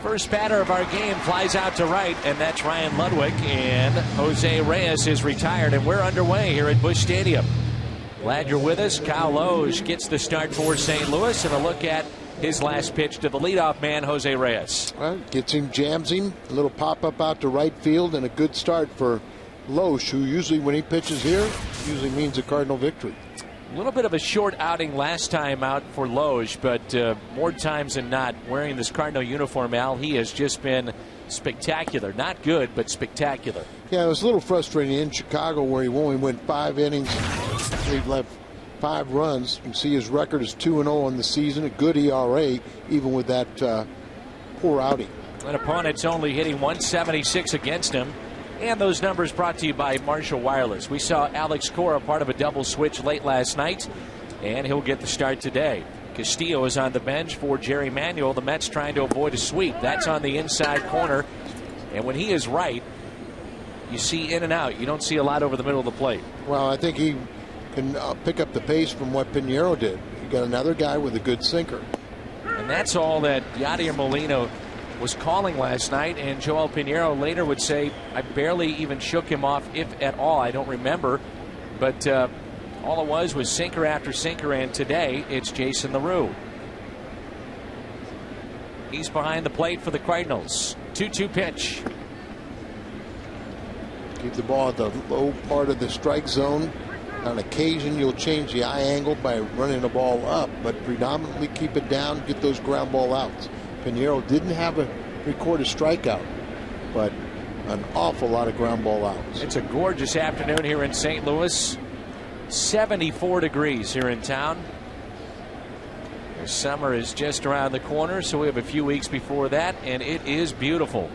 First batter of our game flies out to right, and that's Ryan Ludwig, and Jose Reyes is retired, and we're underway here at Busch Stadium. Glad you're with us. Kyle Loge gets the start for St. Louis, and a look at his last pitch to the leadoff man, Jose Reyes. Well, gets him jamsing, a little pop-up out to right field, and a good start for Loge, who usually, when he pitches here, usually means a Cardinal victory. A little bit of a short outing last time out for Loge, but more times than not, wearing this Cardinal uniform, Al, he has just been spectacular. Not good, but spectacular. Yeah, it was a little frustrating in Chicago where he only went 5 innings. He left 5 runs. You can see his record is 2-0 on the season, a good ERA, even with that poor outing. An opponent's only hitting 176 against him. And those numbers brought to you by Marshall Wireless. We saw Alex Cora part of a double switch late last night, and he'll get the start today. Castillo is on the bench for Jerry Manuel. The Mets trying to avoid a sweep. That's on the inside corner. And when he is right, you see in and out. You don't see a lot over the middle of the plate. Well, I think he can pick up the pace from what Pinheiro did. You got another guy with a good sinker. And that's all that Yadier Molina was calling last night, and Joel Pinheiro later would say, I barely even shook him off, if at all. I don't remember, but all it was sinker after sinker, and today it's Jason LaRue. He's behind the plate for the Cardinals. 2-2 pitch. Keep the ball at the low part of the strike zone. On occasion, you'll change the eye angle by running the ball up, but predominantly keep it down, get those ground ball outs. Pinheiro didn't have a recorded strikeout, but an awful lot of ground ball outs. It's a gorgeous afternoon here in St. Louis. 74 degrees here in town. The summer is just around the corner, so we have a few weeks before that, and it is beautiful.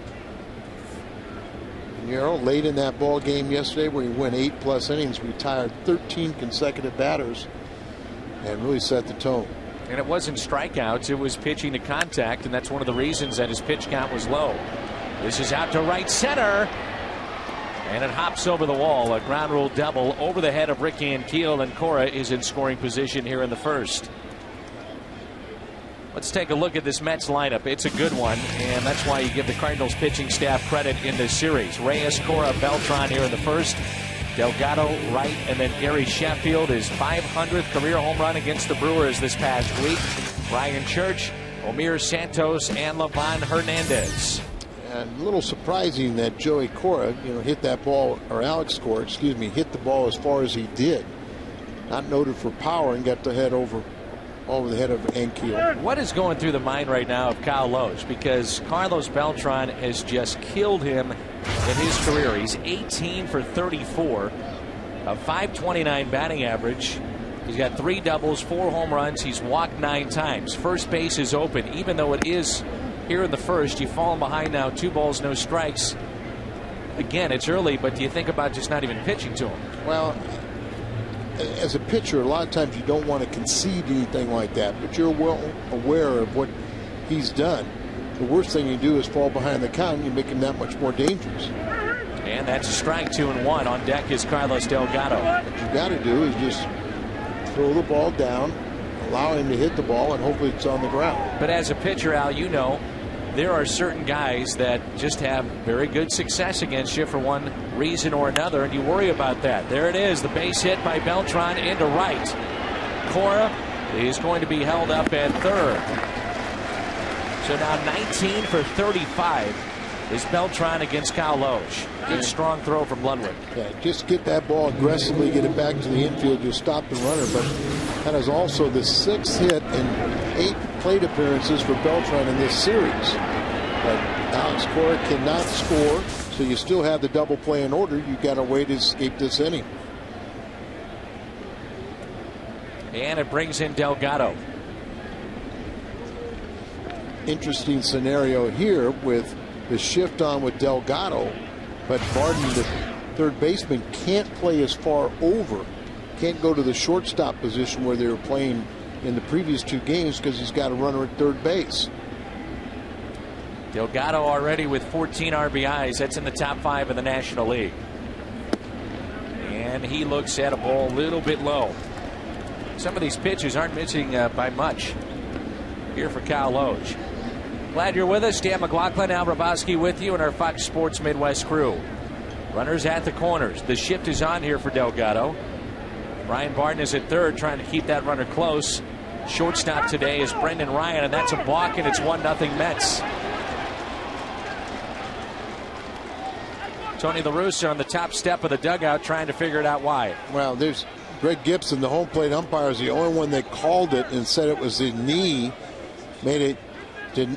Pinheiro late in that ball game yesterday where he went 8+ innings, retired 13 consecutive batters, and really set the tone. And it wasn't strikeouts, it was pitching to contact, and that's one of the reasons that his pitch count was low. This is out to right center, and it hops over the wall. A ground rule double over the head of Ricky Ankiel, and Cora is in scoring position here in the first. Let's take a look at this Mets lineup. It's a good one, and that's why you give the Cardinals pitching staff credit in this series. Reyes, Cora, Beltran here in the first. Delgado, Wright, and then Gary Sheffield, his 500th career home run against the Brewers this past week. Ryan Church, Omir Santos, and Livan Hernandez. And a little surprising that Joey Cora, hit that ball, or Alex Cora, excuse me, hit the ball as far as he did. Not noted for power, and got the head over the head of Ankiel. What is going through the mind right now of Kyle Loge? Because Carlos Beltran has just killed him in his career. He's 18 for 34, a .529 batting average. He's got 3 doubles, 4 home runs. He's walked 9 times. First base is open, even though it is here in the first. You've fallen behind now, 2 balls, no strikes. Again, it's early, but do you think about just not even pitching to him? Well, as a pitcher, a lot of times you don't want to concede anything like that, but you're well aware of what he's done. The worst thing you do is fall behind the count, and you make him that much more dangerous. And that's a strike. 2-1. On deck is Carlos Delgado. What you got to do is just throw the ball down, allow him to hit the ball, and hopefully it's on the ground. But as a pitcher, Al, there are certain guys that just have very good success against you for one reason or another, and you worry about that. There it is, the base hit by Beltran into right. Cora is going to be held up at third. So now 19 for 35 is Beltran against Kyle Loge. Good strong throw from Ludwig. Yeah, just get that ball aggressively, get it back to the infield, you'll stop the runner. But that is also the 6th hit and 8 plate appearances for Beltran in this series. But Alex Cora cannot score, so you still have the double play in order. You've got a way to escape this inning. And it brings in Delgado. Interesting scenario here with the shift on with Delgado, but Barton, the third baseman, can't play as far over, can't go to the shortstop position where they were playing in the previous 2 games because he's got a runner at third base. Delgado already with 14 RBIs. That's in the top 5 in the National League. And he looks at a ball a little bit low. Some of these pitches aren't missing by much here for Kyle Loge. Glad you're with us. Dan McLaughlin, Al Hrabosky with you and our Fox Sports Midwest crew. Runners at the corners. The shift is on here for Delgado. Ryan Barton is at third, trying to keep that runner close. Shortstop today is Brendan Ryan, and that's a balk, and it's 1-0 Mets. Tony La Russa on the top step of the dugout trying to figure it out why. Well, there's Greg Gibson, the home plate umpire, is the only one that called it and said it was a knee. Made it to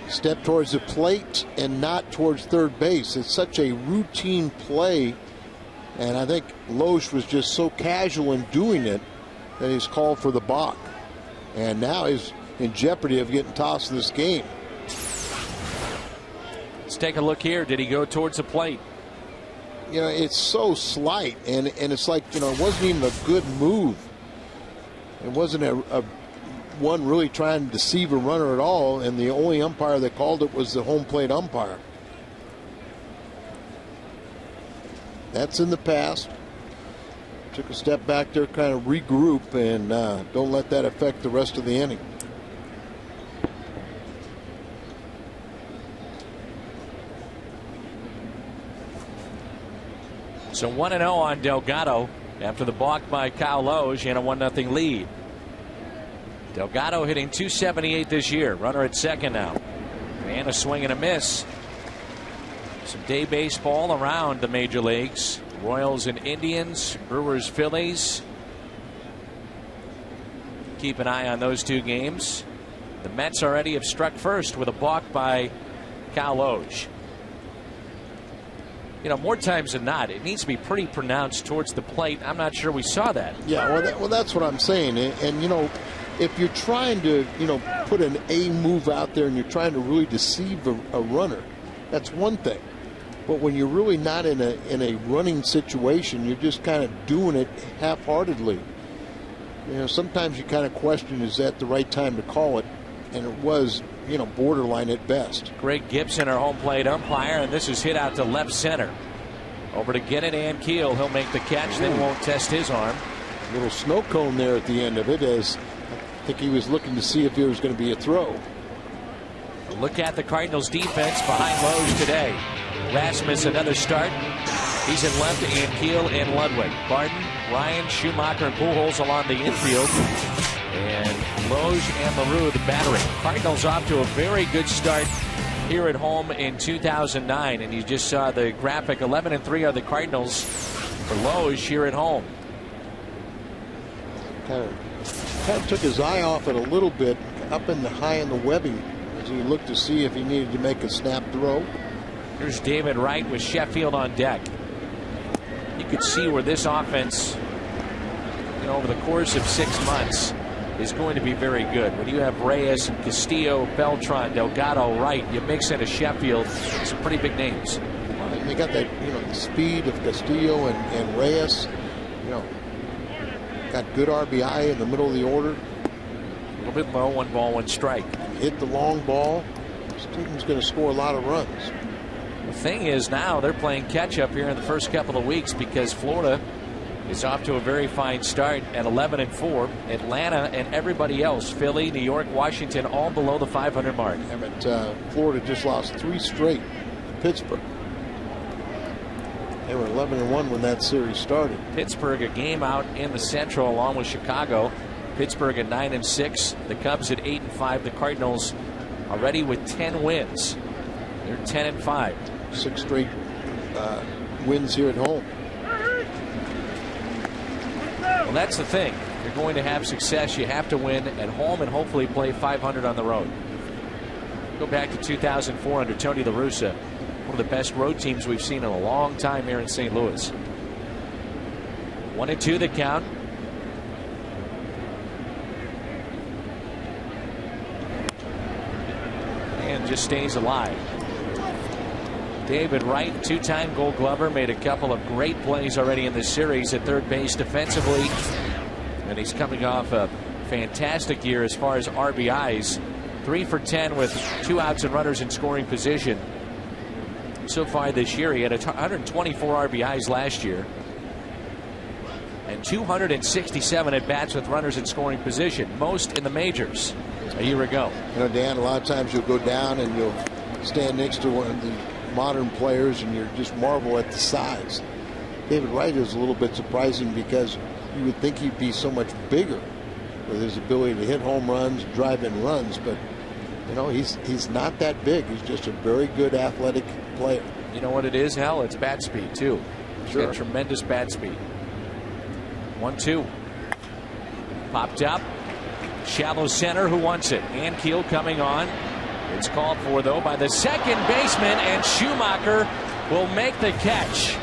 step towards the plate and not towards third base. It's such a routine play, and I think Loesch was just so casual in doing it that he's called for the balk. And now he's in jeopardy of getting tossed in this game. Let's take a look here. Did he go towards the plate? You know, it's so slight, and it's like, you know, it wasn't even a good move. It wasn't a one really trying to deceive a runner at all, and the only umpire that called it was the home plate umpire. That's in the past. Took a step back there, kind of regroup, and don't let that affect the rest of the inning. So 1-0 on Delgado after the balk by Kyle Loesch and a 1-0 lead. Delgado hitting .278 this year. Runner at second now. And a swing and a miss. Some day baseball around the major leagues. Royals and Indians, Brewers, Phillies. Keep an eye on those two games. The Mets already have struck first with a balk by Kyle Loesch. You know, more times than not, it needs to be pretty pronounced towards the plate. I'm not sure we saw that. Yeah, well, that's what I'm saying. And, you know, if you're trying to, you know, put an A move out there and you're trying to really deceive a runner, that's one thing. But when you're really not in a running situation, you're just kind of doing it half-heartedly. You know, sometimes you kind of question, is that the right time to call it? And it was, you know, borderline at best. Greg Gibson, our home plate umpire, and this is hit out to left center. Over to get it, and Keel. He'll make the catch. They won't test his arm. A little snow cone there at the end of it, as I think he was looking to see if there was going to be a throw. Look at the Cardinals defense behind Loesch today. Rasmus, another start. He's in left, and Keel and Ludwig. Barton, Ryan, Schumacher, and Pujols along the infield. And Loesch and LaRue the battery. Cardinals off to a very good start here at home in 2009. And you just saw the graphic. 11-3 are the Cardinals for Loesch here at home. Kind of took his eye off it a little bit, up in the high in the webbing, as he looked to see if he needed to make a snap throw. Here's David Wright with Sheffield on deck. You could see where this offense, you know, over the course of 6 months, is going to be very good. When you have Reyes and Castillo, Beltran, Delgado, Wright, you mix in a Sheffield, some pretty big names. Well, they got that, you know, the speed of Castillo and Reyes. You know, got good RBI in the middle of the order. A little bit low, 1 ball, 1 strike. Hit the long ball. This team's going to score a lot of runs. The thing is, now they're playing catch up here in the first couple of weeks because Florida is off to a very fine start at 11-4. Atlanta and everybody else, Philly, New York, Washington, all below the 500 mark. Yeah, but Florida just lost 3 straight to Pittsburgh. They were 11-1 when that series started. Pittsburgh a game out in the Central along with Chicago. Pittsburgh at 9-6. The Cubs at 8-5. The Cardinals already with 10 wins. They're 10-5. 6 straight wins here at home. Well, that's the thing. If you're going to have success, you have to win at home and hopefully play 500 on the road. Go back to 2004 under Tony La Russa. One of the best road teams we've seen in a long time here in St. Louis. 1-2 the count. And just stays alive. David Wright, 2-time Gold Glover, made a couple of great plays already in this series at third base defensively. And he's coming off a fantastic year as far as RBIs. 3 for 10 with 2 outs and runners in scoring position. So far this year, he had 124 RBIs last year. And and 267 at bats with runners in scoring position, most in the majors a year ago. You know, Dan, a lot of times you'll go down and you'll stand next to one of the modern players and you're just marvel at the size. David Wright is a little bit surprising because you would think he'd be so much bigger with his ability to hit home runs, drive in runs, but you know, he's not that big. He's just a very good athletic player. You know what it is, Hal? It's bat speed too. He's got tremendous bat speed. 1-2. Popped up. Shallow center. Who wants it? Ankiel coming on. It's called for, though, by the second baseman, and Schumacher will make the catch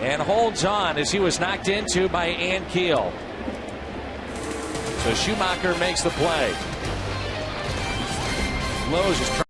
and holds on as he was knocked into by Ankiel. So Schumacher makes the play. Lowe's is trying.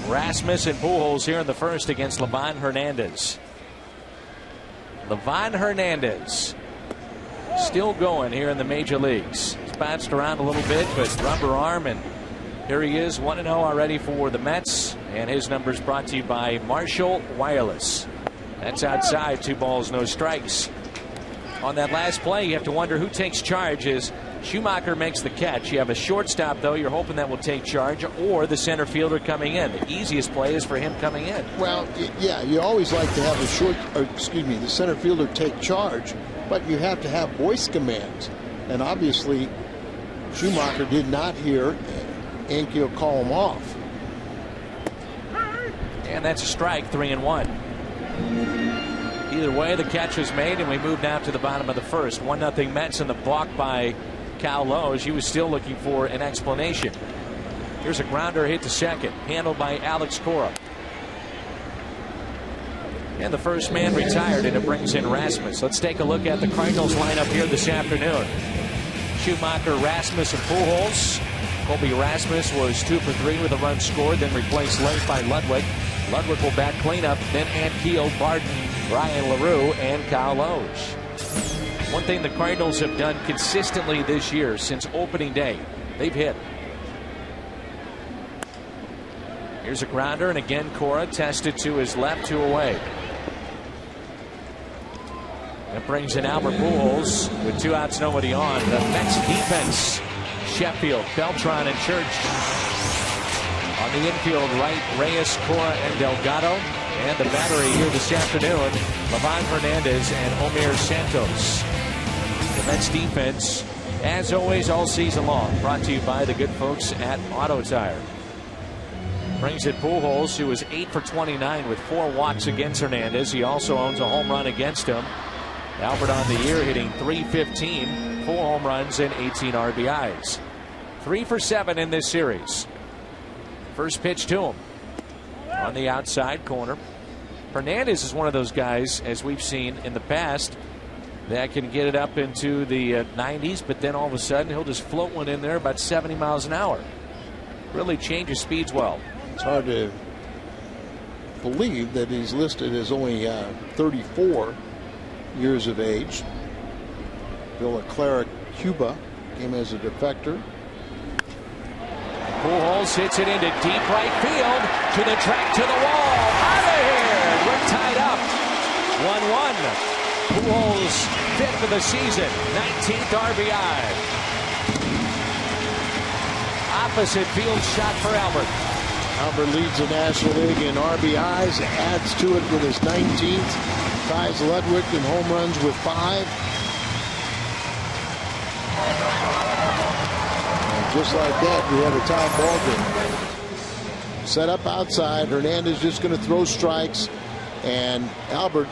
Rasmus and Pujols here in the first against Livan Hernandez. Livan Hernandez still going here in the major leagues. He's bounced around a little bit, but rubber arm, and here he is, 1-0 already for the Mets. And his numbers brought to you by Marshall Wireless. That's outside, 2 balls, no strikes. On that last play, you have to wonder who takes charge as Schumacher makes the catch. You have a shortstop, though. You're hoping that will take charge, or the center fielder coming in. The easiest play is for him coming in. Well, yeah, you always like to have the center fielder take charge, but you have to have voice commands. And obviously, Schumacher did not hear Ankiel call him off. And that's a strike, 3-1. Either way, the catch was made, and we move now to the bottom of the first. 1-0 Mets, and the block by Cal Lowe's. He was still looking for an explanation. Here's a grounder hit to second, handled by Alex Cora. And the first man retired, and it brings in Rasmus. Let's take a look at the Cardinals lineup here this afternoon. Schumacher, Rasmus, and Pujols. Colby Rasmus was 2 for 3 with a run scored, then replaced late by Ludwig. Ludwig will bat cleanup, then Ankiel, Barton, Ryan LaRue, and Kyle Lowe's. One thing the Cardinals have done consistently this year since opening day, they've hit. Here's a grounder, and again Cora tested to his left, 2 away. That brings in Albert Pujols with 2 outs, nobody on. The Mets defense, Sheffield, Beltran, and Church. On the infield, right, Reyes, Cora, and Delgado. And the battery here this afternoon, Livan Hernandez and Omir Santos. The Mets defense, as always, all season long, brought to you by the good folks at Auto Tire. Brings it Pujols, who was 8 for 29 with 4 walks against Hernandez. He also owns a home run against him. Albert on the year hitting .315, 4 home runs and 18 RBIs. 3 for 7 in this series. First pitch to him on the outside corner. Hernandez is one of those guys, as we've seen in the past, that can get it up into the 90s, but then all of a sudden he'll just float one in there about 70 miles an hour. Really changes speeds well. It's hard to believe that he's listed as only 34 years of age. Bill Clara Cuba came as a defector. Pujols hits it into deep right field, to the track, to the wall, out of here. We're tied up, 1-1. Pujols 5th of the season, 19th RBI. Opposite field shot for Albert. Albert leads the National League in RBIs, adds to it with his 19th, ties Ludwig in home runs with 5. And just like that, we have a tie ball game. Set up outside, Hernandez just going to throw strikes, and Albert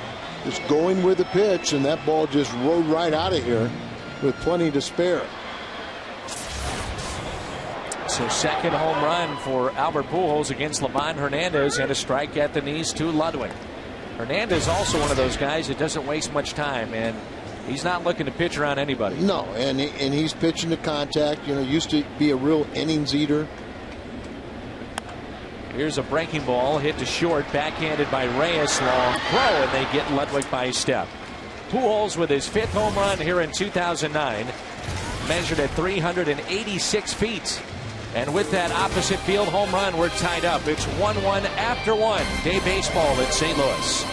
is going with the pitch, and that ball just rode right out of here with plenty to spare. So second home run for Albert Pujols against Livan Hernandez, and a strike at the knees to Ludwig. Hernandez also one of those guys that doesn't waste much time, and he's not looking to pitch around anybody. No, and he's pitching to contact. You know, used to be a real innings eater. Here's a breaking ball hit to short, backhanded by Reyes, long throw, and they get Ludwig by a step. Pujols with his 5th home run here in 2009, measured at 386 feet. And with that opposite field home run, we're tied up. It's 1-1 after 1. Day baseball at St. Louis.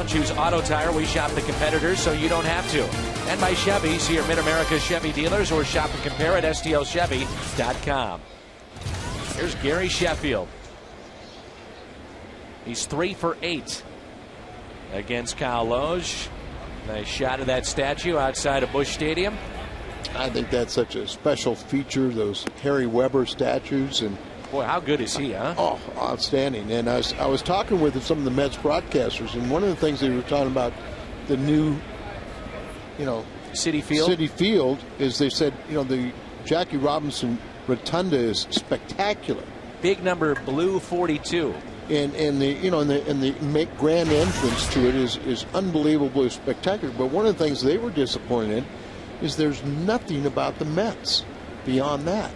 Choose Auto Tire. We shop the competitors so you don't have to. And by Chevy. See your Mid-America Chevy dealers or shop and compare at stlchevy.com. Here's Gary Sheffield. He's 3 for 8 against Kyle Loge. Nice shot of that statue outside of Busch Stadium. I think that's such a special feature, those Harry Weber statues. And boy, how good is he, huh? Oh, outstanding. And I was talking with some of the Mets broadcasters, and one of the things they were talking about, the new, Citi Field is they said, the Jackie Robinson Rotunda is spectacular. Big number blue 42. And the grand entrance to it is unbelievably spectacular. But one of the things they were disappointed in is there's nothing about the Mets beyond that.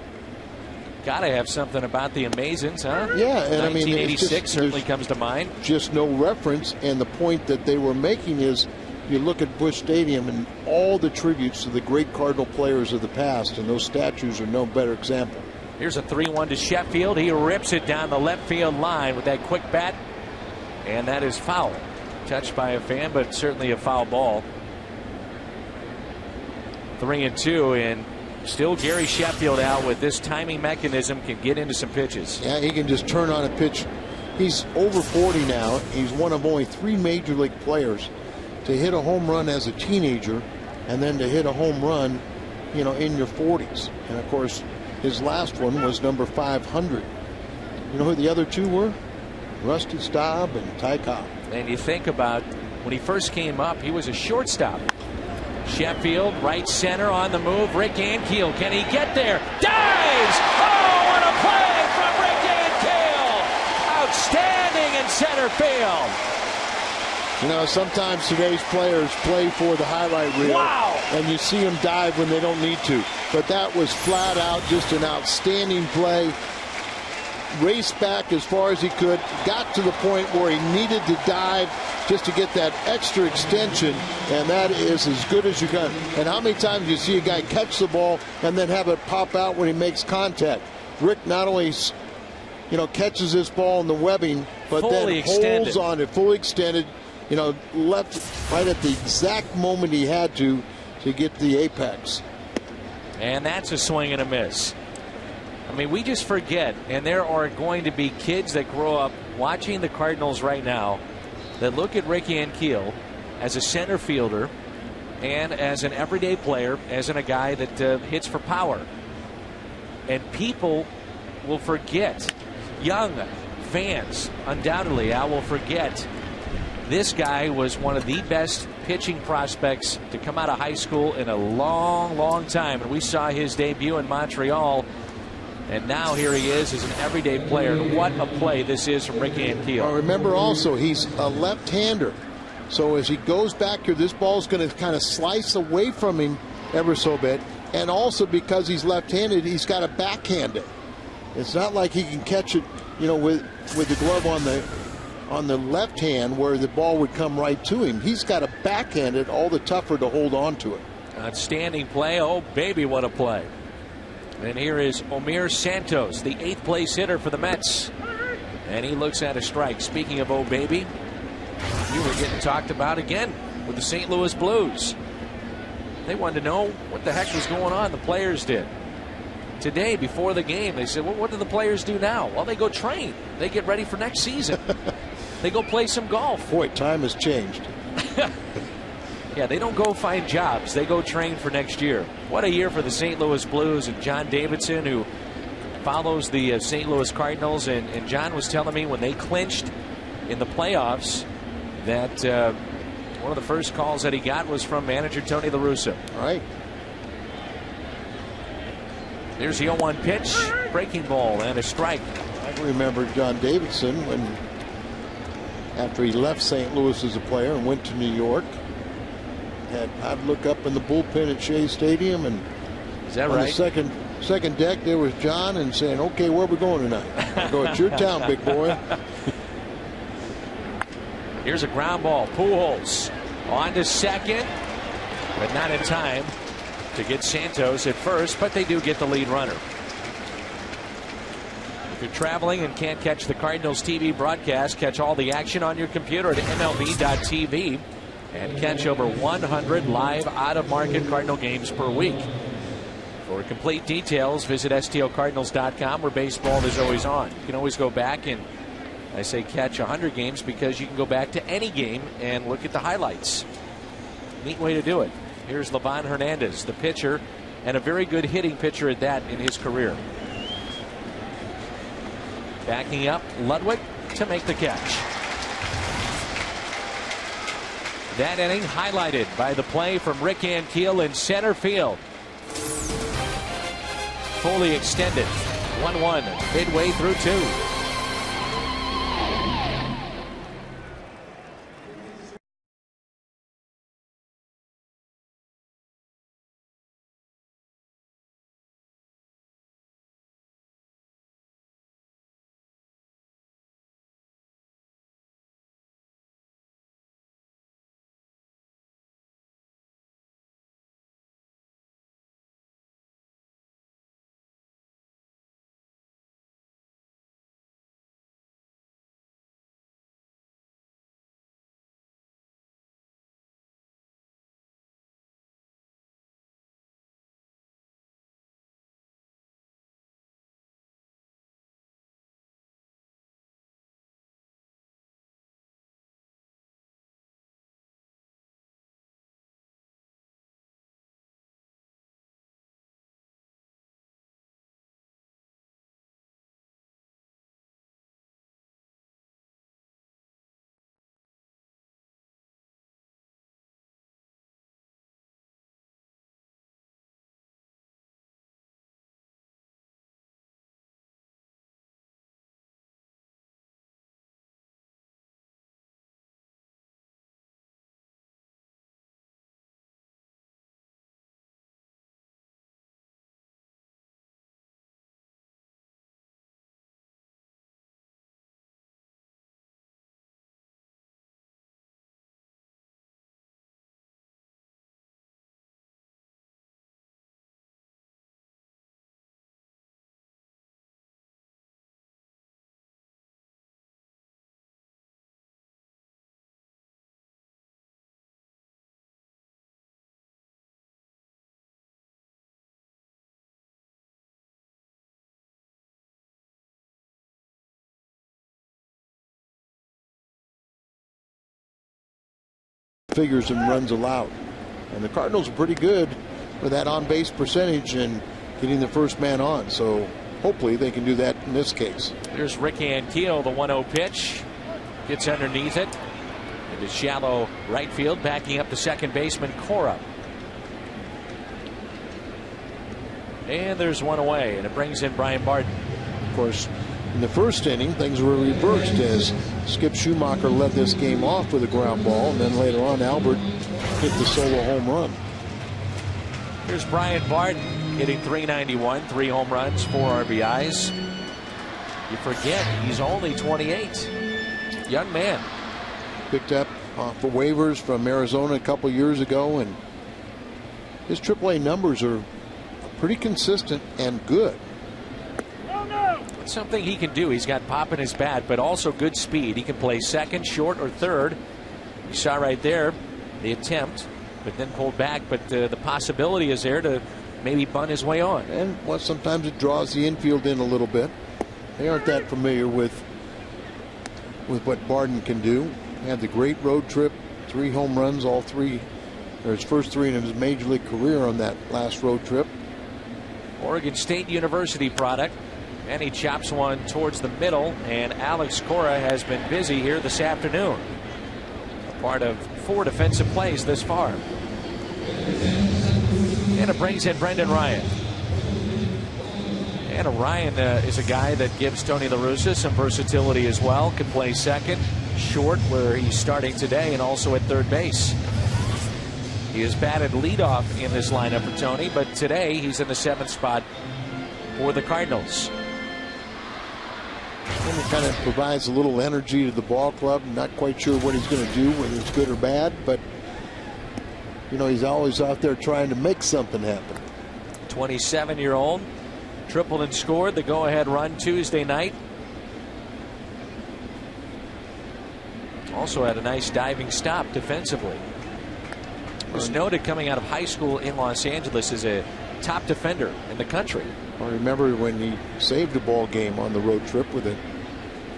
Got to have something about the Amazons, huh? Yeah, and 1986 certainly comes to mind. Just no reference, and the point that they were making is, you look at Busch Stadium and all the tributes to the great Cardinal players of the past, and those statues are no better example. Here's a 3-1 to Sheffield. He rips it down the left field line with that quick bat, and that is foul. Touched by a fan, but certainly a foul ball. 3-2, and Still Gary Sheffield out with this timing mechanism, can get into some pitches. Yeah, he can just turn on a pitch. He's over 40 now. He's one of only 3 major league players to hit a home run as a teenager and then to hit a home run, you know, in your 40s. And of course, his last one was number 500. You know who the other 2 were? Rusty Staub and Ty Cobb. And you think about when he first came up, he was a shortstop. Sheffield, right center on the move. Rick Ankiel, can he get there? Dives! Oh, what a play from Rick Ankiel! Outstanding in center field. You know, sometimes today's players play for the highlight reel. Wow! And you see them dive when they don't need to. But that was flat out just an outstanding play. Raced back as far as he could, got to the point where he needed to dive just to get that extra extension, and that is as good as you can. And how many times do you see a guy catch the ball and then have it pop out when he makes contact? Rick not only, you know, catches this ball in the webbing, but fully then holds on it, fully extended, you know, left right at the exact moment he had to get the apex. And that's a swing and a miss. I mean, we just forget, and there are going to be kids that grow up watching the Cardinals right now that look at Rick Ankiel as a center fielder and as an everyday player, as in a guy that hits for power. And people will forget, young fans, undoubtedly, I will forget, this guy was one of the best pitching prospects to come out of high school in a long, long time. And we saw his debut in Montreal. And now here he is as an everyday player. What a play this is from Rick Ankiel. Well, remember also, he's a left-hander. So as he goes back here, this ball is going to kind of slice away from him ever so bit. And also because he's left-handed, he's got to backhand it. It's not like he can catch it, you know, with the glove on the left hand where the ball would come right to him. He's got to backhand it, all the tougher to hold on to it. Outstanding play. Oh, baby, what a play. And here is Omir Santos, the 8th place hitter for the Mets. And he looks at a strike. Speaking of oh baby, you were getting talked about again with the St. Louis Blues. They wanted to know what the heck was going on. The players did. Today, before the game, they said, well, what do the players do now? Well, they go train. They get ready for next season. They go play some golf. Boy, time has changed. Yeah, they don't go find jobs. They go train for next year. What a year for the St. Louis Blues and John Davidson, who follows the St. Louis Cardinals. And John was telling me when they clinched in the playoffs that one of the first calls that he got was from manager Tony La Russa. Right. There's the 0-1 pitch, breaking ball, and a strike. I remember John Davidson when, after he left St. Louis as a player and went to New York, I'd look up in the bullpen at Shea Stadium, and is that on right? the second deck there was John, and saying, "Okay, where are we going tonight?" I go, "It's your town, big boy." Here's a ground ball. Pujols on to second, but not in time to get Santos at first, but they do get the lead runner. If you're traveling and can't catch the Cardinals TV broadcast, catch all the action on your computer at MLB.tv and catch over 100 live out-of-market Cardinal games per week. For complete details, visit STLCardinals.com, where baseball is always on. You can always go back and, I say catch 100 games because you can go back to any game and look at the highlights. Neat way to do it. Here's Livan Hernandez, the pitcher, and a very good hitting pitcher at that in his career. Backing up Ludwig to make the catch. That inning highlighted by the play from Rick Ankiel in center field. Fully extended. 1-1 midway through 2. figures in runs allowed. And the Cardinals are pretty good with that on-base percentage and getting the first man on. So hopefully they can do that in this case. Here's Rick Ankiel, the 1-0 pitch. Gets underneath it. Into shallow right field, backing up the second baseman, Cora. And there's one away, and it brings in Brian Barton. Of course, in the first inning, things were reversed as Skip Schumacher led this game off with a ground ball, and then later on, Albert hit the solo home run. Here's Brian Barton hitting .391, 3 home runs, 4 RBIs. You forget he's only 28. Young man. Picked up for waivers from Arizona a couple years ago, and his AAA numbers are pretty consistent and good. It's something he can do. He's got pop in his bat, but also good speed. He can play second, short, or third. You saw right there the attempt, but then pulled back. But the possibility is there to maybe bunt his way on. And well, sometimes it draws the infield in a little bit. They aren't that familiar with what Barton can do. He had the great road trip, 3 home runs, all 3, or his first 3 in his major league career on that last road trip. Oregon State University product. And he chops one towards the middle, and Alex Cora has been busy here this afternoon. A part of 4 defensive plays this far. And it brings in Brendan Ryan. And Ryan is a guy that gives Tony La Russa some versatility as well. Can play second, short, where he's starting today, and also at third base. He has batted leadoff in this lineup for Tony, but today he's in the 7th spot for the Cardinals. And it kind of provides a little energy to the ball club. Not quite sure what he's going to do, whether it's good or bad, but you know, he's always out there trying to make something happen. 27-year-old tripled and scored the go-ahead run Tuesday night. Also had a nice diving stop defensively. Was noted coming out of high school in Los Angeles as a top defender in the country. I remember when he saved a ball game on the road trip with a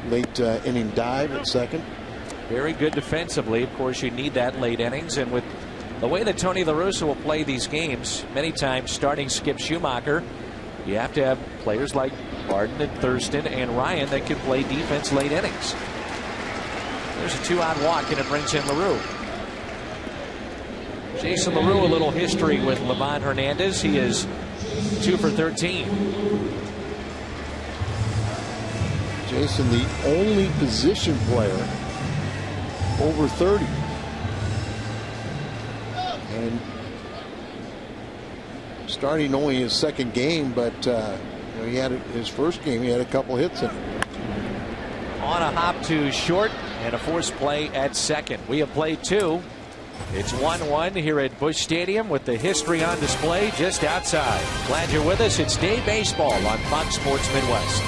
late inning dive at second. Very good defensively. Of course, you need that late innings, and with the way that Tony La Russa will play these games, many times starting Skip Schumacher, you have to have players like Barton and Thurston and Ryan that can play defense late innings. There's a 2-out walk, and it brings in LaRue. Jason LaRue, a little history with Livan Hernandez. He is 2 for 13. Jason, the only position player over 30. And starting only his second game, but you know, he had his first game, he had a couple hits in it. On a hop to short and a forced play at second. We have played 2. It's 1-1 here at Busch Stadium with the history on display just outside. Glad you're with us. It's Day Baseball on Fox Sports Midwest.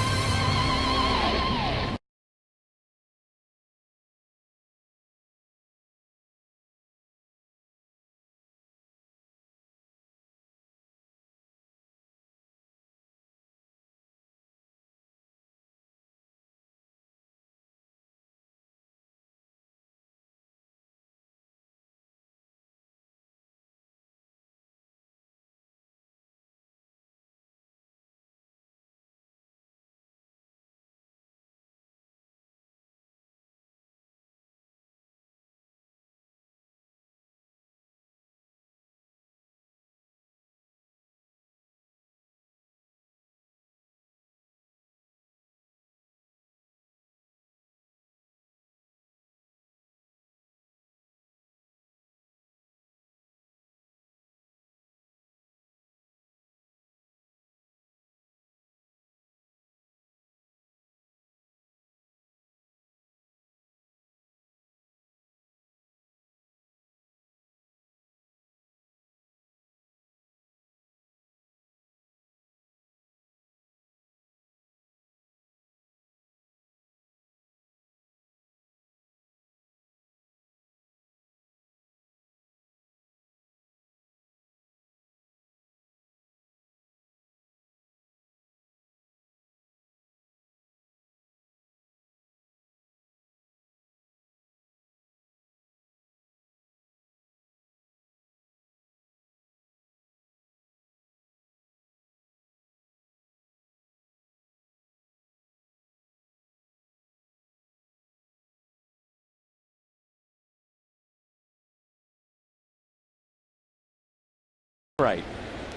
Right.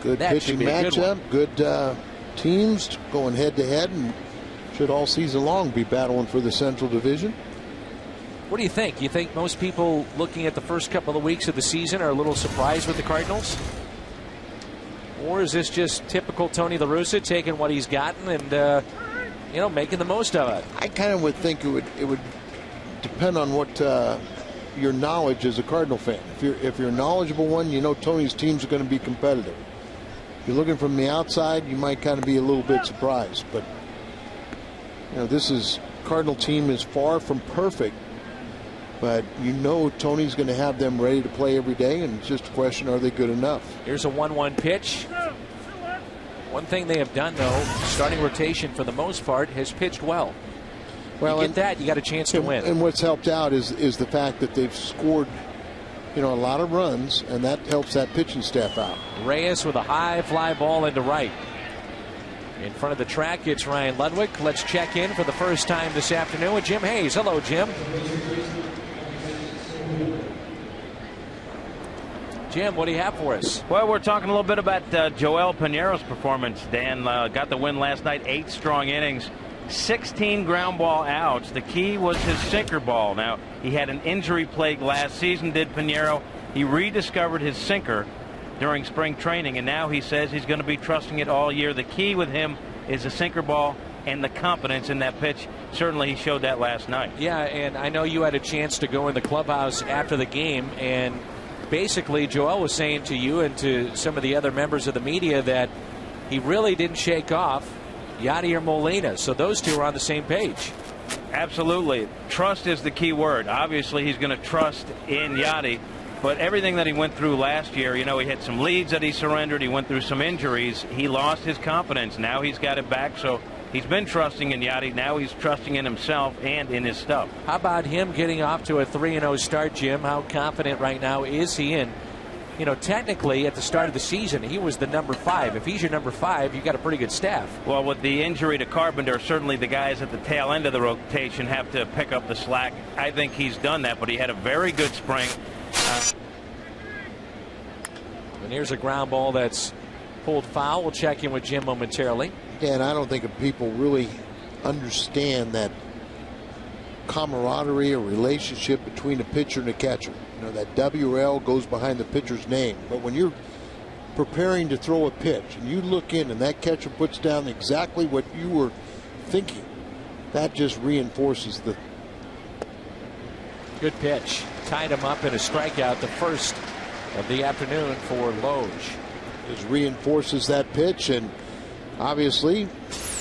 Good pitching matchup. Good teams going head to head, and should all season long be battling for the Central Division. What do you think? You think most people looking at the first couple of weeks of the season are a little surprised with the Cardinals? Or is this just typical Tony La Russa taking what he's gotten and making the most of it? I kind of would think it would depend on what your knowledge as a Cardinal fan. If you're a knowledgeable one, you know Tony's teams are going to be competitive. If you're looking from the outside, you might kind of be a little bit surprised. But this Cardinal team is far from perfect. But Tony's going to have them ready to play every day, and it's just a question, are they good enough? Here's a 1-1 pitch. One thing they have done, though, starting rotation for the most part has pitched well. Well, you got a chance to win. And what's helped out is the fact that they've scored, a lot of runs, and that helps that pitching staff out. Reyes with a high fly ball into right. In front of the track, it's Ryan Ludwig. Let's check in for the first time this afternoon with Jim Hayes. Hello, Jim. Jim, what do you have for us? Well, we're talking a little bit about Joel Pinero's performance. Dan got the win last night, 8 strong innings, 16 ground ball outs. The key was his sinker ball. Now, he had an injury plague last season, did Pinero. He rediscovered his sinker during spring training, and now he says he's going to be trusting it all year. The key with him is the sinker ball and the confidence in that pitch. Certainly he showed that last night. Yeah, and I know you had a chance to go in the clubhouse after the game, and basically Joel was saying to you and to some of the other members of the media that he really didn't shake off Yadier Molina. So those two are on the same page. Absolutely. Trust is the key word. Obviously he's going to trust in Yadi, but everything that he went through last year, he had some leads that he surrendered. He went through some injuries. He lost his confidence. Now he's got it back. So he's been trusting in Yadi. Now he's trusting in himself and in his stuff. How about him getting off to a 3-0 start, Jim? How confident right now is he in? Technically at the start of the season, he was the number 5. If he's your number 5, you got a pretty good staff. Well, with the injury to Carpenter, certainly the guys at the tail end of the rotation have to pick up the slack. I think he's done that, but he had a very good spring. And here's a ground ball that's pulled foul. We'll check in with Jim momentarily. And I don't think people really understand that camaraderie or relationship between a pitcher and a catcher. That WL goes behind the pitcher's name. But when you're preparing to throw a pitch and you look in and that catcher puts down exactly what you were thinking, that just reinforces the. Good pitch. Tied him up in a strikeout, the first of the afternoon for Loge. Just reinforces that pitch, and obviously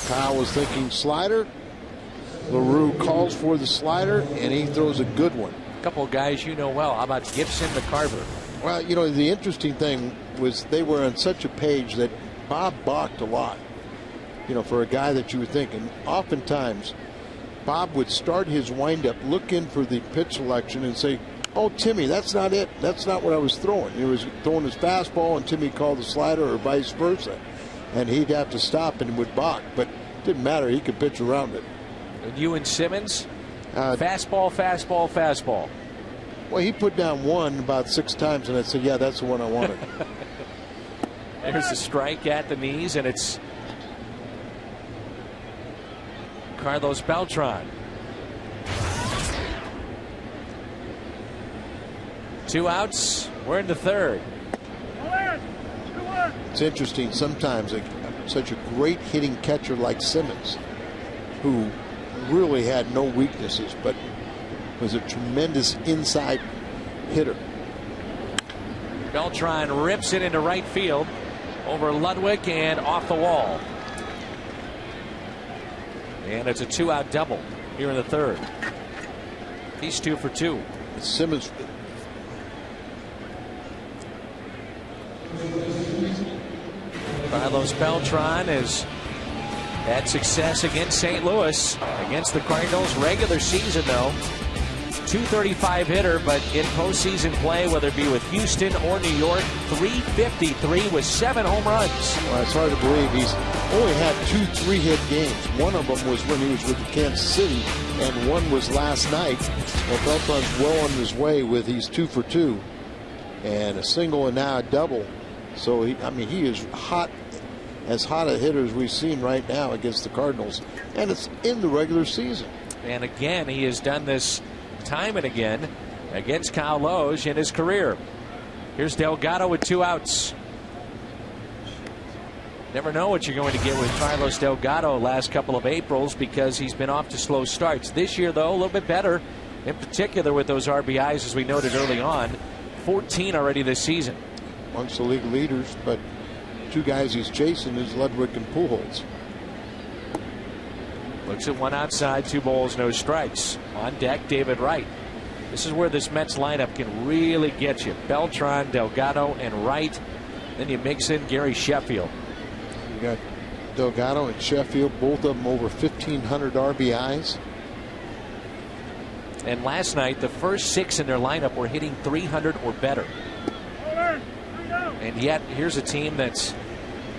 Kyle was thinking slider. LaRue calls for the slider, and he throws a good one. A couple of guys you know well. How about Gibson to Carver? Well, the interesting thing was they were on such a page that Bob balked a lot. For a guy that you would think, and oftentimes Bob would start his windup, look in for the pitch selection, and say, "Oh, Timmy, that's not it. That's not what I was throwing." He was throwing his fastball, and Timmy called the slider, or vice versa, and he'd have to stop and would balk. But it didn't matter; he could pitch around it. And you and Simmons, fastball, fastball, fastball. Well, he put down one about 6 times, and I said, "Yeah, that's the one I wanted." There's a strike at the knees, and it's Carlos Beltran. 2 outs. We're in the third. It's interesting sometimes such a great hitting catcher like Simmons, who really had no weaknesses but was a tremendous inside hitter. Beltran rips it into right field over Ludwig and off the wall. And it's a 2-out double here in the third. He's 2 for 2. Simmons. Carlos Beltran has had success against St. Louis. Against the Cardinals regular season, though, .235 hitter, but in postseason play, whether it be with Houston or New York, .353 with 7 home runs. Well, it's hard to believe he's only had 2 3-hit games. One of them was when he was with Kansas City, and one was last night. Well, Beltran's well on his way with he's 2 for 2, and a single and now a double. So, I mean, he is hot, as hot a hitter as we've seen right now against the Cardinals. And it's in the regular season. And again, he has done this time and again against Kyle Loge in his career. Here's Delgado with 2 outs. Never know what you're going to get with Carlos Delgado last couple of Aprils because he's been off to slow starts. This year, though, a little bit better, in particular with those RBIs, as we noted early on. 14 already this season. Amongst the league leaders, but 2 guys he's chasing is Ludwig and Pujols. Looks at 1 outside, 2 balls, no strikes. On deck, David Wright. This is where this Mets lineup can really get you. Beltran, Delgado, and Wright. Then you mix in Gary Sheffield. You got Delgado and Sheffield, both of them over 1,500 RBIs. And last night, the first 6 in their lineup were hitting 300 or better. And yet, here's a team that's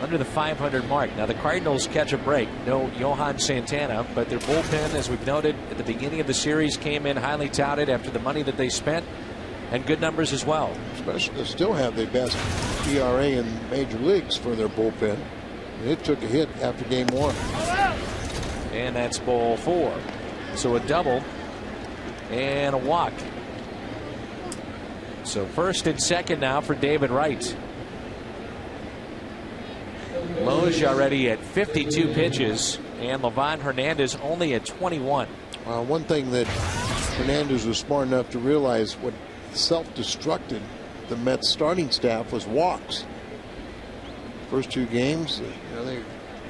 under the 500 mark. Now, the Cardinals catch a break. No Johan Santana, but their bullpen, as we've noted at the beginning of the series, came in highly touted after the money that they spent, and good numbers as well. Especially, they still have the best ERA in major leagues for their bullpen. And it took a hit after game 1. And that's ball 4. So a double and a walk. So first and second now for David Wright. Loge already at 52 pitches, and Livan Hernandez only at 21. One thing that Hernandez was smart enough to realize, what self-destructed the Mets starting staff was walks. First 2 games,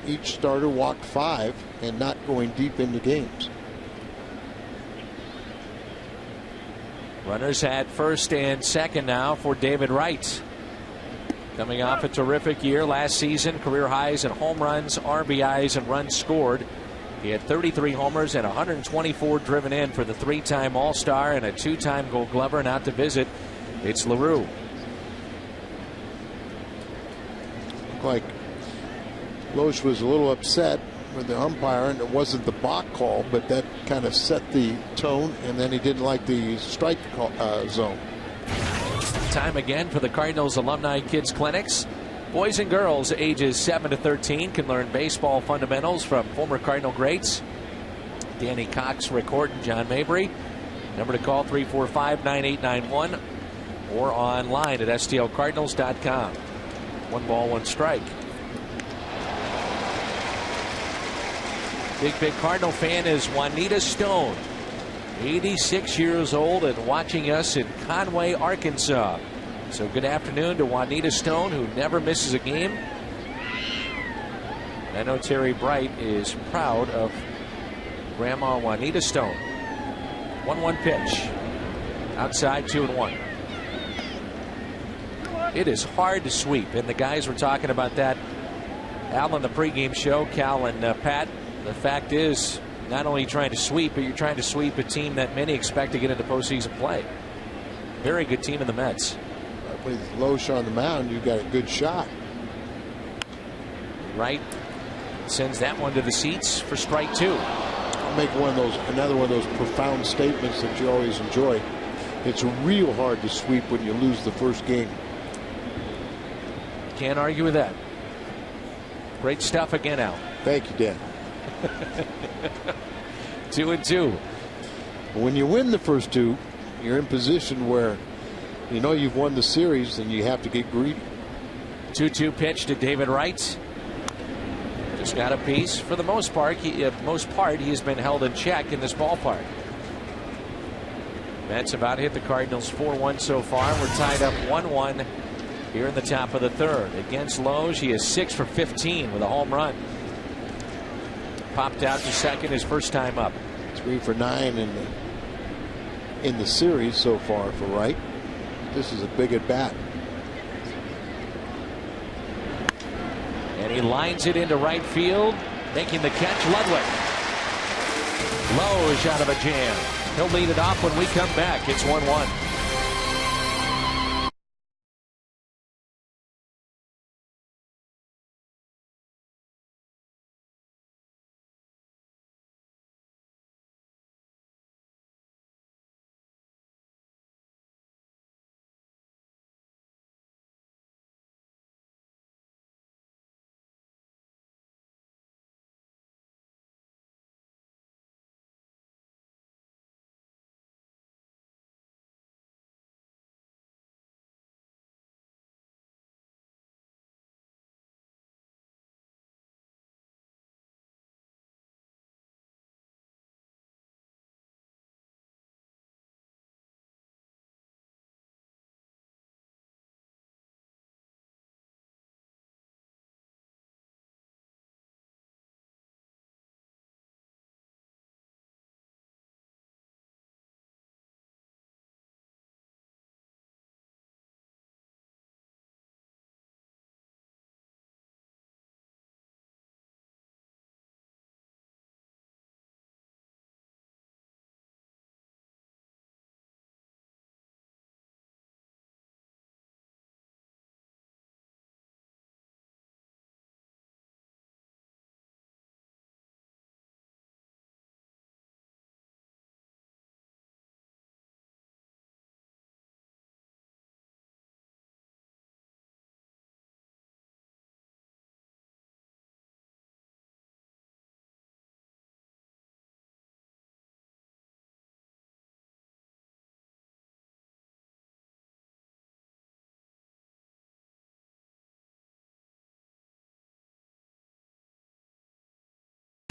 each starter walked 5 and not going deep into games. Runners at first and second now for David Wright. Coming off a terrific year last season, career highs in home runs, RBIs, and runs scored. He had 33 homers and 124 driven in for the 3-time All-Star and a 2-time Gold Glover. And out to visit, it's LaRue. Looked like Loge was a little upset with the umpire, and it wasn't the balk call, but that kind of set the tone, and then he didn't like the strike zone. Time again for the Cardinals Alumni Kids Clinics. Boys and girls ages 7 to 13 can learn baseball fundamentals from former Cardinal greats Danny Cox, Rick Horton, John Mabry. Number to call 345-9891 or online at stlcardinals.com. 1 ball, 1 strike. Big Cardinal fan is Juanita Stone. 86 years old and watching us in Conway, Arkansas. So good afternoon to Juanita Stone, who never misses a game. I know Terry Bright is proud of Grandma Juanita Stone. 1-1 pitch. Outside, 2-1. It is hard to sweep, and the guys were talking about that, Al, on the pregame show, Cal and Pat. The fact is, not only trying to sweep, but you're trying to sweep a team that many expect to get into postseason play. Very good team in the Mets. With Loge on the mound, you've got a good shot. Wright sends that one to the seats for strike 2. I'll make another one of those profound statements that you always enjoy. It's real hard to sweep when you lose the first game. Can't argue with that. Great stuff again, Al. Thank you, Dan. 2-2. When you win the first 2, you're in position where you know you've won the series and you have to get greedy. 2-2 pitch to David Wright. Just got a piece. For the most part, he has been held in check in this ballpark. Mets about hit the Cardinals 4-1 so far. We're tied up 1-1 here in the top of the 3rd. Against Loge, he is 6 for 15 with a home run. Popped out to second his first time up. 3 for 9 in the series so far for Wright. This is a big at bat. And he lines it into right field, making the catch, Ludwig. Loge out of a jam. He'll lead it off when we come back. It's 1-1.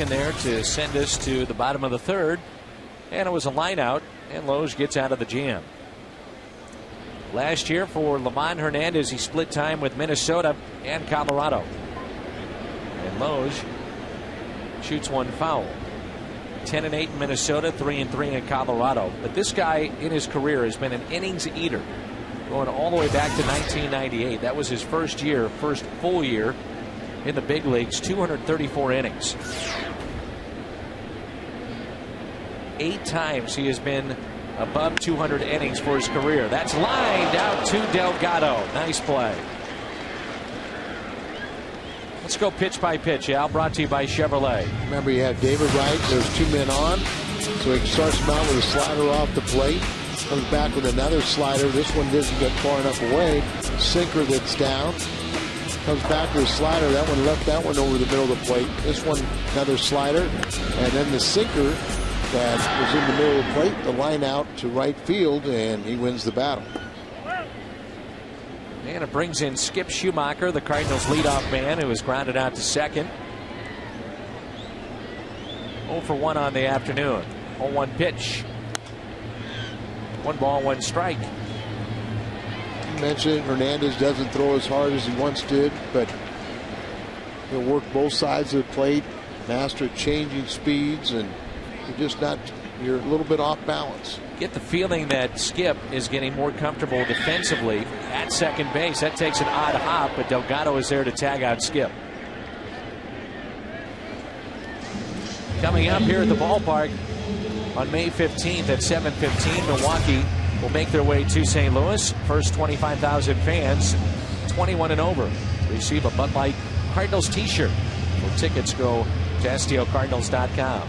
in there to send us to the bottom of the third. And it was a line out, and Loge gets out of the jam. Last year for Livan Hernandez, he split time with Minnesota and Colorado. And Loge shoots one foul. 10-8 in Minnesota, 3-3 in Colorado. But this guy in his career has been an innings eater, going all the way back to 1998. That was his first year, first full year in the big leagues, 234 innings. 8 times he has been above 200 innings for his career. That's lined out to Delgado. Nice play. Let's go pitch by pitch, Al. Brought to you by Chevrolet. Remember, you have David Wright. There's 2 men on. So he starts him out with a slider off the plate. Comes back with another slider. This one doesn't get far enough away. Sinker that's down. Comes back with a slider. That one left that one over the middle of the plate. This one, another slider. And then the sinker that was in the middle of the plate. The line out to right field, and he wins the battle. And it brings in Skip Schumacher, the Cardinals' leadoff man, who was grounded out to second. 0 for 1 on the afternoon. 0-1 pitch. 1 ball, 1 strike. You mentioned Hernandez doesn't throw as hard as he once did, but he'll work both sides of the plate, master changing speeds, and you're a little bit off balance. Get the feeling that Skip is getting more comfortable defensively at second base. That takes an odd hop, but Delgado is there to tag out Skip. Coming up here at the ballpark on May 15th at 7:15, Milwaukee will make their way to St. Louis. First 25,000 fans, 21 and over, receive a Bud Light Cardinals t-shirt. Well, tickets go to STLCardinals.com.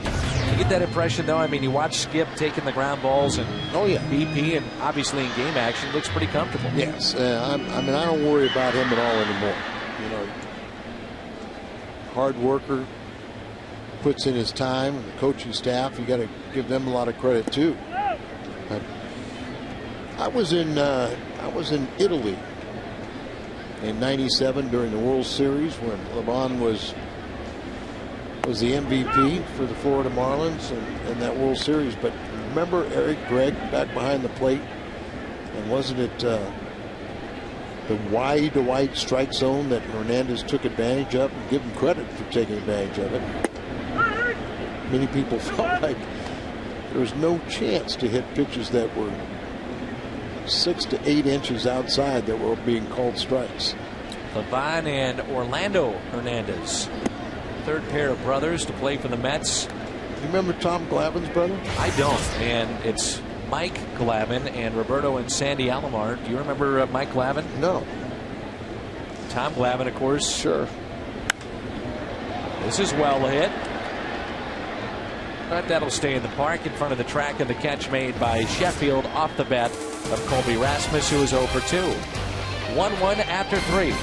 You get that impression, though? I mean, you watch Skip taking the ground balls and BP, and obviously in game action looks pretty comfortable. Yes, I don't worry about him at all anymore. Hard worker, puts in his time, and the coaching staff, you got to give them a lot of credit too. But I was in Italy in '97 during the World Series when Livan was the MVP for the Florida Marlins in that World Series. But remember Eric Gregg back behind the plate, and wasn't it the wide to white strike zone that Hernandez took advantage of? And give him credit for taking advantage of it. Many people felt like there was no chance to hit pitches that were 6 to 8 inches outside that were being called strikes. Livan and Orlando Hernandez, third pair of brothers to play for the Mets. You remember Tom Glavine's brother? I don't, and it's Mike Glavine and Roberto and Sandy Alomar. Do you remember Mike Glavine? No. Tom Glavine, of course. Sure. This is well hit. But that'll stay in the park in front of the track, and the catch made by Sheffield off the bat of Colby Rasmus, who is 0 for 2. 1-1 after 3.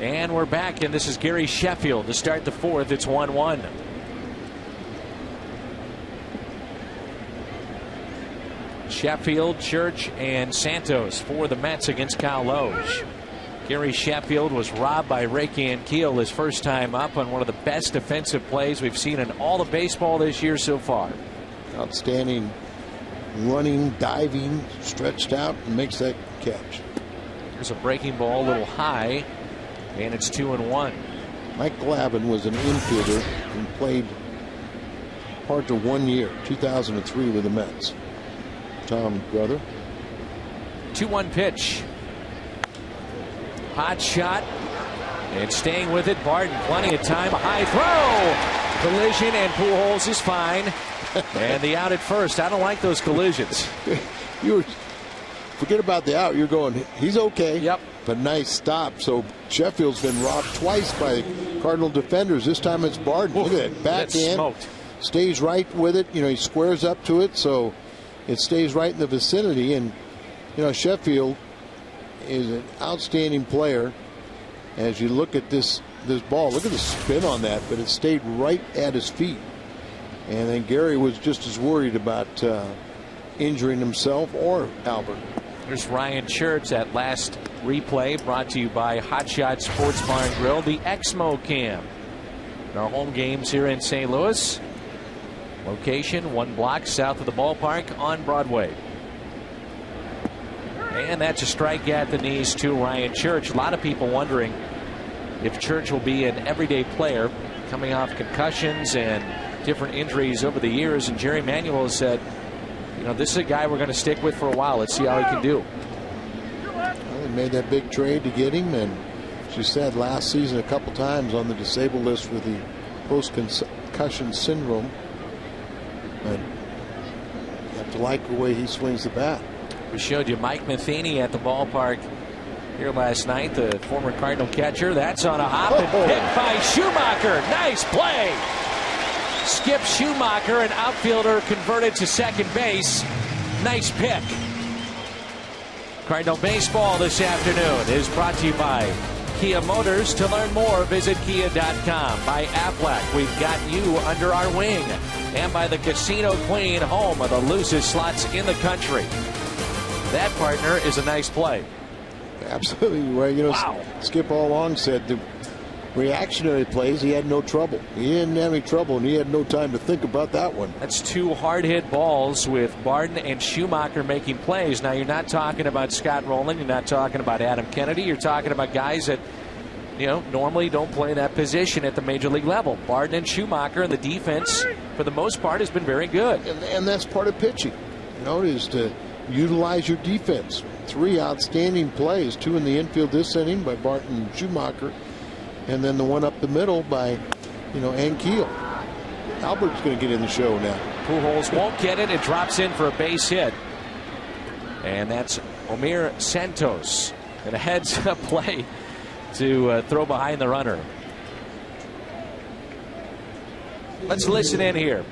And we're back, and this is Gary Sheffield to start the fourth. It's 1-1. Sheffield, Church, and Santos for the Mets against Kyle Loge. Gary Sheffield was robbed by Ray Ankiel his first time up on one of the best defensive plays we've seen in all of baseball this year so far. Outstanding running, diving, stretched out, and makes that catch. There's a breaking ball a little high, and it's 2-1. Mike Glavin was an infielder and played part of 1 year, 2003, with the Mets. Tom, brother. 2-1 pitch. Hot shot. And staying with it, Barton. Plenty of time. A high throw. Collision, and Pujols is fine. And the out at first. I don't like those collisions. Forget about the out. You're going, he's okay. Yep. But nice stop. So Sheffield's been robbed twice by Cardinal defenders. This time it's Barton. Look at that backhand. Smoked. Stays right with it. You know, he squares up to it, so it stays right in the vicinity. And, you know, Sheffield is an outstanding player. As you look at this ball, look at the spin on that, but it stayed right at his feet. And then Gary was just as worried about injuring himself or Albert. There's Ryan Church. That last replay brought to you by Hot Shot Sports Bar and Grill, the Exmo Cam. In our home games here in St. Louis. Location 1 block south of the ballpark on Broadway. And that's a strike at the knees to Ryan Church. A lot of people wondering if Church will be an everyday player coming off concussions and different injuries over the years. And Jerry Manuel said, you know, this is a guy we're going to stick with for a while. Let's see how he can do. Well, they made that big trade to get him, and she said last season a couple times on the disabled list with the post-concussion syndrome. But you have to like the way he swings the bat. We showed you Mike Matheny at the ballpark here last night, the former Cardinal catcher. That's on a hop and picked by Schumacher. Nice play. Skip Schumacher, an outfielder, converted to second base. Nice pick. Cardinal Baseball this afternoon is brought to you by Kia Motors. To learn more, visit Kia.com. By Aflac, we've got you under our wing. And by the Casino Queen, home of the loosest slots in the country. That, partner, is a nice play. Absolutely. Well, you know, wow. Skip all along said the reactionary plays, he had no trouble. He didn't have any trouble, and he had no time to think about that one. That's 2 hard-hit balls with Barton and Schumacher making plays. Now, you're not talking about Scott Rowland. You're not talking about Adam Kennedy. You're talking about guys that, you know, normally don't play that position at the major league level. Barton and Schumacher, and the defense, for the most part, has been very good. And that's part of pitching. You know, it is to utilize your defense. 3 outstanding plays, 2 in the infield this inning by Barton and Schumacher, and then the one up the middle by, you know, Ankiel. Albert's going to get in the show now. Pujols won't get it. It drops in for a base hit. And that's Omir Santos. And a heads-up play to throw behind the runner. Let's listen in here.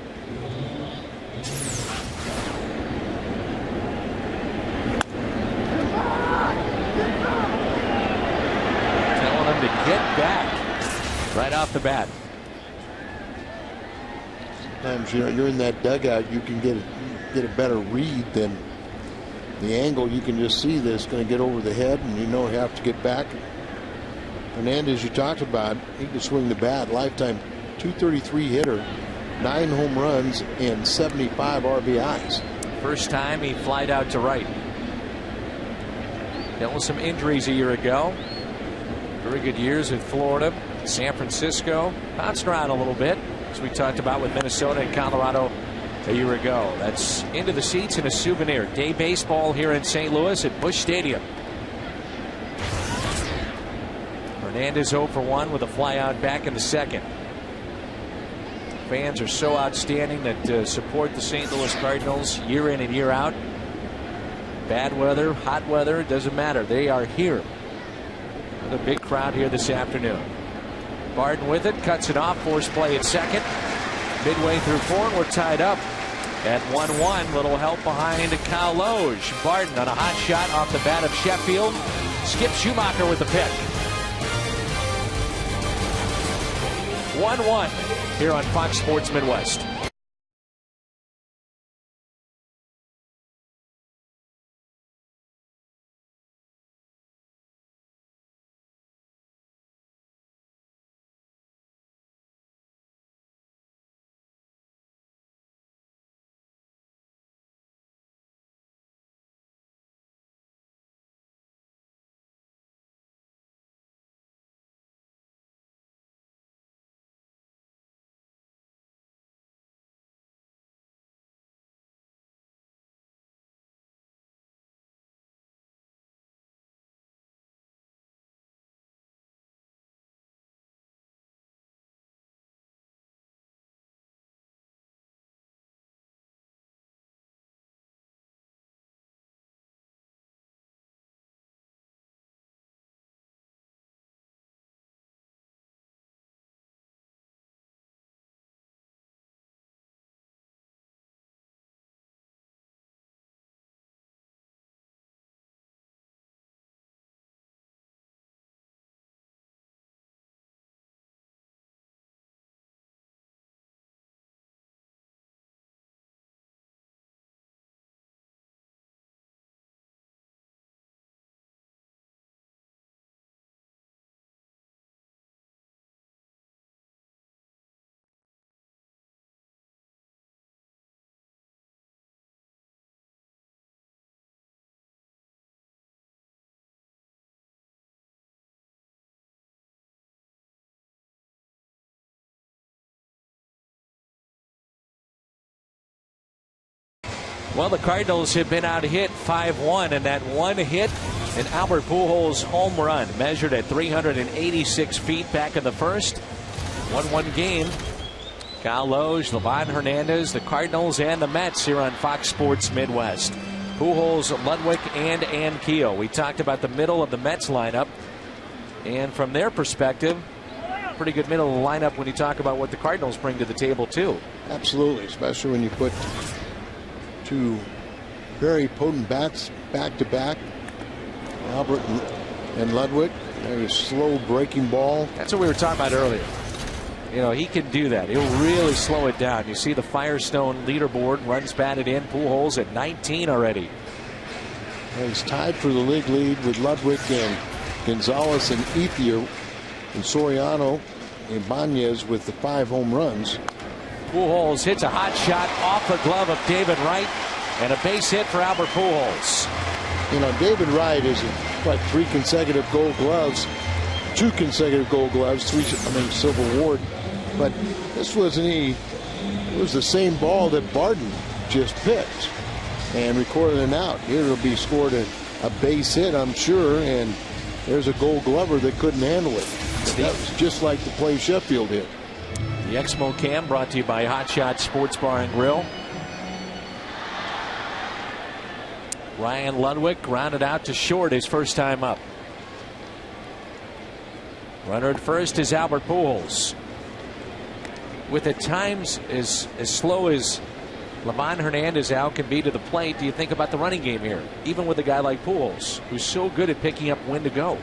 To get back right off the bat. Sometimes you're in that dugout, you can get a better read than the angle. You can just see that it's going to get over the head, and you know you have to get back. Hernandez, you talked about, he can swing the bat. Lifetime 233 hitter, 9 home runs, and 75 RBIs. First time he flied out to right. Dealt with some injuries a year ago. Very good years in Florida, San Francisco. Bounced around a little bit, as we talked about with Minnesota and Colorado a year ago. That's into the seats and a souvenir. Day baseball here in St. Louis at Busch Stadium. Hernandez 0 for 1 with a fly out back in the second. Fans are so outstanding that support the St. Louis Cardinals year in and year out. Bad weather, hot weather, it doesn't matter. They are here. A big crowd here this afternoon. Barton with it, cuts it off, force play at second. Midway through 4, we're tied up at 1-1. Little help behind Kyle Loge. Barton on a hot shot off the bat of Sheffield. Skip Schumacher with the pick. 1-1 here on Fox Sports Midwest. Well, the Cardinals have been out hit 5-1, and that one hit, an Albert Pujols home run measured at 386 feet back in the first. 1-1 game. Kyle Loge, Livan Hernandez, the Cardinals, and the Mets here on Fox Sports Midwest. Pujols, Ludwig, and Anquillo. We talked about the middle of the Mets lineup, and from their perspective, pretty good middle of the lineup when you talk about what the Cardinals bring to the table, too. Absolutely, especially when you put two very potent bats back-to-back, Albert and Ludwig. Very slow breaking ball. That's what we were talking about earlier. You know, he can do that. He'll really slow it down. You see the Firestone leaderboard, runs batted in, Pujols at 19 already. And he's tied for the league lead with Ludwig and Gonzalez and Ethier, and Soriano and Ibanez with the 5 home runs. Pujols hits a hot shot off the glove of David Wright, and a base hit for Albert Pujols. You know, David Wright is like 3 consecutive Gold Gloves, 2 consecutive Gold Gloves, 3 Civil Award. But this wasn't it was the same ball that Barton just pitched and recorded an out. Here it'll be scored a base hit, I'm sure, and there's a Gold Glover that couldn't handle it. That was just like the play Sheffield hit. The Exmo Cam brought to you by Hot Shot Sports Bar and Grill. Ryan Ludwig grounded out to short his first time up. Runner at first is Albert Pujols. With at times as slow as Livan Hernandez out can be to the plate, do you think about the running game here? Even with a guy like Pujols, who's so good at picking up when to go.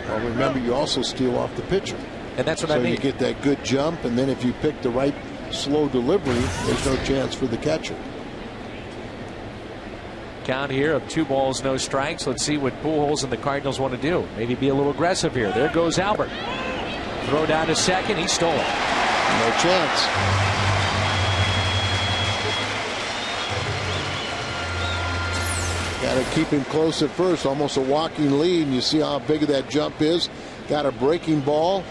Well, remember, you also steal off the pitcher. And that's what I mean. So you get that good jump, and then if you pick the right slow delivery, there's no chance for the catcher. Count here of 2 balls, no strikes. Let's see what Pujols and the Cardinals want to do. Maybe be a little aggressive here. There goes Albert. Throw down to second. He stole it. No chance. Got to keep him close at first. Almost a walking lead. And you see how big that jump is. Got a breaking ball.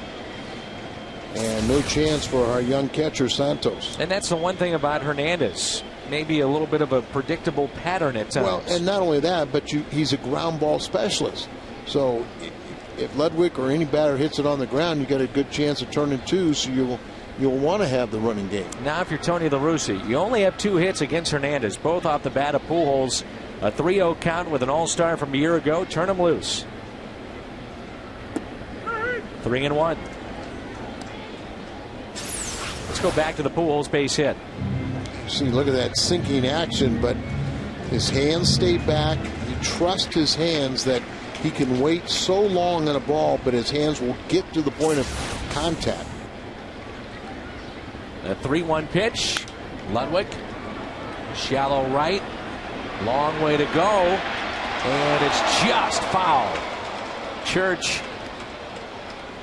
And no chance for our young catcher, Santos. And that's the one thing about Hernandez. Maybe a little bit of a predictable pattern at times. Well, and not only that, but he's a ground ball specialist. So if Ludwig or any batter hits it on the ground, you got a good chance of turning 2, so you'll want to have the running game. Now if you're Tony La Russa, you only have 2 hits against Hernandez, both off the bat of Pujols. A 3-0 count with an all-star from a year ago. Turn him loose. 3-1. Let's go back to the Pujols base hit. See, look at that sinking action, but his hands stay back. You trust his hands that he can wait so long on a ball, but his hands will get to the point of contact. A 3-1 pitch. Ludwig. Shallow right. Long way to go. And it's just foul. Church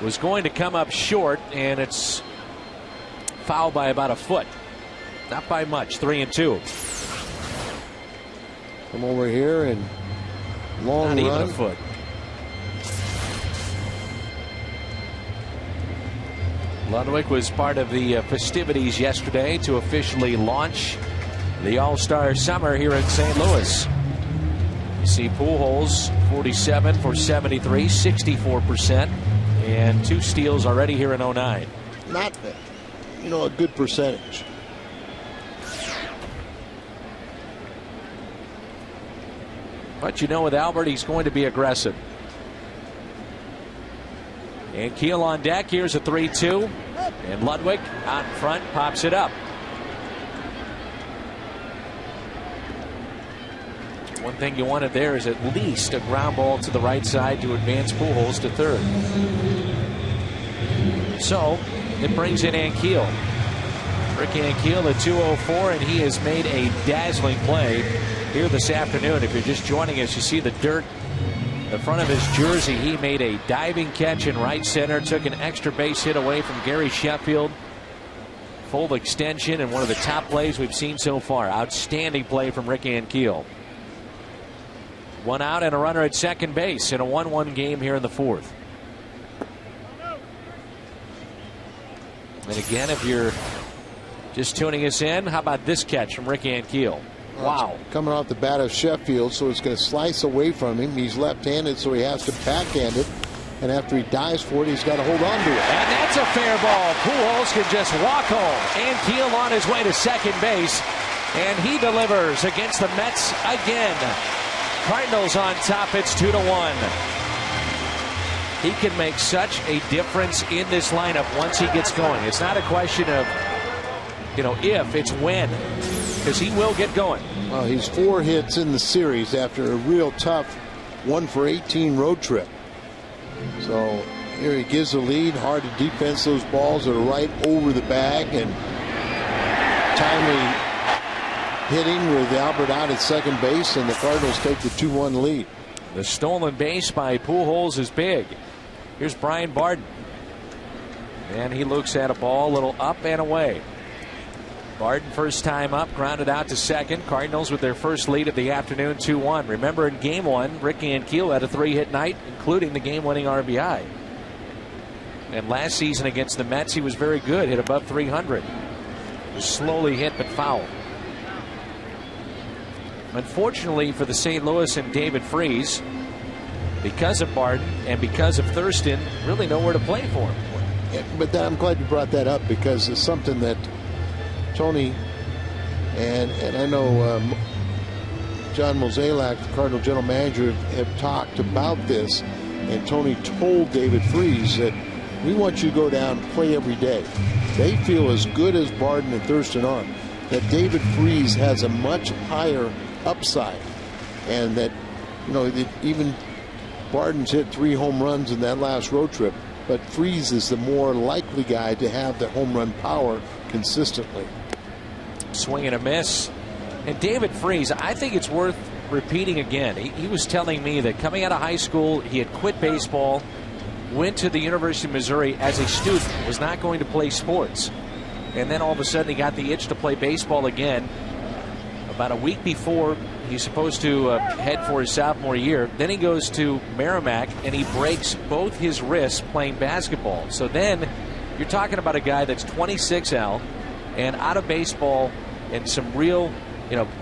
was going to come up short, and it's foul by about a foot. Not by much. 3-2. Come over here and long Not run. even a foot. Ludwig was part of the festivities yesterday to officially launch the All-Star Summer here in St. Louis. You see Pujols 47 for 73, 64%, and 2 steals already here in 09. Not, a good percentage. But with Albert, he's going to be aggressive. And Keel on deck. Here's a 3-2. And Ludwig out in front pops it up. One thing you wanted there is at least a ground ball to the right side to advance Pujols to third. So it brings in Ankiel. Rick Ankiel at 204, and he has made a dazzling play here this afternoon. If you're just joining us, you see the dirt in front of his jersey. He made a diving catch in right center, took an extra base hit away from Gary Sheffield. Full extension, and one of the top plays we've seen so far. Outstanding play from Rick Ankiel. 1 out and a runner at second base in a 1-1 game here in the 4th. And again, if you're just tuning us in, how about this catch from Rick Ankiel? Wow. Coming off the bat of Sheffield, so it's going to slice away from him. He's left-handed, so he has to backhand it. And after he dives for it, he's got to hold on to it. And that's a fair ball. Pujols can just walk home. Ankiel on his way to second base. And he delivers against the Mets again. Cardinals on top. It's 2-1. He can make such a difference in this lineup once he gets going. It's not a question of, if, it's when. Because he will get going. Well, he's 4 hits in the series after a real tough 1-for-18 road trip. So here he gives the lead. Hard to defense those balls that are right over the bag, and timely hitting with Albert out at second base, and the Cardinals take the 2-1 lead. The stolen base by Pujols is big. Here's Brian Barden. And he looks at a ball a little up and away. Barden first time up, grounded out to second. Cardinals with their first lead of the afternoon, 2-1. Remember in game 1, Rick Ankiel had a 3-hit night, including the game-winning RBI. And last season against the Mets, he was very good, hit above 300. Was slowly hit but foul. Unfortunately for the St. Louis and David Freese, because of Barden and because of Thurston, really nowhere to play for him. Yeah, but I'm glad you brought that up, because it's something that Tony and I know John Mozeliak, the Cardinal general manager, have talked about this, and Tony told David Freese that we want you to go down and play every day. They feel as good as Barden and Thurston are, that David Freese has a much higher upside, and that even Barden's hit 3 home runs in that last road trip, but Freese is the more likely guy to have the home run power consistently. Swing and a miss. And David Freese, I think it's worth repeating again. He was telling me that coming out of high school, he had quit baseball, went to the University of Missouri as a student, was not going to play sports. And then all of a sudden he got the itch to play baseball again. About a week before he's supposed to head for his sophomore year, then he goes to Merrimack and he breaks both his wrists playing basketball. So then you're talking about a guy that's 26, Al, and out of baseball in some real,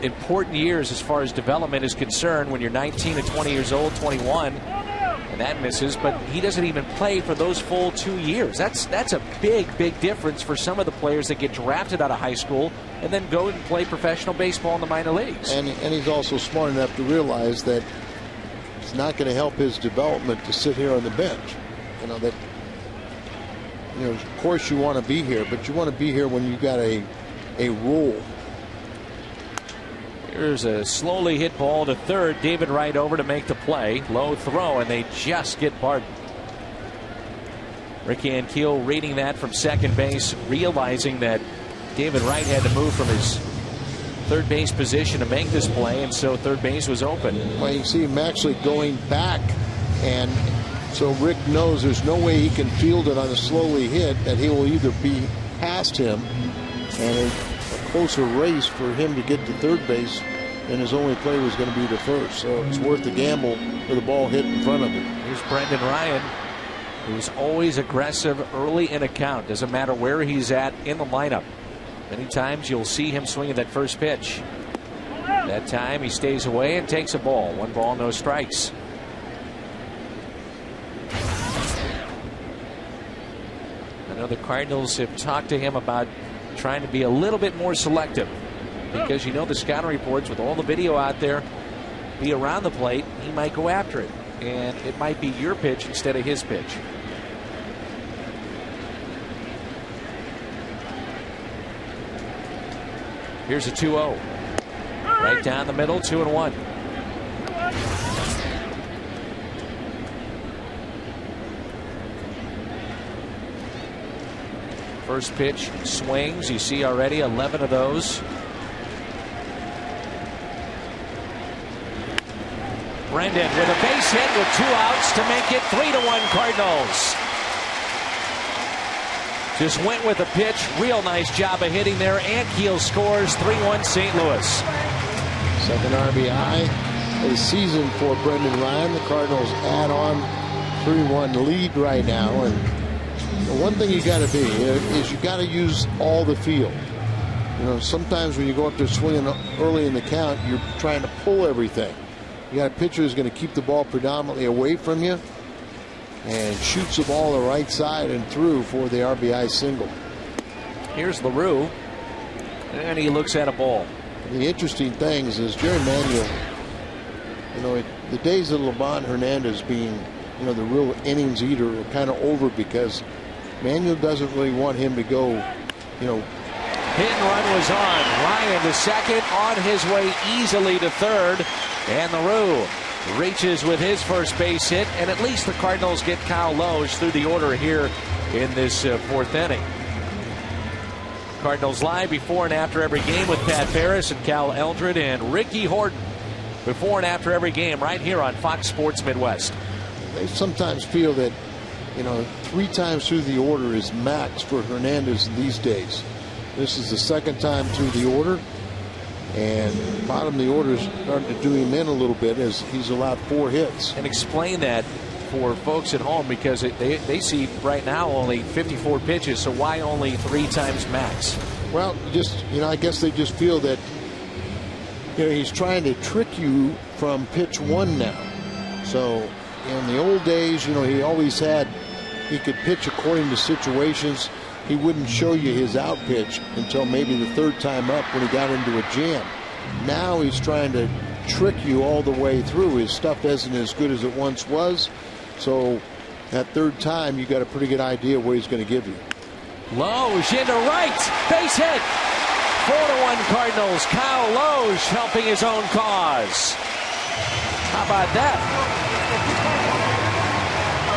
important years as far as development is concerned when you're 19 to 20 years old, 21, and that misses. But he doesn't even play for those full 2 years. That's a big difference for some of the players that get drafted out of high school and then go and play professional baseball in the minor leagues. And he's also smart enough to realize that it's not going to help his development to sit here on the bench. Of course you want to be here, but you want to be here when you got a role. Here's a slowly hit ball to third. David Wright over to make the play. Low throw, and they just get Barden. Rick Ankiel reading that from second base, realizing that David Wright had to move from his third base position to make this play, and so third base was open. Well, you see him actually going back, and so Rick knows there's no way he can field it on a slowly hit, that he will either be past him and a closer race for him to get to third base, and his only play was going to be to first. So it's worth the gamble for the ball hit in front of him. Here's Brendan Ryan, who's always aggressive early in a count. Doesn't matter where he's at in the lineup. Many times you'll see him swinging that first pitch. That time he stays away and takes a ball. 1 ball, no strikes. I know the Cardinals have talked to him about trying to be a little bit more selective, because you know the scouting reports, with all the video out there, be around the plate, he might go after it, and it might be your pitch instead of his pitch. Here's a 2-0. Right down the middle, 2-1. First pitch swings. You see already 11 of those. Brendan with a base hit with 2 outs to make it 3-1 Cardinals. Just went with the pitch. Real nice job of hitting there. Ankiel scores 3-1 St. Louis. Second RBI of the season for Brendan Ryan. The Cardinals add on 3-1 lead right now. And the one thing you got to be is you got to use all the field. You know, sometimes when you go up there swinging early in the count, you're trying to pull everything. You got a pitcher who's going to keep the ball predominantly away from you and shoots the ball the right side and through for the RBI single. Here's LaRue, and he looks at a ball. The interesting thing is Jerry Manuel, you know, the days of LeBron Hernandez being, you know, the real innings eater are kind of over, because Manuel doesn't really want him to go, you know. Hit and run was on. Ryan to second, on his way easily to third, and LaRue reaches with his first base hit, and at least the Cardinals get Kyle Loge through the order here in this fourth inning. Cardinals live before and after every game with Pat Ferris and Cal Eldred and Ricky Horton before and after every game right here on Fox Sports Midwest. They sometimes feel that, you know, 3 times through the order is max for Hernandez these days. This is the second time through the order, and bottom of the order is starting to do him in a little bit as he's allowed 4 hits. And explain that for folks at home, because they see right now only 54 pitches, so why only 3 times max? Well, just, you know, I guess they just feel that, you know, he's trying to trick you from pitch 1 now. So in the old days, you know, he could pitch according to situations. He wouldn't show you his out pitch until maybe the 3rd time up when he got into a jam. Now he's trying to trick you all the way through. His stuff isn't as good as it once was. So that 3rd time, you got a pretty good idea what he's going to give you. Loge into right, base hit. 4-1 Cardinals. Kyle Loge helping his own cause. How about that?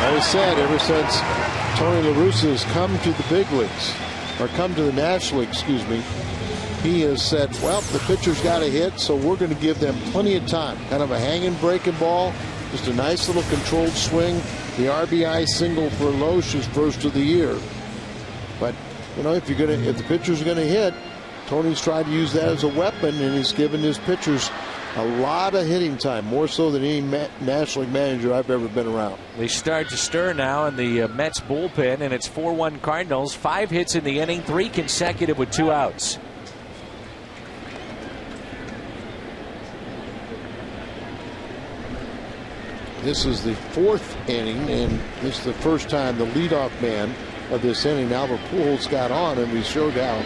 As I said, ever since Tony La Russa has come to the big leagues, or come to the National League, excuse me, he has said, well, the pitcher's got a hit, so we're going to give them plenty of time. Kind of a hanging breaking ball, just a nice little controlled swing. The RBI single for Loge is first of the year. But, you know, if the pitcher's going to hit, Tony's tried to use that as a weapon, and he's given his pitchers a lot of hitting time, more so than any National League manager I've ever been around. They start to stir now in the Mets bullpen, and it's 4-1 Cardinals. 5 hits in the inning, 3 consecutive with 2 outs. This is the 4th inning, and this is the first time the leadoff man of this inning, Albert Pujols, got on, and we showed how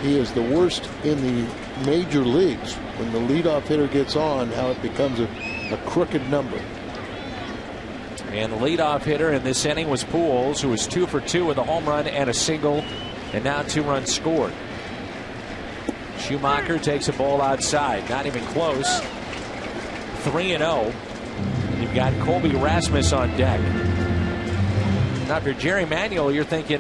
he is the worst in the major leagues. When the leadoff hitter gets on, how it becomes a crooked number. And the leadoff hitter in this inning was Pujols, who was 2 for 2 with a home run and a single, and now 2 runs scored. Schumacher takes a ball outside, not even close. 3-0. You've got Colby Rasmus on deck. Now, if you're Jerry Manuel, you're thinking,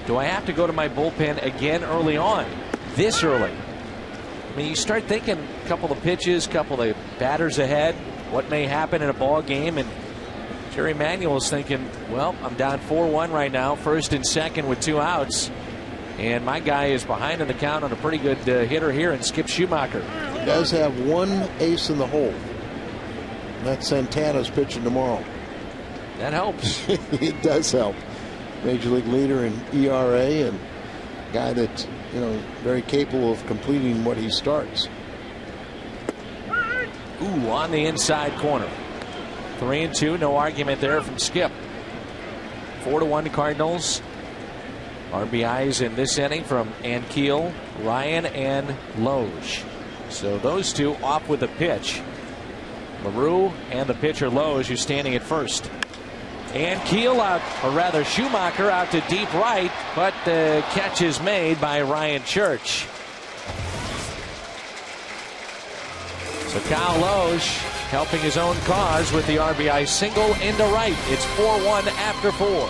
Do I have to go to my bullpen again early on? This early? I mean, you start thinking a couple of pitches, couple of batters ahead, what may happen in a ball game, and Jerry Manuel's thinking, well, I'm down 4-1 right now, first and second with 2 outs, and my guy is behind in the count on a pretty good hitter here, and Skip Schumacher. He does have one ace in the hole. That's Santana's pitching tomorrow. That helps. It does help. Major league leader in ERA and a guy that's, you know, very capable of completing what he starts. Ooh, on the inside corner. 3-2, no argument there from Skip. 4-1 Cardinals. RBIs in this inning from Ankiel, Ryan, and Loge. So those two off with a pitch. LaRue and the pitcher Loge, who's standing at first. And Keel out, or rather Schumacher out to deep right, but the catch is made by Ryan Church. So Kyle Loge helping his own cause with the RBI single into right. It's 4-1 after 4.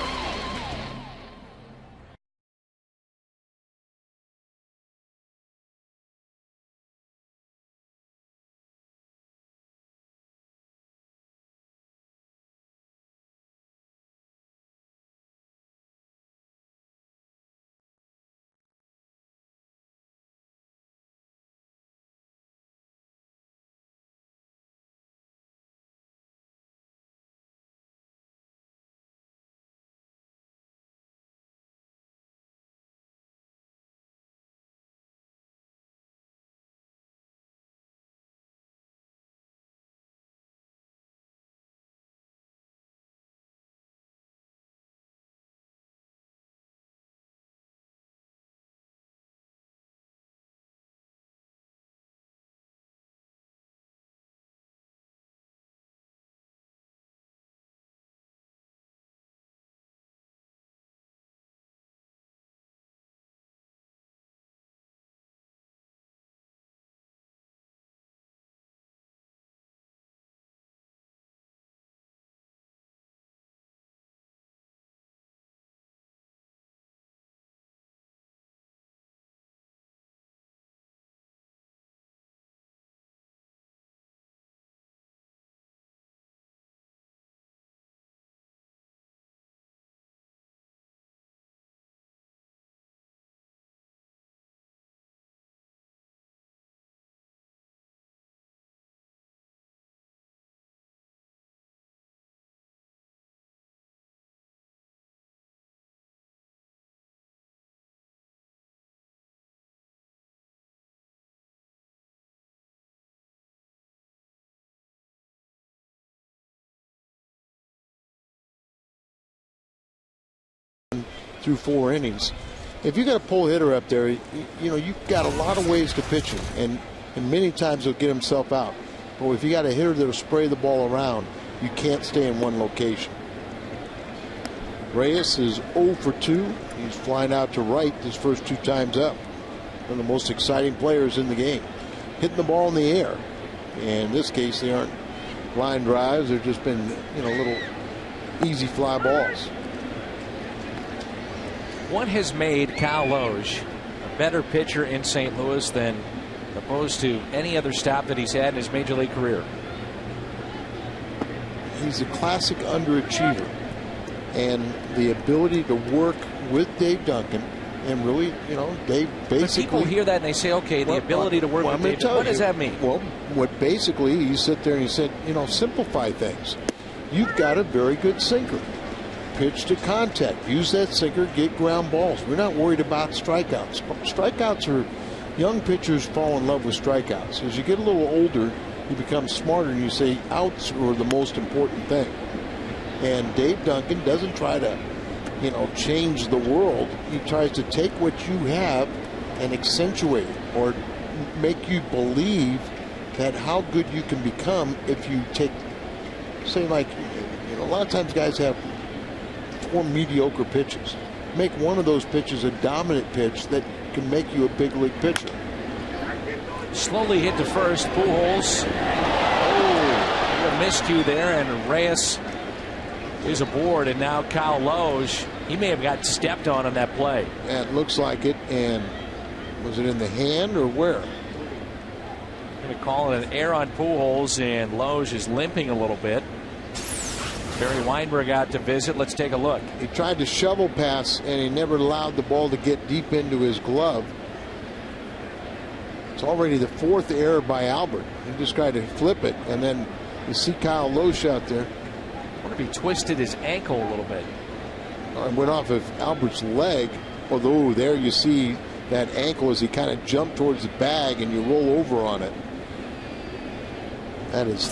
Through 4 innings. If you got a pull hitter up there, you know, you've got a lot of ways to pitch him, and many times he'll get himself out. But if you got a hitter that'll spray the ball around, you can't stay in one location. Reyes is 0 for 2. He's flying out to right his first 2 times up. One of the most exciting players in the game. Hitting the ball in the air. And in this case, they aren't line drives. They've just been, you know, little easy fly balls. What has made Kyle Loge a better pitcher in St. Louis than opposed to any other stop that he's had in his major league career? He's a classic underachiever, and the ability to work with Dave Duncan, and really, you know, Dave basically. But people hear that and they say, okay, the ability to work with Dave. What does that mean? Well, what basically you sit there and you said, you know, simplify things. You've got a very good sinker. Pitch to contact. Use that sinker. Get ground balls. We're not worried about strikeouts. Strikeouts are, young pitchers fall in love with strikeouts. As you get a little older, you become smarter and you say outs are the most important thing. And Dave Duncan doesn't try to, you know, change the world. He tries to take what you have and accentuate it, or make you believe that how good you can become if you take, say, like, you know, a lot of times guys have 4 mediocre pitches. Make one of those pitches a dominant pitch that can make you a big league pitcher. Slowly hit to first. Pujols. Oh, a miscue there, and Reyes is aboard, and now Kyle Loge, he may have got stepped on that play. Yeah, it looks like it. And was it in the hand or where? Going to call it an error on Pujols, and Loge is limping a little bit. Barry Weinberg out to visit. Let's take a look. He tried to shovel pass, and he never allowed the ball to get deep into his glove. It's already the 4th error by Albert. He just tried to flip it, and then you see Kyle Loge out there. I wonder if he twisted his ankle a little bit. It went off of Albert's leg. Although there you see that ankle as he kind of jumped towards the bag, and you roll over on it. That is.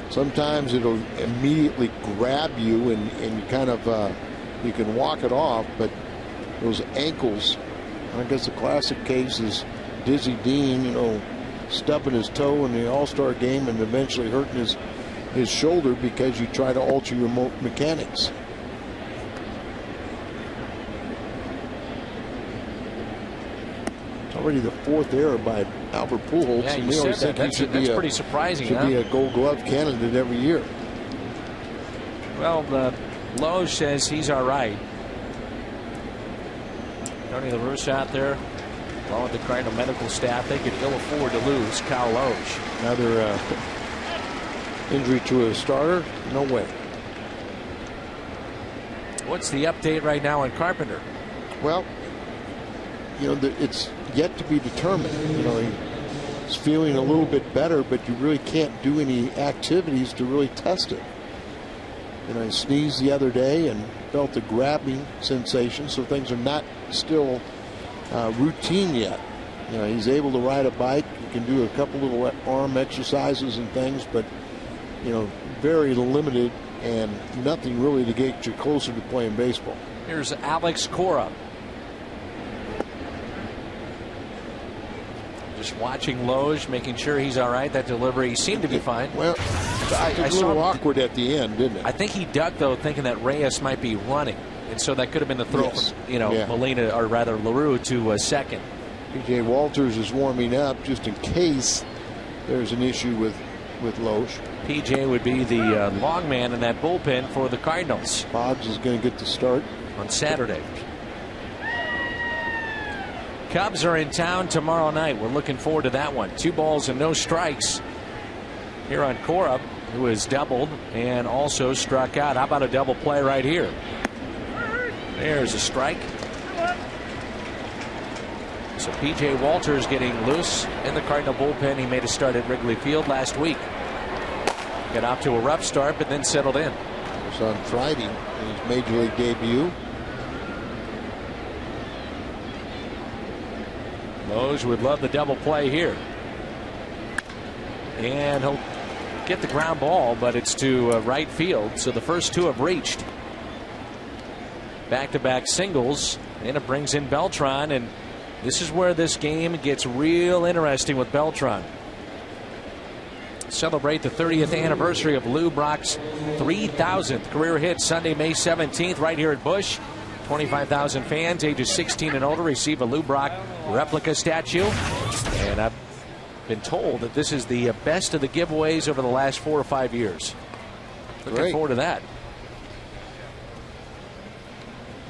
Sometimes it'll immediately grab you, and you kind of you can walk it off, but those ankles. I guess the classic case is Dizzy Dean, stubbing his toe in the All-Star game and eventually hurting his shoulder because you try to alter your mechanics. It's already the 4th error by Albert Pujols. Yeah, and you we always said think that. That's pretty surprising. Should be a Gold Glove candidate every year. Well, Loge says he's all right. Tony La Russa out there, along with the Cardinal medical staff. They could ill afford to lose Kyle Loge. Another injury to a starter? No way. What's the update right now on Carpenter? Well, it's yet to be determined. He's feeling a little bit better, but you really can't do any activities to really test it. He sneezed the other day and felt a grabbing sensation, so things are not still routine yet. He's able to ride a bike. He can do a couple little arm exercises and things, but very limited and nothing really to get you closer to playing baseball. Here's Alex Cora. Just watching Loge, making sure he's all right. That delivery seemed to be fine. Well, it was a little awkward at the end, didn't it? I think he ducked, though, thinking that Reyes might be running. And so that could have been the throw from, Molina, or rather LaRue, to second. P.J. Walters is warming up just in case there's an issue with Loge. P.J. would be the long man in that bullpen for the Cardinals. Boggs is going to get the start on Saturday. Cubs are in town tomorrow night. We're looking forward to that one. 2 balls and no strikes here on Cora, who has doubled and also struck out. How about a double play right here? There's a strike. So P.J. Walters getting loose in the Cardinal bullpen. He made a start at Wrigley Field last week. Got off to a rough start, but then settled in. It was on Friday in his Major League debut. Loge would love the double play here. And he'll get the ground ball, but it's to right field. So the first 2 have reached. Back-to-back singles, and it brings in Beltran, and this is where this game gets real interesting with Beltran. Celebrate the 30th anniversary of Lou Brock's 3,000th career hit Sunday, May 17th, right here at Busch. 25,000 fans ages 16 and older receive a Lou Brock replica statue. And I've been told that this is the best of the giveaways over the last 4 or 5 years. Looking forward to that.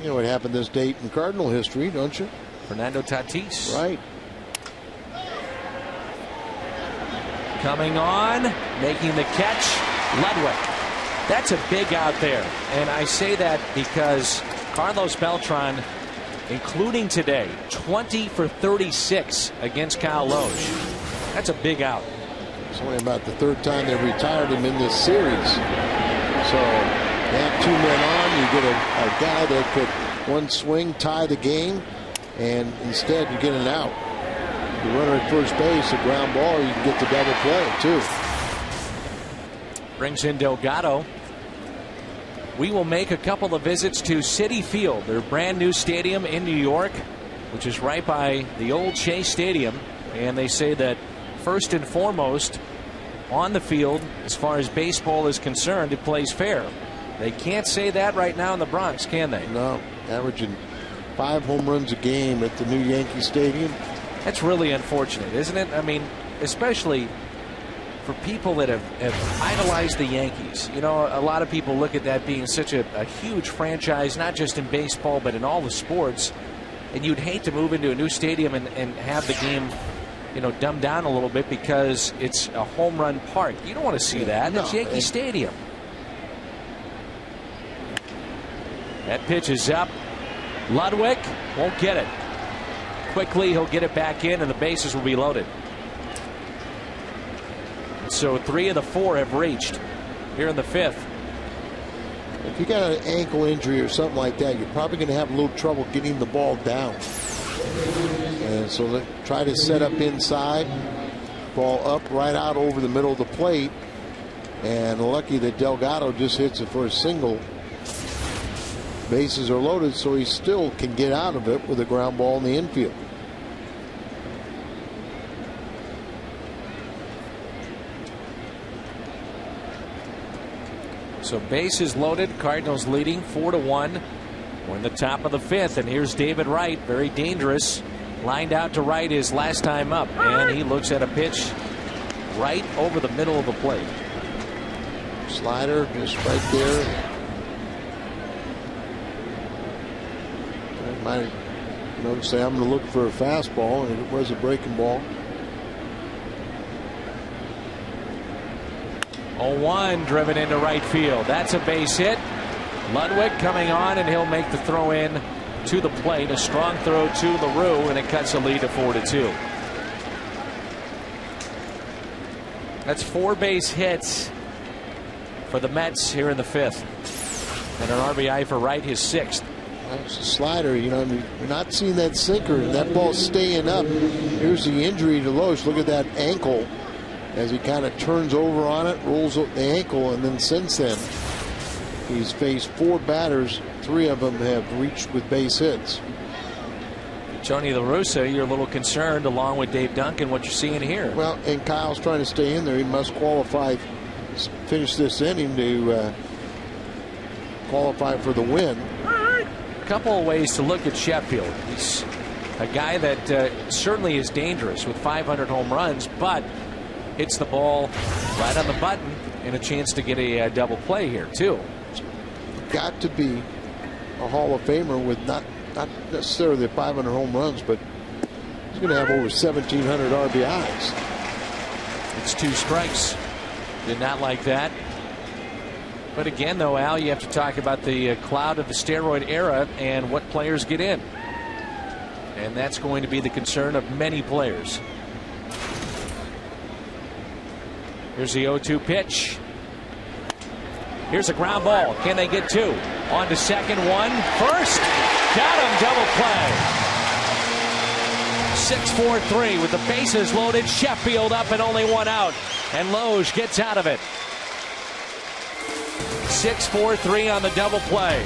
You know what happened this date in Cardinal history, don't you? Fernando Tatis. Right. Coming on, making the catch, Ludwig. That's a big out there. And I say that because Carlos Beltran, including today, 20 for 36 against Kyle Loge. That's a big out. It's only about the 3rd time they've retired him in this series. So you have 2 men on, you get a guy that could one swing tie the game, and instead you get an out. The runner at first base, a ground ball, you can get the double play too. Brings in Delgado. We will make a couple of visits to Citi Field, their brand new stadium in New York, which is right by the old Shea Stadium. And they say that first and foremost on the field, as far as baseball is concerned, it plays fair. They can't say that right now in the Bronx, can they? No, averaging 5 home runs a game at the new Yankee Stadium. That's really unfortunate, isn't it? I mean, especially for people that have idolized the Yankees, you know, a lot of people look at that being such a huge franchise, not just in baseball, but in all the sports. And you'd hate to move into a new stadium and have the game, you know, dumbed down a little bit because it's a home run park. You don't want to see that. It's Yankee Stadium. That pitch is up. Ludwig won't get it. Quickly, he'll get it back in, and the bases will be loaded. So 3 of the 4 have reached here in the 5th. If you got an ankle injury or something like that, you're probably going to have a little trouble getting the ball down. And so try to set up inside, ball up right out over the middle of the plate. And lucky that Delgado just hits it for a single. Bases are loaded, so he still can get out of it with a ground ball in the infield. So bases loaded, Cardinals leading 4-1. We're in the top of the 5th, and here's David Wright, very dangerous. Lined out to right his last time up, and he looks at a pitch right over the middle of the plate. Slider just right there. I might say I'm going to look for a fastball, and it was a breaking ball. 0-1 driven into right field. That's a base hit. Ludwig coming on, and he'll make the throw in to the plate. A strong throw to LaRue, and it cuts the lead to 4-2. That's 4 base hits for the Mets here in the 5th. And an RBI for Wright, his 6th. That's a slider, you know. I mean, you're not seeing that sinker, and that ball's staying up. Here's the injury to Loesch. Look at that ankle as he kind of turns over on it, rolls up the ankle, and then since then he's faced 4 batters. 3 of them have reached with base hits. Tony La Russa, you're a little concerned, along with Dave Duncan, what you're seeing here. Well, and Kyle's trying to stay in there. He must qualify, finish this inning to qualify for the win. A couple of ways to look at Sheffield. He's a guy that certainly is dangerous with 500 home runs, but hits the ball right on the button, and a chance to get a double play here too. Got to be a Hall of Famer with not necessarily 500 home runs, but he's going to have over 1,700 RBIs. It's 2 strikes. Did not like that. But again, though, Al, you have to talk about the cloud of the steroid era and what players get in. And that's going to be the concern of many players. Here's the 0-2 pitch. Here's a ground ball. Can they get 2? On to second, 1, first. Got him, double play. 6-4-3 with the bases loaded. Sheffield up and only 1 out. And Loesch gets out of it. 6-4-3 on the double play.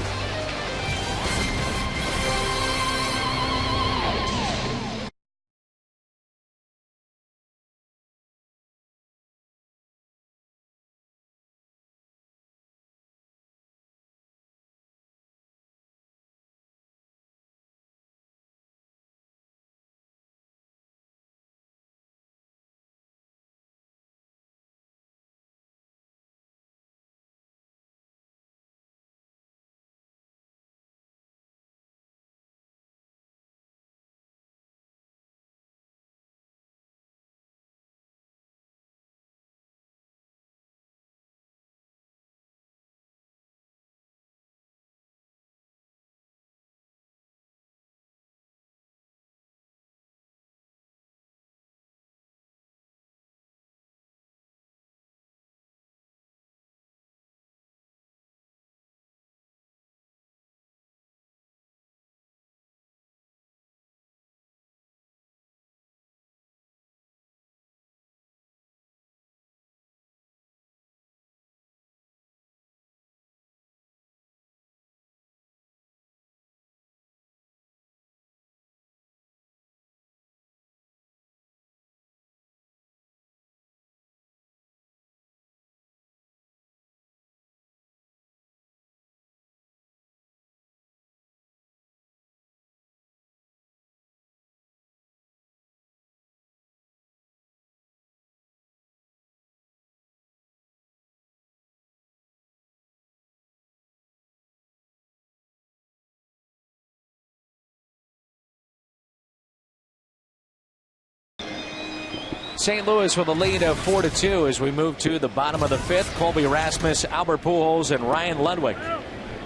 St. Louis with a lead of 4-2 as we move to the bottom of the fifth. Colby Rasmus, Albert Pujols, and Ryan Ludwig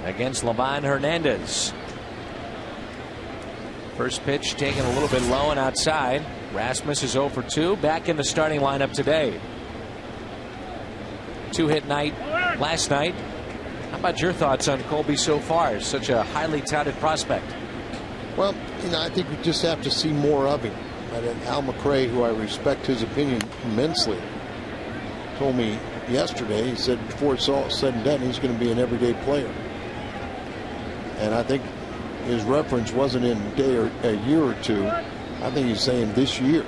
against Livan Hernandez. First pitch taken a little bit low and outside. Rasmus is 0 for 2, back in the starting lineup today. 2-hit night last night. How about your thoughts on Colby so far? Such a highly touted prospect. Well, I think we just have to see more of him. Al McRae, who I respect his opinion immensely, told me yesterday, he said before it's all said and done, he's going to be an everyday player. And I think his reference wasn't in a day or a year or two. I think he's saying this year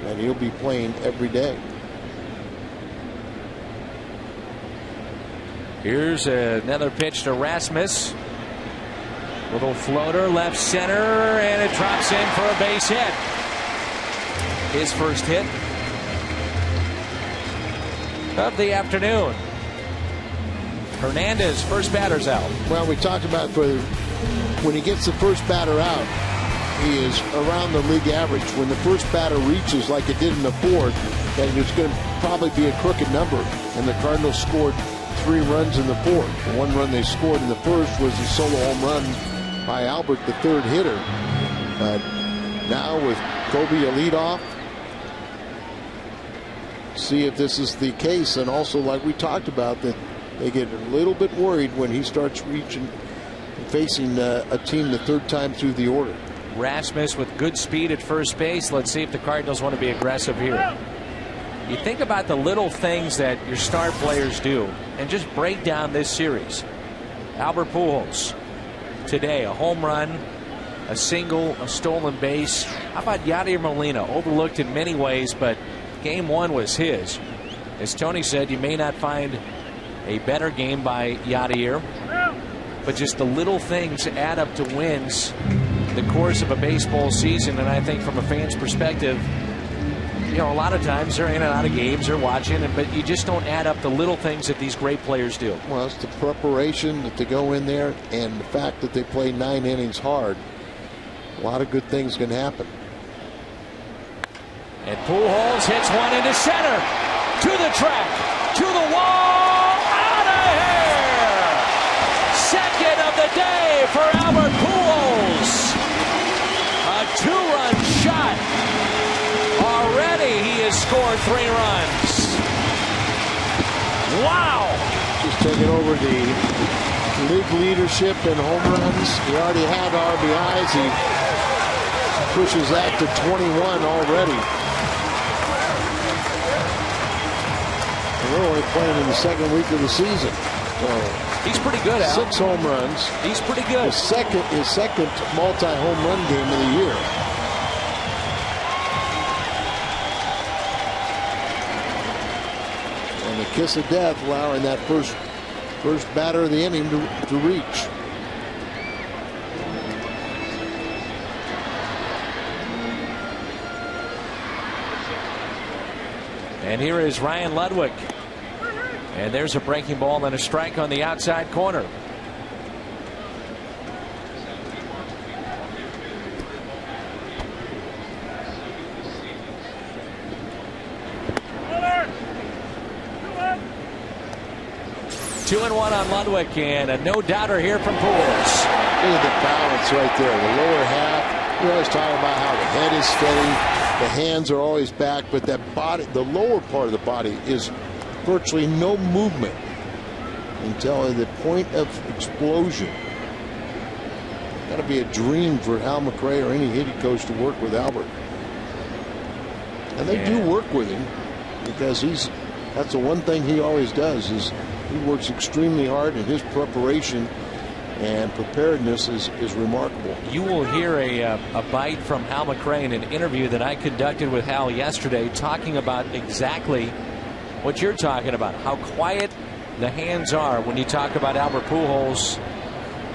that he'll be playing every day. Here's another pitch to Rasmus. Little floater left center, and it drops in for a base hit. His first hit of the afternoon. Hernandez, first batter's out. Well, we talked about when he gets the first batter out, he is around the league average. When the first batter reaches like it did in the fourth, then it's going to probably be a crooked number. And the Cardinals scored 3 runs in the fourth. The 1 run they scored in the first was the solo home run by Albert, the 3rd hitter. But now with Colby a leadoff, see if this is the case. And also, like we talked about, that they get a little bit worried when he starts reaching and facing a team the 3rd time through the order. Rasmus with good speed at first base. Let's see if the Cardinals want to be aggressive here. You think about the little things that your star players do and just break down this series. Albert Pujols today, a home run, a single, a stolen base. How about Yadier Molina? Overlooked in many ways, but game 1 was his. As Tony said, you may not find a better game by Yadier, but just the little things add up to wins the course of a baseball season. And I think from a fan's perspective, a lot of times they're in and out of games, they're watching, but you just don't add up the little things that these great players do. Well, it's the preparation that they go in there and the fact that they play 9 innings hard. A lot of good things can happen. And Pujols hits one into center, to the track, to the wall, out of here! Second of the day for Albert Pujols. A 2-run shot. Already he has scored 3 runs. Wow! Just taking over the league leadership in home runs. He already had RBIs. He pushes that to 21 already. And we're only playing in the 2nd week of the season. So he's pretty good, Al. 6 home runs. He's pretty good. His second multi-home run game of the year. The kiss of death, allowing that first batter of the inning to reach. And here is Ryan Ludwig. And there's a breaking ball and a strike on the outside corner. Two and one on Ludwig, and a no-doubter here from Pujols. Look at the balance right there. The lower half, we always talk about how the head is steady, the hands are always back, but that body, the lower part of the body, is virtually no movement until the point of explosion. Got to be a dream for Al McRae or any hitting coach to work with Albert. And they do work with him, because that's the one thing he always does, is he works extremely hard, and his preparation and preparedness is remarkable. You will hear a bite from Al McRae in an interview that I conducted with Hal yesterday, talking about exactly what you're talking about, how quiet the hands are when you talk about Albert Pujols,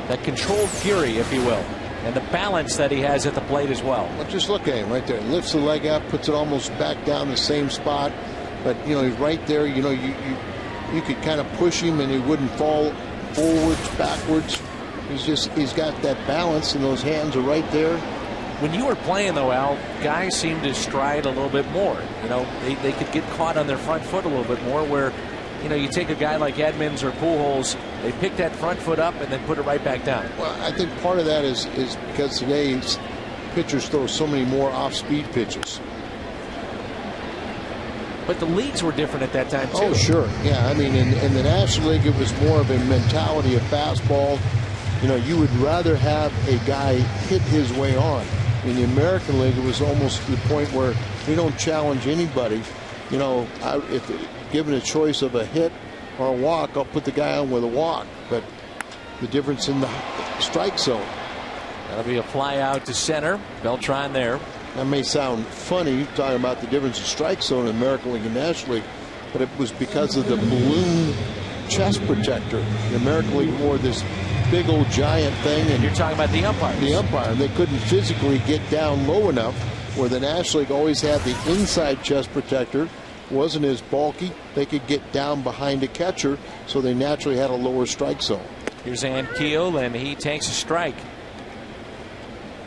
that controlled fury, if you will, and the balance that he has at the plate as well. Well, just look at him right there. Lifts the leg up, puts it almost back down the same spot, but he's right there. You could kind of push him and he wouldn't fall forwards, backwards. He's got that balance, and those hands are right there. When you were playing, though, Al, guys seem to stride a little bit more. You know, they could get caught on their front foot a little bit more, where, you know, you take a guy like Edmonds or Pujols, they pick that front foot up and then put it right back down. Well, I think part of that is because today's pitchers throw so many more off-speed pitches. But the leagues were different at that time, too. Oh, sure. Yeah, I mean, in the National League, it was more of a mentality of fastball. You know, you would rather have a guy hit his way on. In the American League, it was almost to the point where we don't challenge anybody. You know, if given a choice of a hit or a walk, I'll put the guy on with a walk. But the difference in the strike zone. That'll be a fly out to center. Beltran there. That may sound funny talking about the difference in strike zone in the American League and National League, but it was because of the balloon chest protector. The American League wore this big old giant thing, and you're talking about the umpires. The umpire. They couldn't physically get down low enough, where the National League always had the inside chest protector. Wasn't as bulky. They could get down behind a catcher, so they naturally had a lower strike zone. Here's Ankiel, and he takes a strike.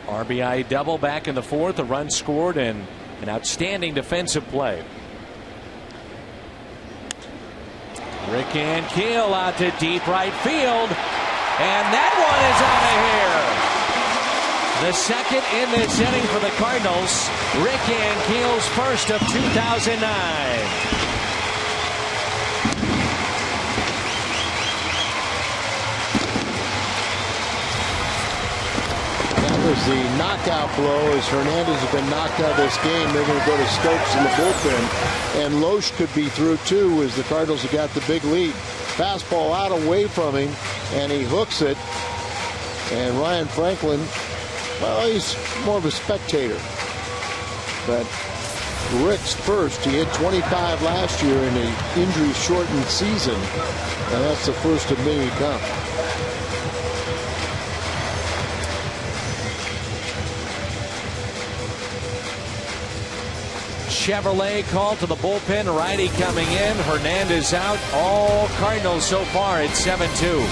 RBI double back in the fourth, a run scored, and an outstanding defensive play. Rick Ankiel out to deep right field, and that one is out of here. The second in this inning for the Cardinals. Rick Ankiel's first of 2009. Was the knockout blow as Hernandez has been knocked out of this game. They're going to go to Stokes in the bullpen, and Loesch could be through too, as the Cardinals have got the big lead. Fastball out away from him, and he hooks it. And Ryan Franklin, well, he's more of a spectator, but Rick's first. He hit 25 last year in the injury-shortened season, and that's the first of many to come. Chevrolet called to the bullpen. Righty coming in. Hernandez out. All Cardinals so far at 7-2.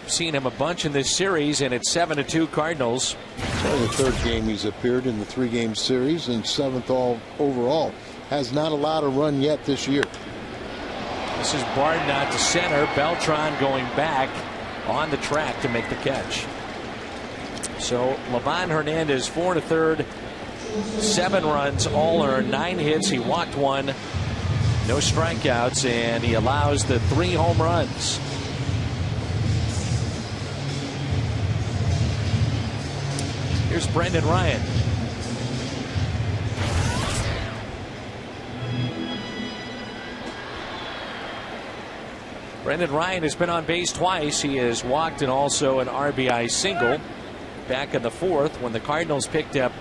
Seen him a bunch in this series, and it's 7-2 Cardinals. It's only the third game he's appeared in the three-game series, and seventh all overall. Has not allowed a run yet this year. This is Barton out to center. Beltran going back on the track to make the catch. So Livan Hernandez 4 to third, 7 runs, all earned, 9 hits. He walked 1, no strikeouts, and he allows the 3 home runs. Here's Brendan Ryan. Brendan Ryan has been on base twice. He has walked and also an RBI single back in the fourth when the Cardinals picked up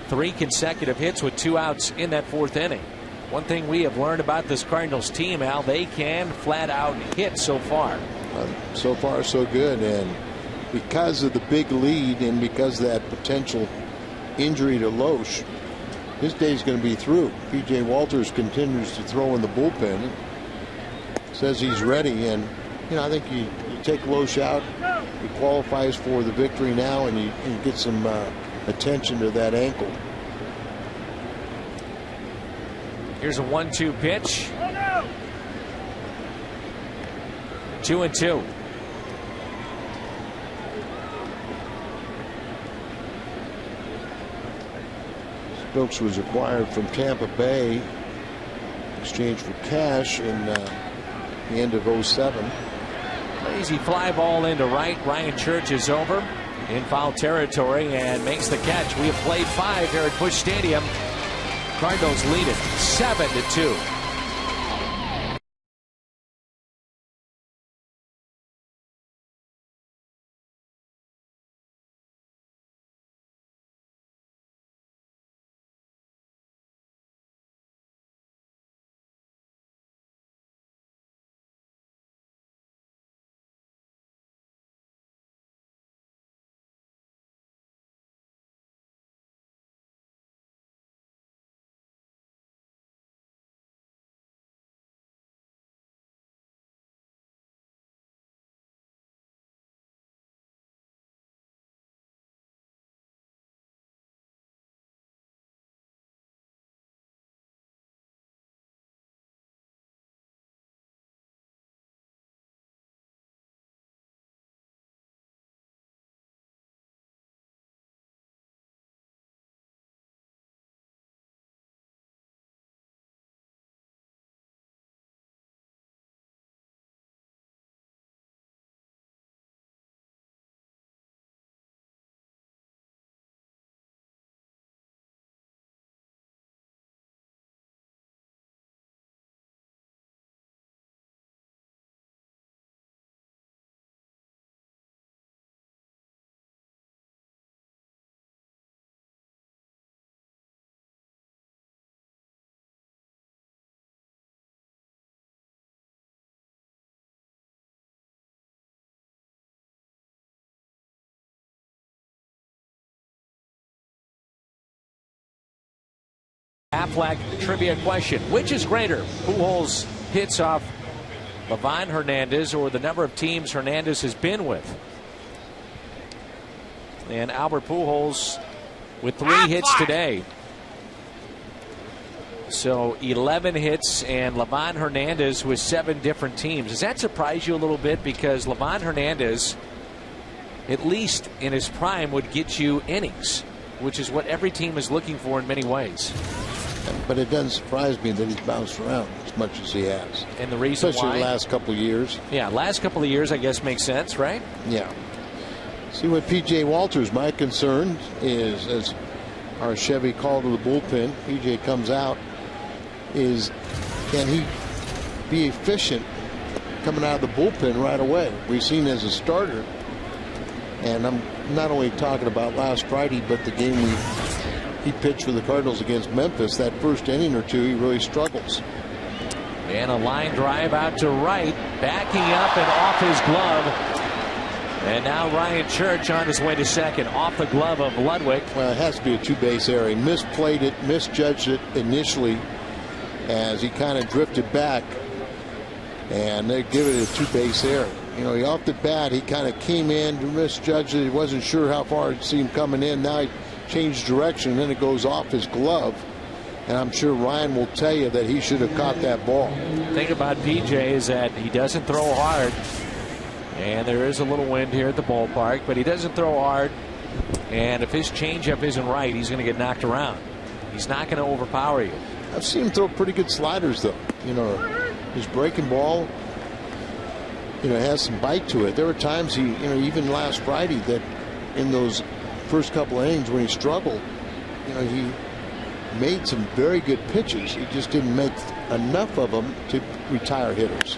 3 consecutive hits with 2 outs in that 4th inning. One thing we have learned about this Cardinals team, Al, they can flat out hit so far. So far, so good. And because of the big lead and because of that potential injury to Loesch, his day's going to be through. P.J. Walters continues to throw in the bullpen. Says he's ready. And, I think you take Loesch out, he qualifies for the victory now, and you get some attention to that ankle. Here's a 1-2 pitch. 2-2. Stokes was acquired from Tampa Bay in exchange for cash in the end of '07. Lazy fly ball into right. Ryan Church is over in foul territory and makes the catch. We have played 5 here at Busch Stadium. Cardinals lead it 7-2. Aflac trivia question. Which is greater? Pujols hits off Livan Hernandez or the number of teams Hernandez has been with? And Albert Pujols with 3 hits today. So 11 hits, and Livan Hernandez with 7 different teams. Does that surprise you a little bit? Because Livan Hernandez, at least in his prime, would get you innings, which is what every team is looking for in many ways. But it doesn't surprise me that he's bounced around as much as he has. And the reason especially why? the last couple of years. Yeah, last couple of years, I guess, makes sense, right? Yeah. See, what P.J. Walters, my concern is, as our Chevy called to the bullpen, P.J. comes out, is can he be efficient coming out of the bullpen right away? We've seen as a starter, and I'm not only talking about last Friday, but the game he pitched for the Cardinals against Memphis. That first inning or two, he really struggles. And a line drive out to right, backing up and off his glove. And now Ryan Church on his way to second, off the glove of Ludwig. Well, it has to be a 2-base error. He misplayed it, misjudged it initially as he kind of drifted back, and they give it a 2-base error. You know, he off the bat, he kind of came in, misjudged it. He wasn't sure how far he'd see him coming in. Now he changed direction, and then it goes off his glove. And I'm sure Ryan will tell you that he should have caught that ball. The thing about PJ is that he doesn't throw hard. And there is a little wind here at the ballpark, but he doesn't throw hard. And if his changeup isn't right, he's going to get knocked around. He's not going to overpower you. I've seen him throw pretty good sliders, though. You know, his breaking ball, you know, has some bite to it. There were times he, you know, even last Friday, that in those first couple of innings when he struggled, you know, he made some very good pitches. He just didn't make enough of them to retire hitters.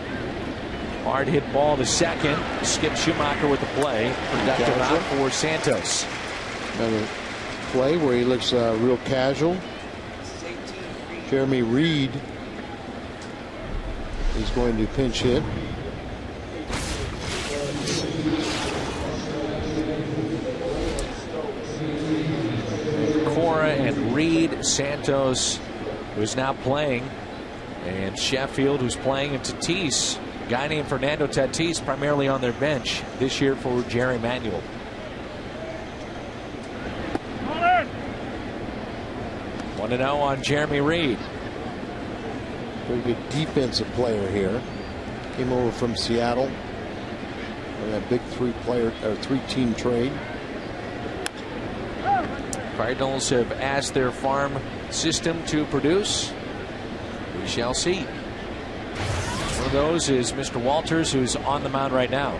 Hard hit ball to second. Skip Schumacher with the play. Productive out for Santos. Now, play where he looks real casual. Jeremy Reed is going to pinch hit. Cora and Reed, Santos, who's now playing, and Sheffield, who's playing, and Tatis, a guy named Fernando Tatis, primarily on their bench this year for Jerry Manuel. 1-0 on Jeremy Reed. Very good defensive player here. Came over from Seattle on that big three-team trade. Cardinals have asked their farm system to produce. We shall see. One of those is Mr. Walters, who's on the mound right now.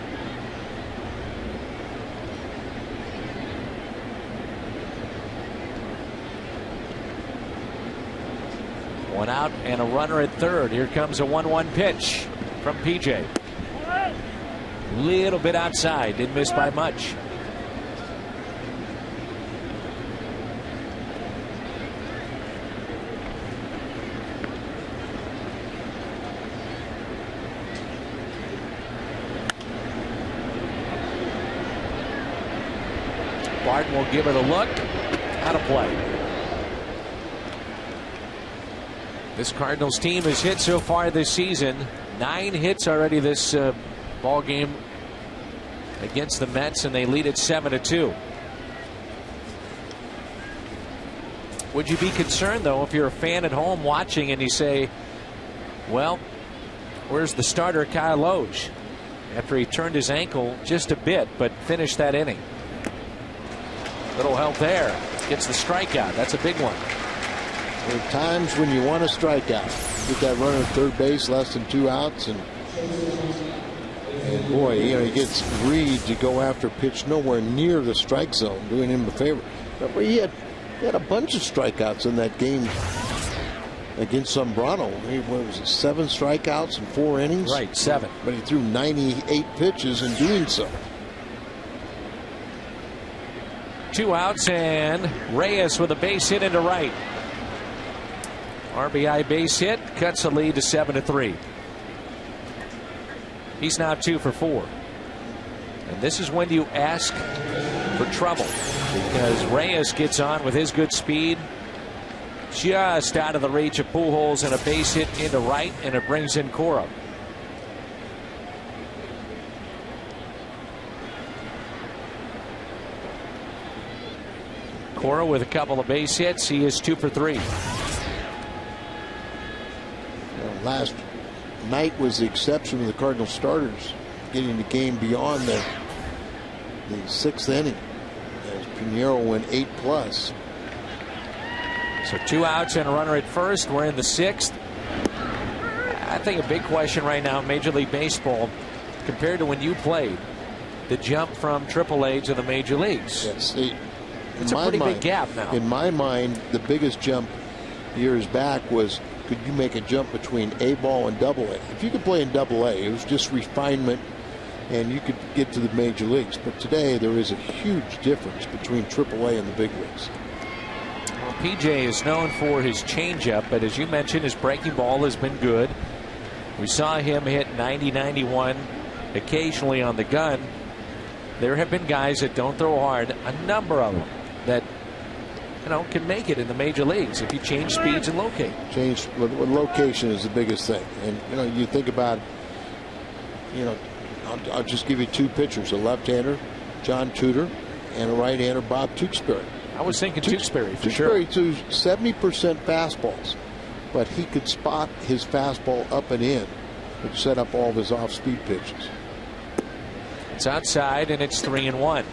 One out and a runner at third. Here comes a 1-1 pitch from PJ. Little bit outside, didn't miss by much. Barton will give it a look. Out of play. This Cardinals team has hit so far this season. 9 hits already this ball game against the Mets, and they lead it 7-2. Would you be concerned, though, if you're a fan at home watching and you say, well, where's the starter, Kyle Loge, after he turned his ankle just a bit but finished that inning? Little help there. Gets the strikeout. That's a big one. There are times when you want to strike out. Get that runner at third base, less than 2 outs, and boy, you know, he gets Reed to go after a pitch nowhere near the strike zone, doing him a favor. But he had a bunch of strikeouts in that game against Zambrano. What was it, 7 strikeouts in 4 innings? Right, 7. But he threw 98 pitches in doing so. 2 outs, and Reyes with a base hit into right. RBI base hit cuts the lead to 7-3. He's now 2 for 4. And this is when you ask for trouble, because Reyes gets on with his good speed, just out of the reach of Pujols, and a base hit into right, and it brings in Cora. Cora with a couple of base hits. He is 2 for 3. Last night was the exception of the Cardinal starters getting the game beyond the 6th inning, as Pinheiro went 8+. So 2 outs and a runner at first. We're in the 6th. I think a big question right now in Major League Baseball, compared to when you played, the jump from AAA to the major leagues. Yes, it's a pretty big gap now. In my mind, the biggest jump years back was, could you make a jump between A ball and AA? If you could play in AA, it was just refinement, and you could get to the major leagues. But today, there is a huge difference between AAA and the big leagues. Well, PJ is known for his changeup, but as you mentioned, his breaking ball has been good. We saw him hit 90-91 occasionally on the gun. There have been guys that don't throw hard, a number of them, that can make it in the major leagues if you change speeds and locate. Location is the biggest thing. And you think about, I'll just give you 2 pitchers: a left-hander, John Tudor, and a right-hander, Bob Tewksbury. I was thinking Tewksbury for sure. Tewksbury threw 70% fastballs, but he could spot his fastball up and in, which set up all of his off-speed pitches. It's outside, and it's 3-1.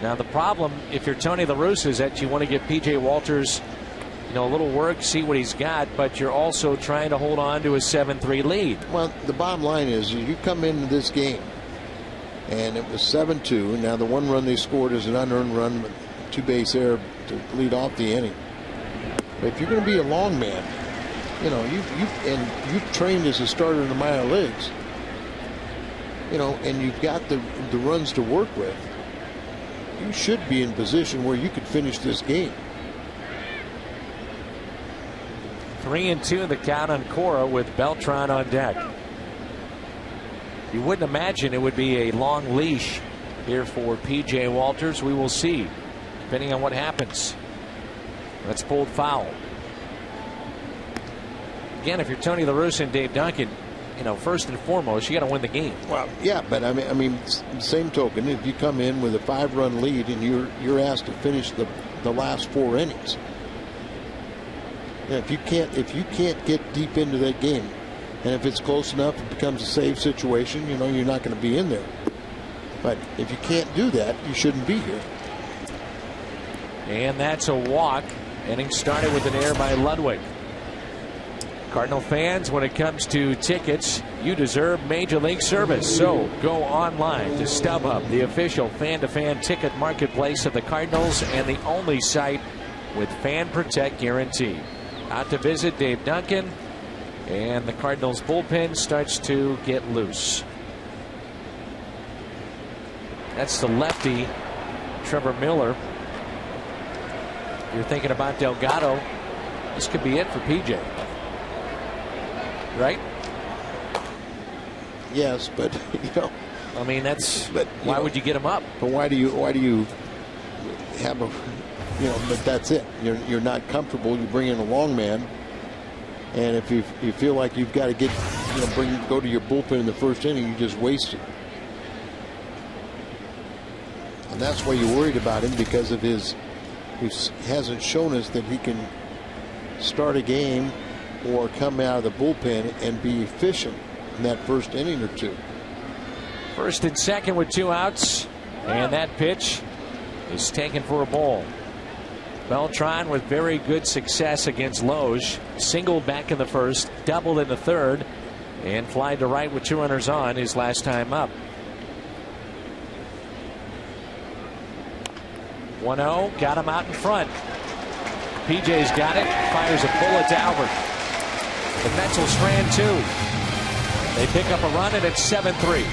Now the problem, if you're Tony La Russa, is that you want to give PJ Walters, a little work, see what he's got, but you're also trying to hold on to a 7-3 lead. Well, the bottom line is, you come into this game, and it was 7-2. Now the 1 run they scored is an unearned run with 2 base error to lead off the inning. But if you're going to be a long man, you've trained as a starter in the minor leagues, and you've got the runs to work with. you should be in position where you could finish this game. 3-2 the count on Cora with Beltran on deck. You wouldn't imagine it would be a long leash here for P.J. Walters. We will see, depending on what happens. That's pulled foul. Again, if you're Tony La Russa and Dave Duncan, you know, first and foremost, you got to win the game. Well, yeah, but I mean, same token, if you come in with a 5-run lead and you're asked to finish the last 4 innings, if you can't get deep into that game, and if it's close enough, it becomes a save situation. You know, you're not going to be in there. But if you can't do that, you shouldn't be here. And that's a walk. Inning started with an error by Ludwig. Cardinal fans, when it comes to tickets, you deserve Major League service. So go online to StubHub, the official fan-to-fan ticket marketplace of the Cardinals and the only site with Fan Protect guarantee. Out to visit Dave Duncan, and the Cardinals bullpen starts to get loose. That's the lefty, Trevor Miller. You're thinking about Delgado. This could be it for PJ. Right? Yes, but you know, I mean, that's. But why would you get him up? But why do you have a, you know? But that's it. You're not comfortable. You bring in a long man, and if you feel like you've got to get, you know, go to your bullpen in the first inning, you just waste it. And that's why you're worried about him, because of he hasn't shown us that he can start a game or come out of the bullpen and be efficient in that first inning or two. First and second with 2 outs, and that pitch is taken for a ball. Beltran with very good success against Loge. Singled back in the first, doubled in the third, and flied to right with 2 runners on his last time up. 1-0, got him out in front. PJ's got it, fires a bullet to Albert. The Mets will strand 2. They pick up a run, and it's 7-3.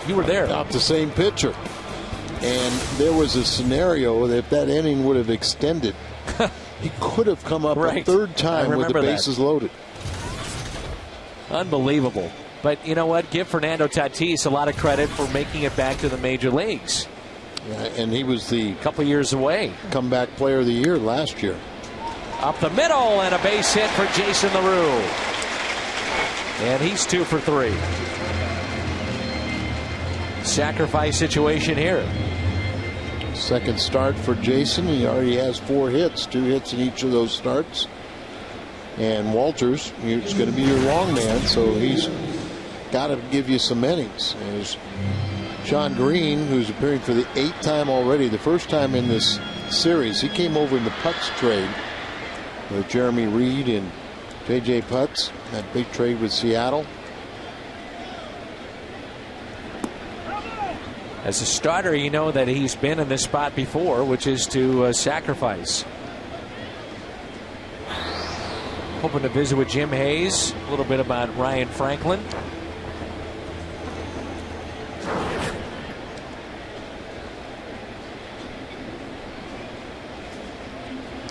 You were there. Not the same pitcher. And there was a scenario that if that inning would have extended, he could have come up a third time with the bases loaded. Unbelievable. But you know what? Give Fernando Tatis a lot of credit for making it back to the major leagues. Yeah, and he was the couple years away. Comeback player of the year last year. Up the middle, and a base hit for Jason LaRue. And he's 2 for 3. Sacrifice situation here. Second start for Jason. He already has 4 hits, 2 hits in each of those starts. And Walters is going to be your long man, so he's got to give you some innings. There's Sean Green, who's appearing for the 8th time already, the first time in this series. He came over in the Putz trade with Jeremy Reed and J.J. Putz, that big trade with Seattle. As a starter, you know that he's been in this spot before, which is to sacrifice. Hoping to visit with Jim Hayes, a little bit about Ryan Franklin.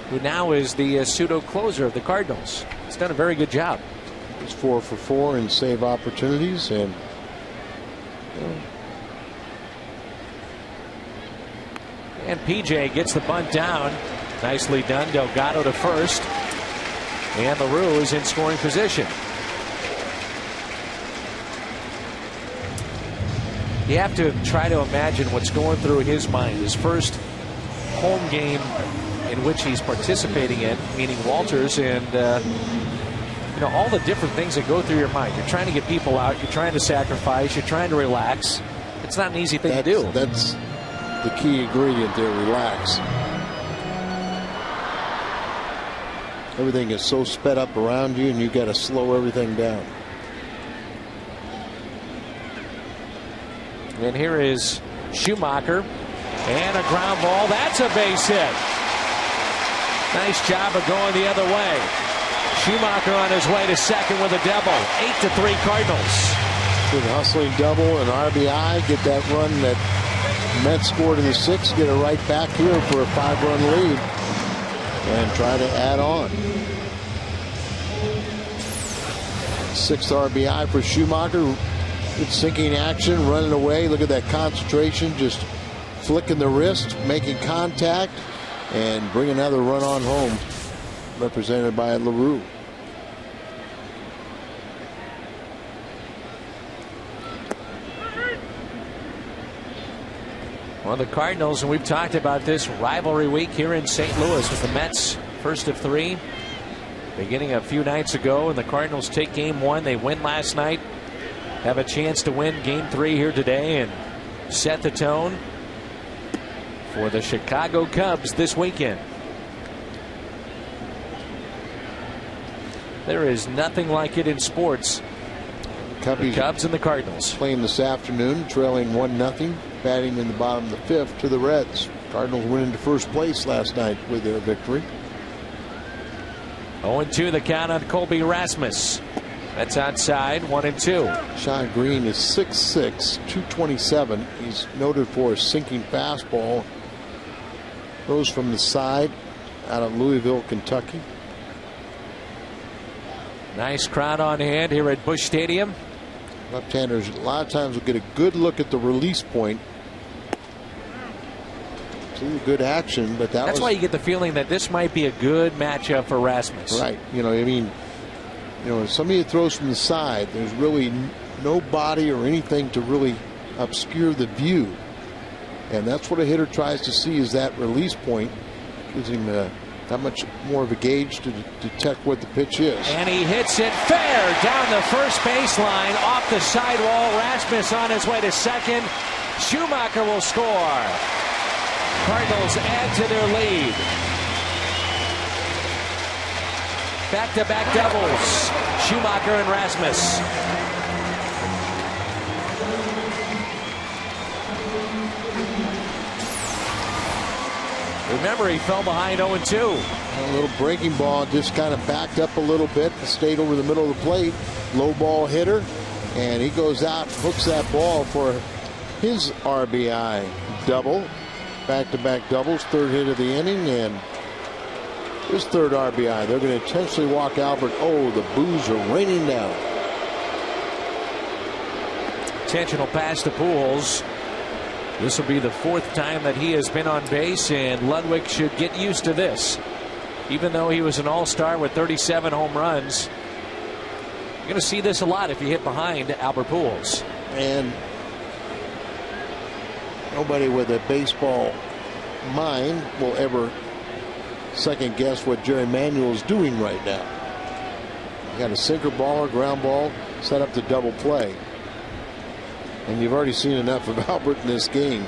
Who now is the pseudo closer of the Cardinals. He's done a very good job. He's 4 for 4 in save opportunities, and PJ gets the bunt down. Nicely done. Delgado to first. And LaRue is in scoring position. You have to try to imagine what's going through his mind. His first home game in which he's participating in, meaning Walters, and you know, all the different things that go through your mind. You're trying to get people out. You're trying to sacrifice. You're trying to relax. It's not an easy thing to do. That's the key ingredient there, relax. Everything is so sped up around you, and you got to slow everything down. And here is Schumacher, and a ground ball. That's a base hit. Nice job of going the other way. Schumacher on his way to second with a double. 8-3 Cardinals. Good hustling double, an RBI, get that run that Mets scored in the 6th, get it right back here for a 5-run lead, and try to add on. 6th RBI for Schumacher. Good sinking action, running away. Look at that concentration, just flicking the wrist, making contact, and bring another run on home, represented by LaRue. Well, the Cardinals, and we've talked about this rivalry week here in St. Louis with the Mets, first of 3. Beginning a few nights ago, and the Cardinals take game 1. They win last night. Have a chance to win game 3 here today and set the tone for the Chicago Cubs this weekend. There is nothing like it in sports. The Cubs and the Cardinals playing this afternoon, trailing 1-0, batting in the bottom of the 5th to the Reds. Cardinals went into first place last night with their victory. 0-2 the count on Colby Rasmus. That's outside, 1-2. Sean Green is 6'6", 227. He's noted for a sinking fastball. Throws from the side out of Louisville, Kentucky. Nice crowd on hand here at Busch Stadium. Left-handers a lot of times will get a good look at the release point. See good action, but that's why you get the feeling that this might be a good matchup for Rasmus. Right. You know, I mean, you know, somebody that throws from the side, there's really no body or anything to really obscure the view. And that's what a hitter tries to see, is that release point. Gives him that much more of a gauge to detect what the pitch is. And he hits it fair down the first baseline, off the sidewall. Rasmus on his way to second. Schumacher will score. Cardinals add to their lead. Back-to-back doubles. Schumacher and Rasmus. Remember, he fell behind 0-2. A little breaking ball, just kind of backed up a little bit, stayed over the middle of the plate. Low ball hitter, and he goes out, hooks that ball for his RBI double. Back-to-back doubles, 3rd hit of the inning, and his 3rd RBI. They're going to intentionally walk Albert. Oh, the boos are raining down. Intentional pass to Pujols. This will be the 4th time that he has been on base, and Ludwig should get used to this. Even though he was an all-star with 37 home runs, going to see this a lot if you hit behind Albert Pujols. And nobody with a baseball mind will ever second guess what Jerry Manuel's doing right now. You got a sinker ball or ground ball set up to double play. And you've already seen enough of Albert in this game,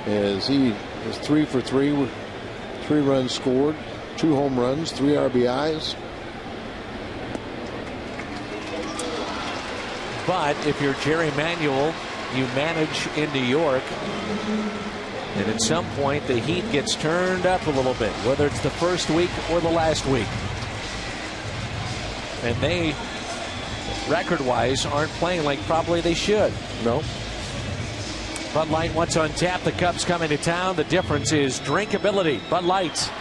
as he is 3 for 3 with 3 runs scored, 2 home runs, 3 RBIs. But if you're Jerry Manuel, you manage in New York, and at some point the heat gets turned up a little bit, whether it's the first week or the last week. And they, record-wise, aren't playing like probably they should. No. Bud Light, what's on tap? The Cubs coming to town. The difference is drinkability. Bud Light.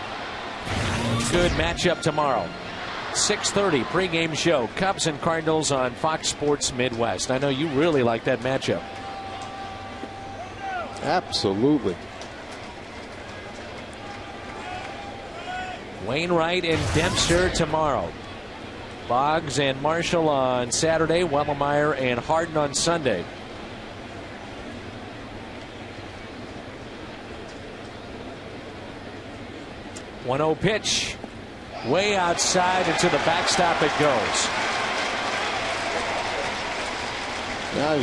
Good matchup tomorrow. 6:30 pregame show. Cubs and Cardinals on Fox Sports Midwest. I know you really like that matchup. Absolutely. Wainwright and Dempster tomorrow. Boggs and Marshall on Saturday. Wellemeyer and Harden on Sunday. .1-0 pitch. Way outside into the backstop it goes. Now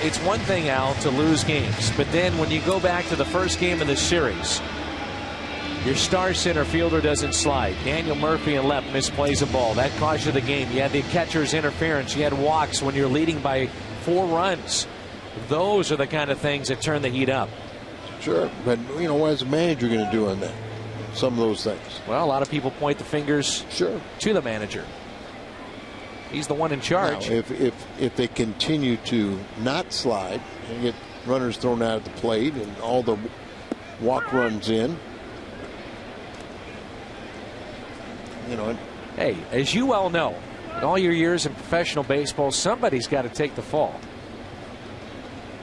it's one thing, Al, to lose games, but then when you go back to the first game of the series, your star center fielder doesn't slide. Daniel Murphy and left misplays a ball. That cost you the game. You had the catcher's interference. You had walks when you're leading by 4 runs. Those are the kind of things that turn the heat up. Sure, but you know, what is the manager going to do on that? Some of those things. Well, a lot of people point the fingers to the manager. He's the one in charge. Now, if they continue to not slide and get runners thrown out at the plate and all the walk runs in, you know. Hey, as you well know, in all your years in professional baseball, somebody's got to take the fall.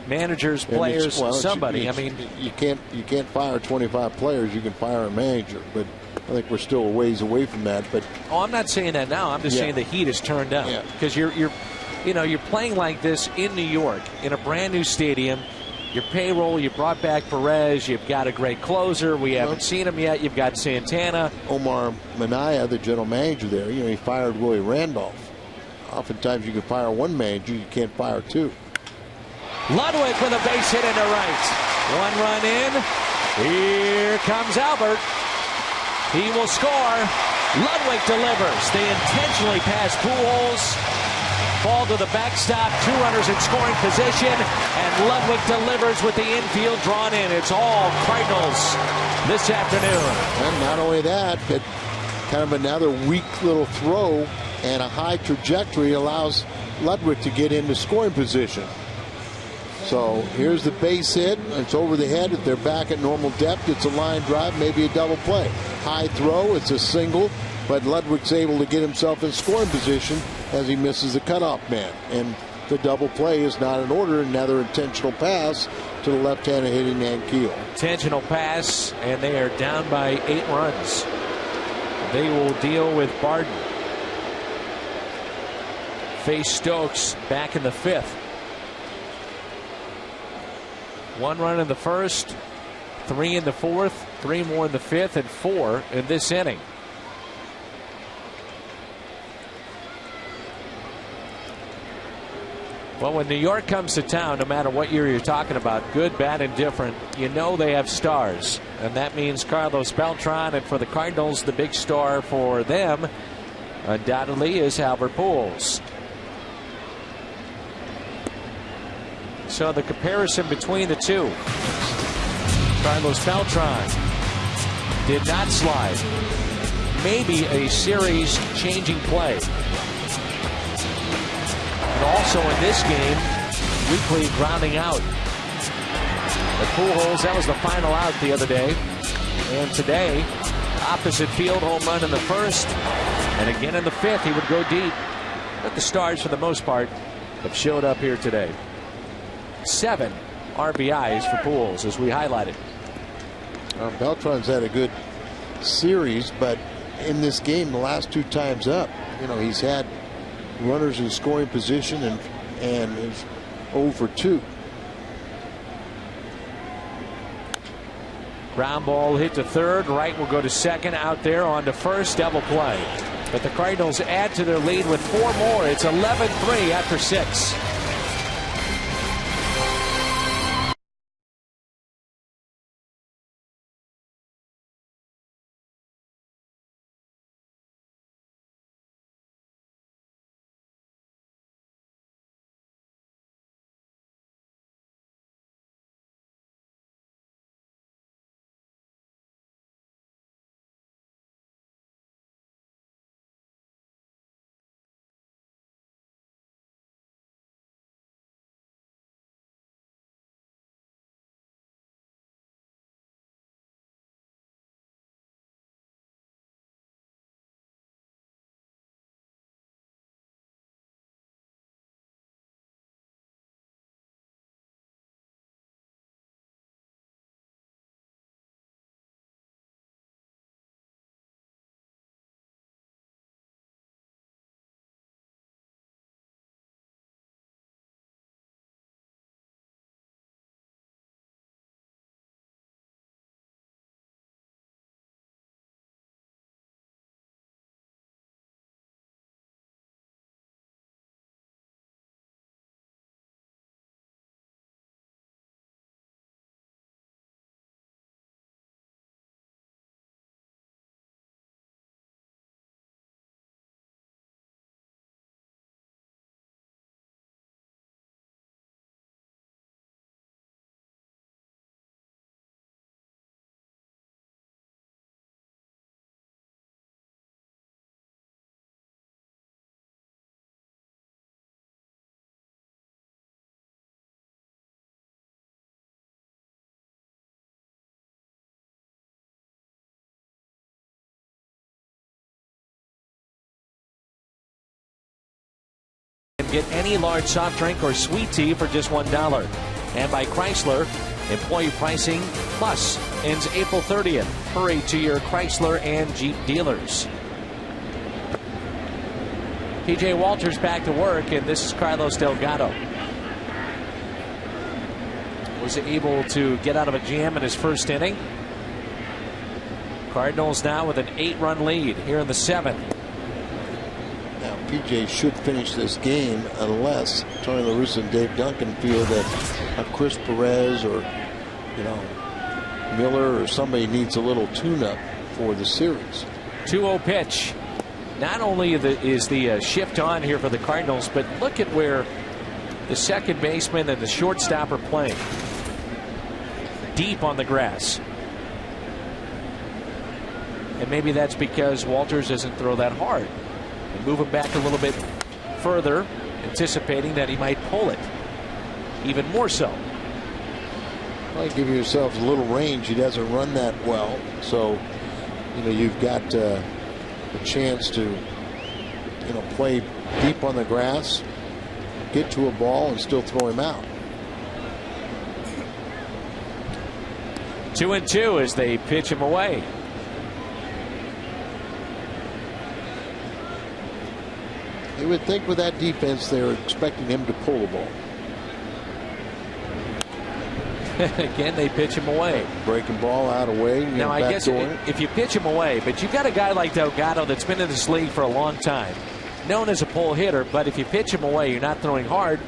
Managers, players, somebody. I mean, you can't fire 25 players. You can fire a manager, but I think we're still a ways away from that. But I'm not saying that now. I'm just saying the heat is turned up because you're playing like this in New York in a brand new stadium. Your payroll, you brought back Perez. You've got a great closer. We haven't seen him yet. You've got Santana. Omar Minaya, the general manager there, he fired Willie Randolph. Oftentimes you can fire one manager, you can't fire 2. Ludwig with a base hit into right. 1 run in. Here comes Albert. He will score. Ludwig delivers. They intentionally pass Pujols. Ball to the backstop. 2 runners in scoring position. And Ludwig delivers with the infield drawn in. It's all Cardinals this afternoon. And not only that, but kind of another weak little throw and a high trajectory allows Ludwig to get into scoring position. So here's the base hit. It's over the head. If they're back at normal depth, it's a line drive, maybe a double play. High throw, it's a single, but Ludwig's able to get himself in scoring position as he misses the cutoff man. And the double play is not in order. Another intentional pass to the left-handed hitting Ankiel. Intentional pass, and they are down by 8 runs. They will deal with Barden. Face Stokes back in the 5th. 1 run in the first, 3 in the 4th, 3 more in the 5th, and 4 in this inning. Well, when New York comes to town, no matter what year you're talking about, good, bad, and different, you know they have stars. And that means Carlos Beltran, and for the Cardinals, the big star for them undoubtedly is Albert Pujols. So the comparison between the two. Carlos Beltran did not slide. Maybe a series-changing play. And also in this game, weekly grounding out. The Pujols, that was the final out the other day. And today, opposite field home run in the first. And again in the 5th, he would go deep. But the Stars, for the most part, have showed up here today. 7 RBIs for Pujols, as we highlighted. Beltran's had a good series, but in this game the last 2 times up. You know, he's had runners in scoring position and is 0 for 2. Ground ball hit to third. Wright will go to second. Out there on to first. Double play. But the Cardinals add to their lead with 4 more. It's 11-3 after 6. Get any large soft drink or sweet tea for just $1. And by Chrysler, employee pricing plus ends April 30th. Hurry to your Chrysler and Jeep dealers. PJ Walters back to work, and this is Carlos Delgado. Was able to get out of a jam in his first inning. Cardinals now with an 8-run lead here in the 7th. PJ should finish this game unless Tony La Russa and Dave Duncan feel that a Chris Perez or, you know, Miller or somebody needs a little tune-up for the series. 2-0 pitch. Not only is the shift on here for the Cardinals, but look at where the second baseman and the shortstop are playing. Deep on the grass. And maybe that's because Walters doesn't throw that hard. Move him back a little bit further, anticipating that he might pull it even more so. Well, give yourself a little range. He doesn't run that well, so you know you've got a chance to, you know, play deep on the grass, get to a ball, and still throw him out. 2-2 as they pitch him away. You would think with that defense they were expecting him to pull the ball. Again, they pitch him away. Breaking ball out away. Now, I guess if you pitch him away, but you've got a guy like Delgado that's been in this league for a long time, known as a pull hitter, but if you pitch him away, you're not throwing hard,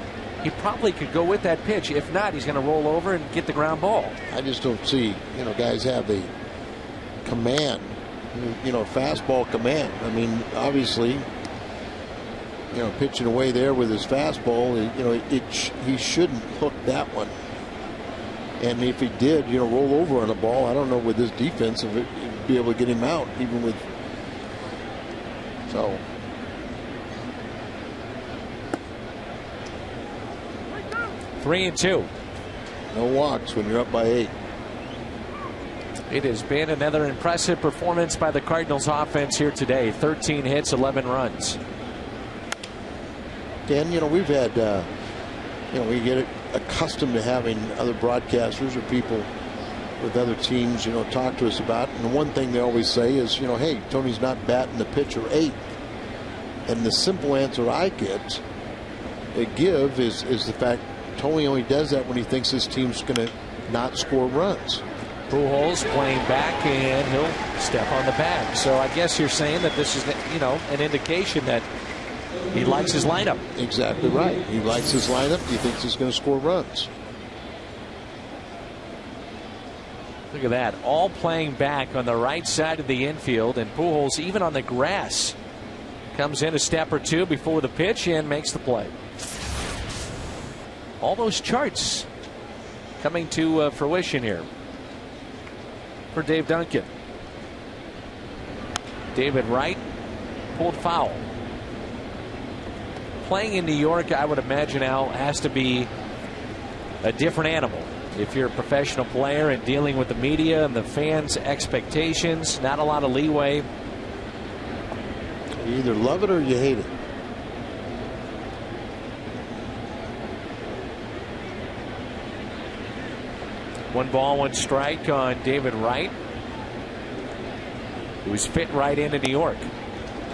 he probably could go with that pitch. If not, he's going to roll over and get the ground ball. I just don't see, you know, guys have the command, you know, fastball command. I mean, obviously, you know, pitching away there with his fastball, you know, he shouldn't hook that one. And if he did, you know, roll over on a ball, I don't know with this defense if it'd be able to get him out, even with. So. Three and two. No walks when you're up by 8. It has been another impressive performance by the Cardinals offense here today. 13 hits, 11 runs. Dan, you know, we've had, you know, we get accustomed to having other broadcasters or people with other teams, talk to us about. And the one thing they always say is, hey, Tony's not batting the pitcher eighth. And the simple answer they give is the fact Tony only does that when he thinks his team's going to not score runs. Pujols playing back, and he'll step on the bag. So I guess you're saying that this is, an indication that he likes his lineup. Exactly right. He likes his lineup. He thinks he's going to score runs. Look at that. All playing back on the right side of the infield, and Pujols, even on the grass, comes in a step or two before the pitch and makes the play. All those charts coming to fruition here for Dave Duncan. David Wright pulled foul. Playing in New York, I would imagine, Al, has to be a different animal. If you're a professional player and dealing with the media and the fans' expectations, not a lot of leeway. You either love it or you hate it. One ball, one strike on David Wright, who was fit right into New York.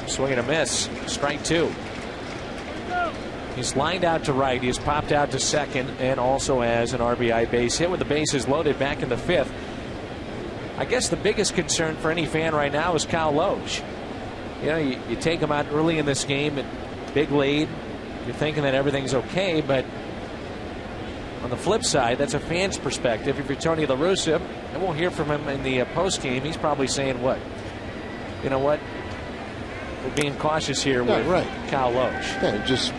Swing and a miss. Strike two. He's lined out to right. He's popped out to second and also has an RBI base hit with the bases loaded back in the fifth. I guess the biggest concern for any fan right now is Kyle Loge. You take him out early in this game at big lead. You're thinking that everything's okay, but on the flip side, that's a fan's perspective. If you're Tony La Russa, and we'll hear from him in the post game, he's probably saying, what? You know what? We're being cautious here with Kyle Loge. Yeah, just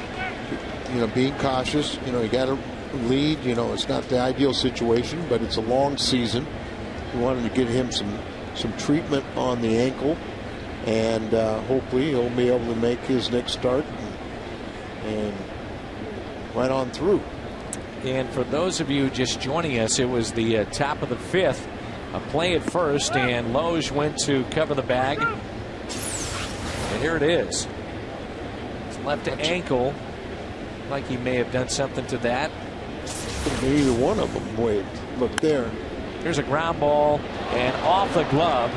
being cautious. You got to lead. It's not the ideal situation, but it's a long season. We wanted to get him some treatment on the ankle, and hopefully he'll be able to make his next start and right on through. And for those of you just joining us, it was the top of the fifth. A play at first, and Loge went to cover the bag. And here it is. His left ankle, like he may have done something to that. Either one of them. Wait, look there. Here's a ground ball and off the glove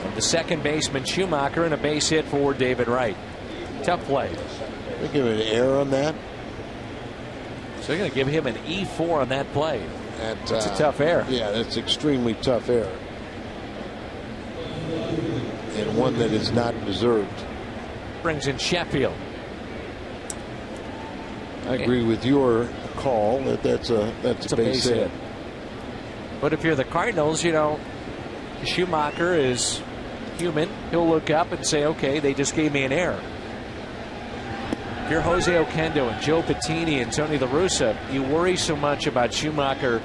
of the second baseman Schumacher, and a base hit for David Wright. Tough play. They give an error on that. So they're going to give him an E4 on that play. That's a tough error. Yeah, that's extremely tough error. And one that is not deserved. Brings in Sheffield. I agree with your call that that's a base hit. But if you're the Cardinals, Schumacher is human. He'll look up and say, okay, they just gave me an error. If you're Jose Oquendo and Joe Pettini and Tony La Russa, you worry so much about Schumacher,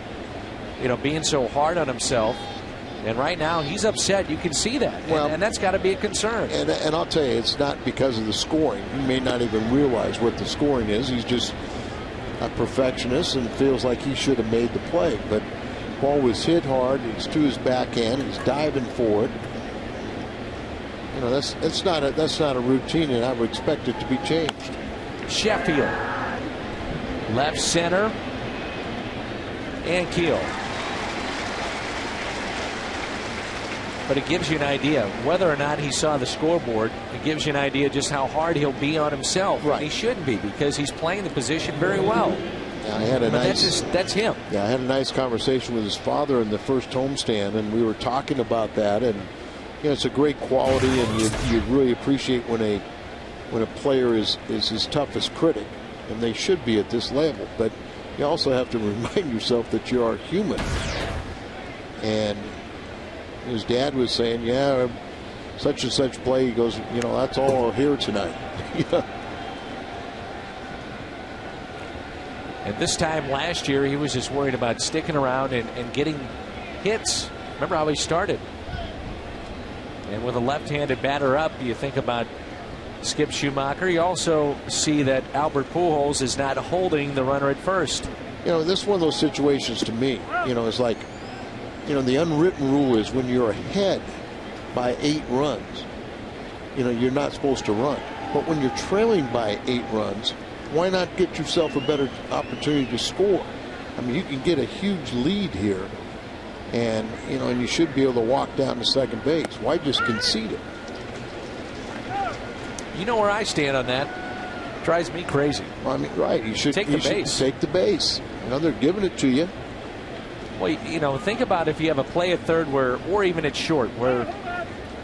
being so hard on himself. And right now he's upset. You can see that. Well, and that's got to be a concern. And I'll tell you, it's not because of the scoring. He may not even realize what the scoring is. He's just a perfectionist and feels like he should have made the play. But ball was hit hard. He's to his backhand. He's diving for it. That's not a routine, and I would expect it to be changed. Sheffield, left center, and Keel. But it gives you an idea whether or not he saw the scoreboard. It gives you an idea just how hard he'll be on himself. Right. He shouldn't be, because he's playing the position very well. Yeah, that's him. Yeah, I had a nice conversation with his father in the first homestand, and we were talking about that. And it's a great quality, and you really appreciate when a player is his toughest critic, and they should be at this level. But you also have to remind yourself that you are human. And his dad was saying, yeah, such and such play. He goes, that's all I'll hear tonight. And this time last year, he was just worried about sticking around and getting hits. Remember how he started. And with a left-handed batter up, you think about Skip Schumacher. You also see that Albert Pujols is not holding the runner at first. This is one of those situations to me. It's like, the unwritten rule is when you're ahead by 8 runs, you're not supposed to run. But when you're trailing by 8 runs, why not get yourself a better opportunity to score? I mean, you can get a huge lead here And, you know, and you should be able to walk down to second base. Why just concede it? You know where I stand on that. Drives me crazy. Well, I mean, right. You should take the base. Take the base. You know, they're giving it to you. Well, you know, think about if you have a play at third where, or even at short, where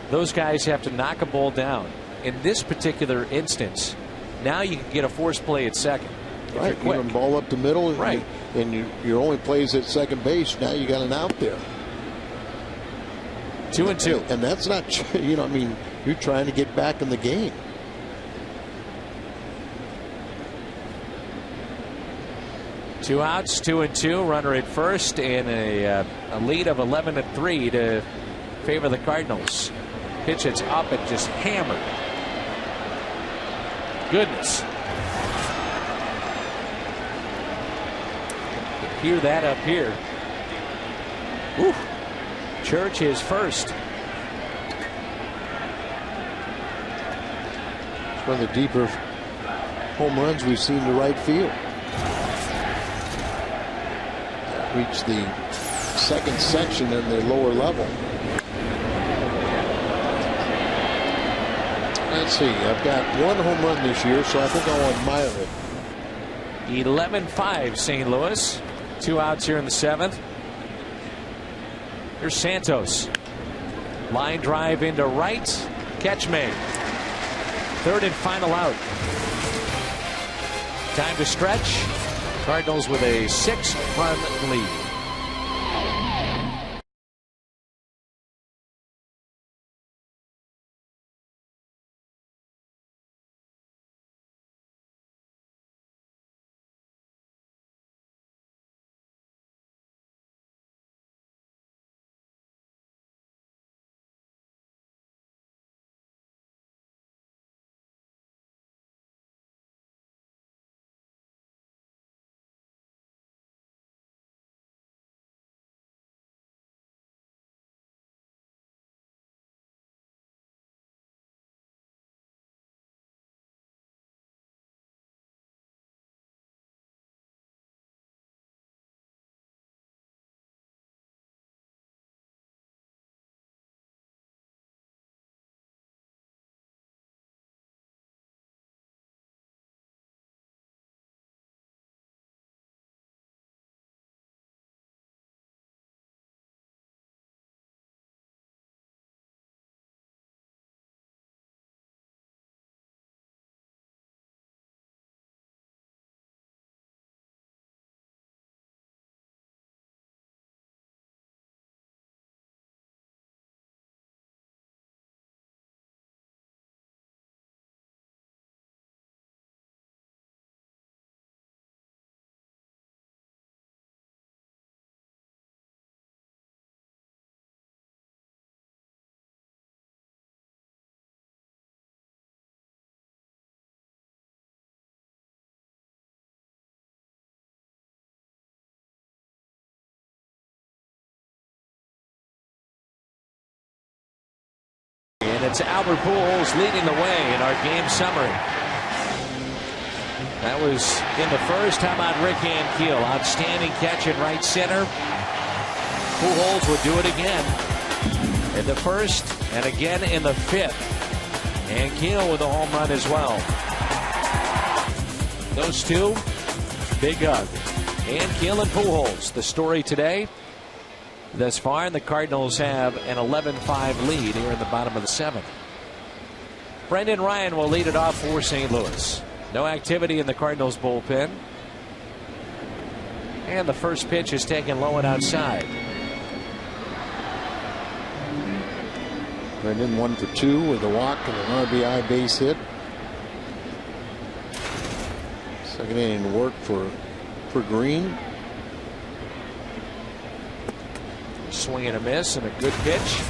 those guys have to knock a ball down. In this particular instance, now you can get a forced play at second. Right, you can ball up the middle, right? And your only plays at second base. Now you got an out there. 2-2, and that's not, you know, I mean, you're trying to get back in the game. Two outs, 2-2, runner at first, and a lead of 11-3 to favor the Cardinals. Pitch it's up and just hammered. Goodness. Hear that up here. Woo. Church is first. It's one of the deeper home runs we've seen to right field. Reached the second section in the lower level. Let's see. I've got one home run this year, so I think I'll admire it. 11-5 St. Louis. 2 outs here in the 7th. Here's Santos. Line drive into right. Catch made. Third and final out. Time to stretch. Cardinals with a 6-run lead. And it's Albert Pujols leading the way in our game summary. That was in the first. How about Rick Ankiel? Outstanding catch in right center. Pujols would do it again in the first and again in the 5th. Ankiel with a home run as well. Those two, big hug. Ankiel and Pujols. The story today. Thus far, and the Cardinals have an 11-5 lead here in the bottom of the 7th. Brendan Ryan will lead it off for St. Louis. No activity in the Cardinals bullpen. And the first pitch is taken low and outside. Brendan 1 for 2 with a walk and an RBI base hit. Second inning work for Green. Swing and a miss and a good pitch.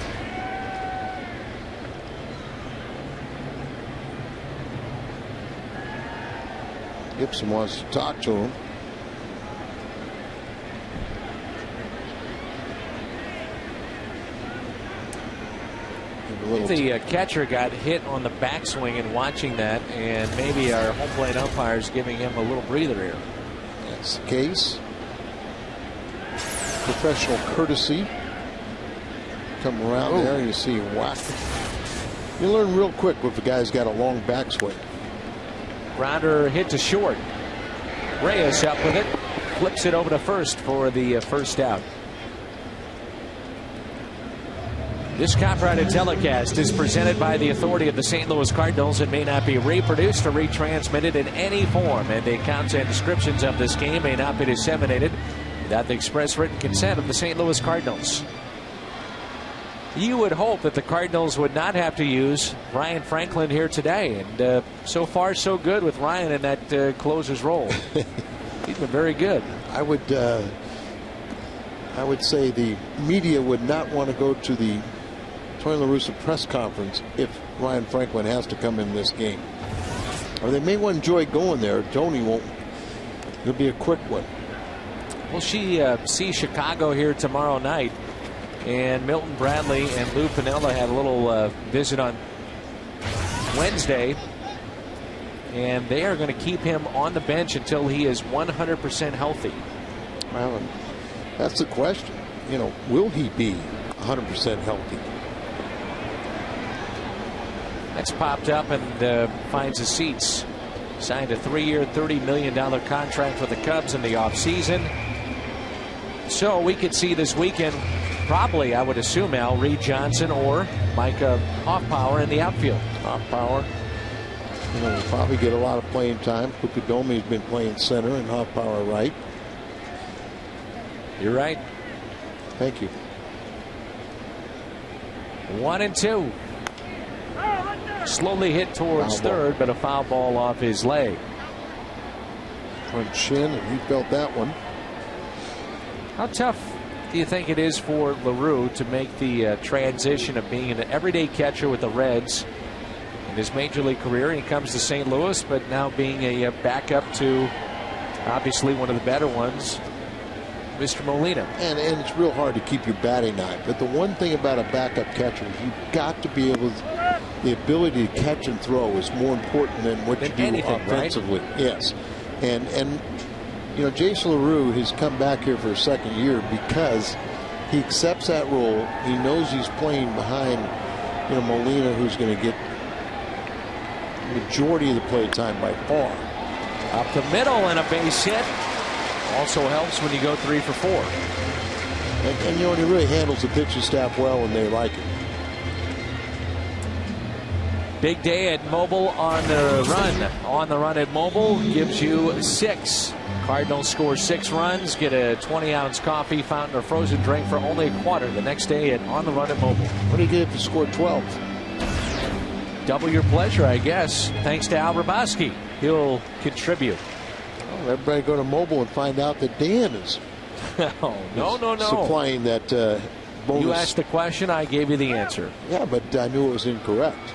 Gibson wants to talk to him. The catcher got hit on the backswing and watching that, and maybe our home plate umpires giving him a little breather here. That's the case. Professional courtesy. come around there and you see whack. You learn real quick if a guy's got a long backswing. Grounder hit to short. Reyes up with it. Flips it over to first for the first out. This copyrighted telecast is presented by the authority of the St. Louis Cardinals. It may not be reproduced or retransmitted in any form, and the accounts and descriptions of this game may not be disseminated without the express written consent of the St. Louis Cardinals. You would hope that the Cardinals would not have to use Ryan Franklin here today, and so far so good with Ryan in that closer's role. He's been very good. I would say the media would not want to go to the Tony La Russa press conference if Ryan Franklin has to come in this game. Or they may well enjoy going there. Tony won't. It'll be a quick one. We'll see Chicago here tomorrow night. And Milton Bradley and Lou Piniella had a little visit on Wednesday. And they are going to keep him on the bench until he is 100% healthy. Well, that's the question. You know, will he be 100% healthy? That's popped up and finds his seats. Signed a 3-year, $30 million contract with the Cubs in the offseason. So we could see this weekend, probably, I would assume, Al, Reed Johnson or Micah Hoffpower in the outfield. Hoffpower, you know, will probably get a lot of playing time. Kukudomi's been playing center and Hoffpower right. You're right. Thank you. 1-2. Slowly hit towards third, but a foul ball off his leg. Front shin, and he felt that one. How tough do you think it is for LaRue to make the transition of being an everyday catcher with the Reds in his major league career? He comes to St. Louis, but now being a backup to obviously one of the better ones, Mr. Molina. And it's real hard to keep your batting eye. But the one thing about a backup catcher is you've got to be able to, the ability to catch and throw is more important than what you do offensively. Right? Yes. And you know, Jason LaRue has come back here for a second year because he accepts that role. He knows he's playing behind, you know, Molina, who's going to get the majority of the play time by far. Up the middle and a base hit. Also helps when you go 3 for 4. And you know, he really handles the pitching staff well when they like it. Big day at Mobile on the run. On the run at Mobile gives you 6. Cardinals score 6 runs, get a 20-ounce coffee, fountain, or frozen drink for only a quarter the next day at On the Run at Mobile. What do you get if you score 12? Double your pleasure, I guess. Thanks to Al Raboski. He'll contribute. Well, everybody go to Mobile and find out that Dan is no. supplying that bonus. You asked the question, I gave you the answer. Yeah, but I knew it was incorrect.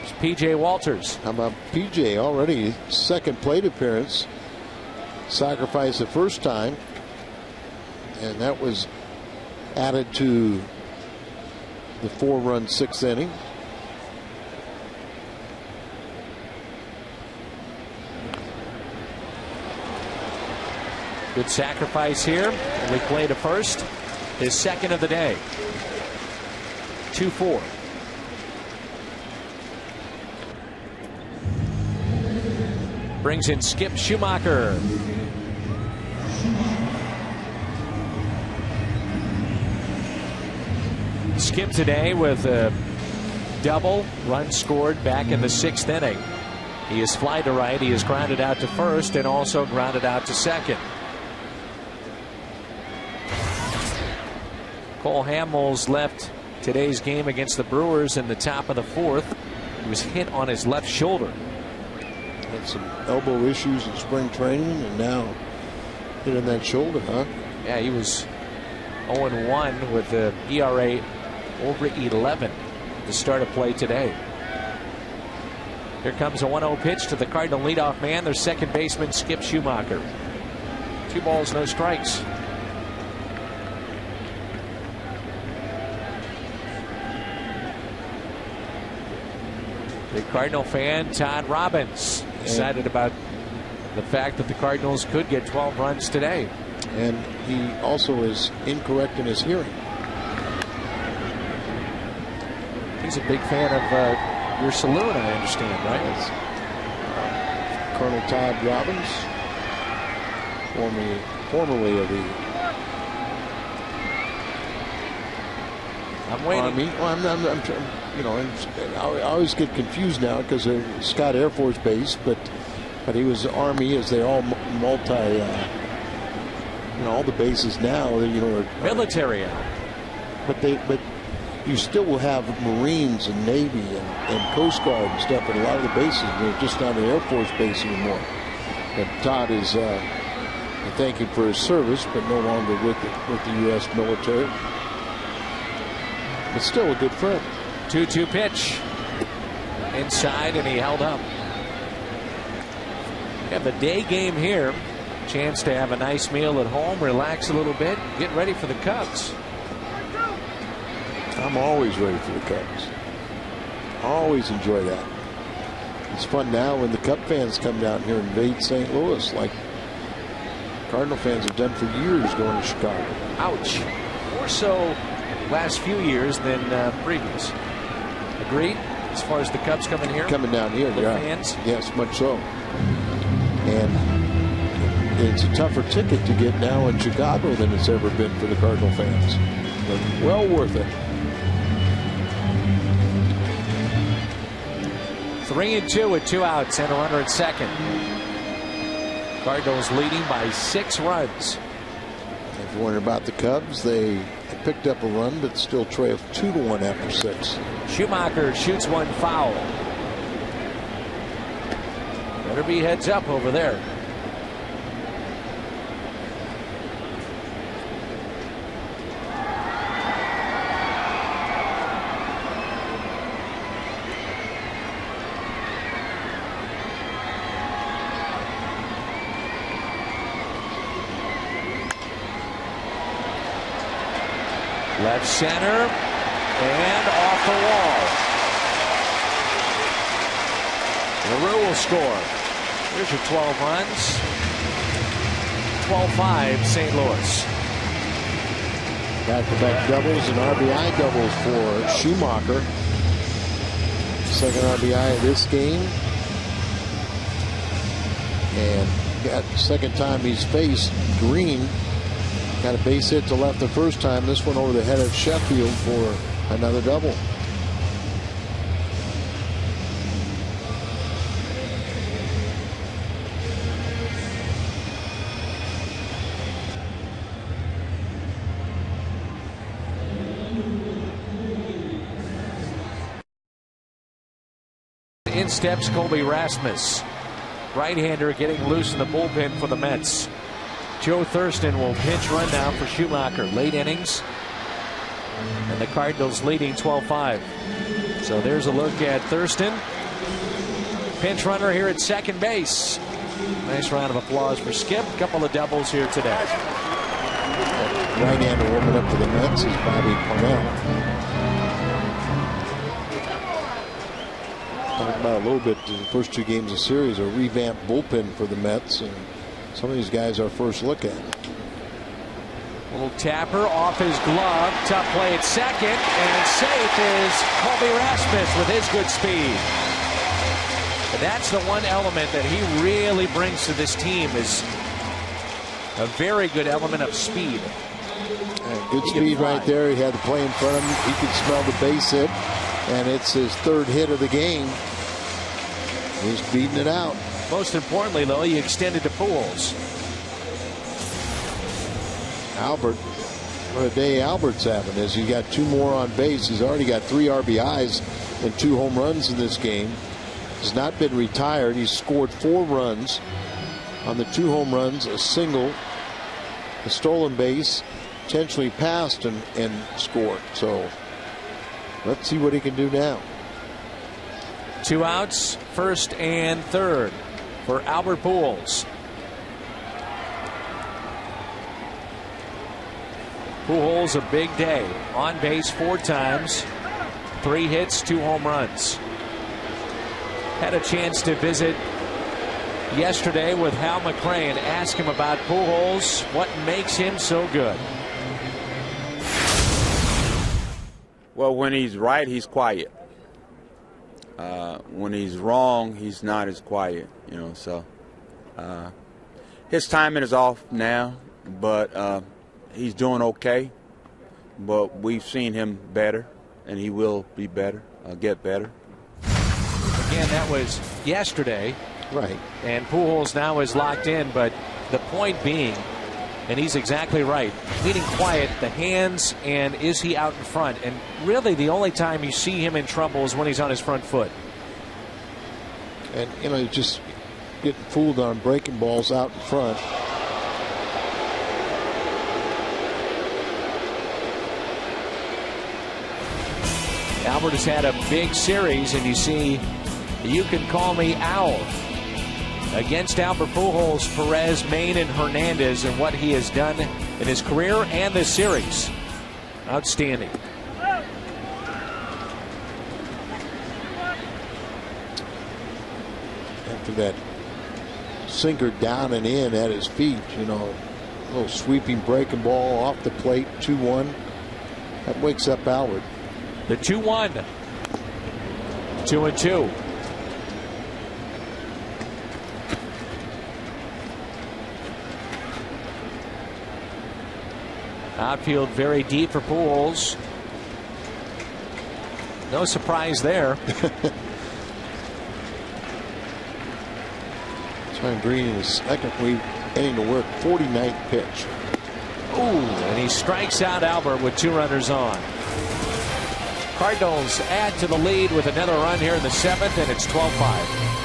It's P.J. Walters. How about P.J. already? Second plate appearance. Sacrificed the first time. And that was added to the 4-run 6th inning. Good sacrifice here. We play to first. His second of the day. 2-4. Brings in Skip Schumacher. Skip today with a double, run scored back in the 6th inning. He is fly to right. He is grounded out to first and also grounded out to second. Cole Hamels left today's game against the Brewers in the top of the 4th. He was hit on his left shoulder. Had some elbow issues in spring training and now hit on that shoulder, huh? Yeah, he was 0-1 with the ERA over 11 to start a play today. Here comes a 1-0 pitch to the Cardinal leadoff man, their second baseman, Skip Schumacher. 2 balls, no strikes. Big Cardinal fan, Todd Robbins, excited about the fact that the Cardinals could get 12 runs today. And he also is incorrect in his hearing. He's a big fan of your saloon, I understand, right? Yes. Colonel Todd Robbins, formerly of the Army. Well, I always get confused now because of Scott Air Force Base, but he was Army, as they all all the bases now, are military. But you still will have Marines and Navy and Coast Guard and stuff at a lot of the bases. They're just not an Air Force base anymore. And Todd is, I thank him for his service, but no longer with the U.S. military. But still a good friend. 2-2 pitch. Inside, and he held up. We have a day game here. Chance to have a nice meal at home, relax a little bit, get ready for the Cubs. I'm always ready for the Cubs. Always enjoy that. It's fun now when the Cub fans come down here and invade St. Louis, like Cardinal fans have done for years going to Chicago. Ouch. More so last few years than previous. Agreed? As far as the Cubs coming here? Coming down here, the yeah. Fans? Yes, much so. And it's a tougher ticket to get now in Chicago than it's ever been for the Cardinal fans. But well worth it. 3-2 with 2 outs and a runner at second. Cardinals leading by 6 runs. If you're wondering about the Cubs, they picked up a run, but still trail 2-1 after 6. Schumacher shoots one foul. Better be heads up over there. Left center and off the wall. LaRue will score. Here's your 12 runs. 12-5 St. Louis. Back-to-back doubles and RBI doubles for Schumacher. Second RBI of this game. And got second time he's faced Green. Got a base hit to left the first time. This one over the head of Sheffield for another double. In steps Colby Rasmus. Right-hander getting loose in the bullpen for the Mets. Joe Thurston will pinch run now for Schumacher. Late innings. And the Cardinals leading 12-5. So there's a look at Thurston. Pinch runner here at second base. Nice round of applause for Skip. Couple of doubles here today. Right-hander warming up for the Mets is Bobby Cornell. Talking about a little bit in the first 2 games of the series, a revamped bullpen for the Mets. And some of these guys our first look at. Little tapper off his glove. Tough play at second. And safe is Colby Rasmus with his good speed. And that's the one element that he really brings to this team, is a very good element of speed. Good speed right there. He had the play in front of him. He could smell the base hit. And it's his 3rd hit of the game. He's beating it out. Most importantly, though, he extended to Pujols. Albert, what a day Albert's having, as he got 2 more on base. He's already got 3 RBIs and 2 home runs in this game. He's not been retired. He's scored 4 runs on the 2 home runs, a single, a stolen base, potentially passed and scored. So let's see what he can do now. 2 outs, first and third for Albert Pujols. Pujols a big day. On base 4 times, 3 hits, 2 home runs. Had a chance to visit yesterday with Hal McRae and ask him about Pujols, what makes him so good. Well, when he's right, he's quiet. when he's wrong, he's not as quiet, you know. So his timing is off now, but he's doing okay. But we've seen him better, and he will be better, get better. Again, that was yesterday. Right. And Pujols now is locked in, but the point being, and he's exactly right, meaning quiet, the hands, and is he out in front? And really the only time you see him in trouble is when he's on his front foot. And, you know, just getting fooled on breaking balls out in front. Albert has had a big series, and you see, you can call me Al. Against Albert Pujols, Perez, Maine, and Hernandez, and what he has done in his career and this series. Outstanding. After that sinker down and in at his feet, you know, a little sweeping breaking ball off the plate, 2-1. That wakes up Albert. The 2-1. 2-2. Outfield very deep for Pujols. No surprise there. John Green in his second inning to work, 49th pitch. Ooh, and he strikes out Albert with 2 runners on. Cardinals add to the lead with another run here in the 7th, and it's 12-5.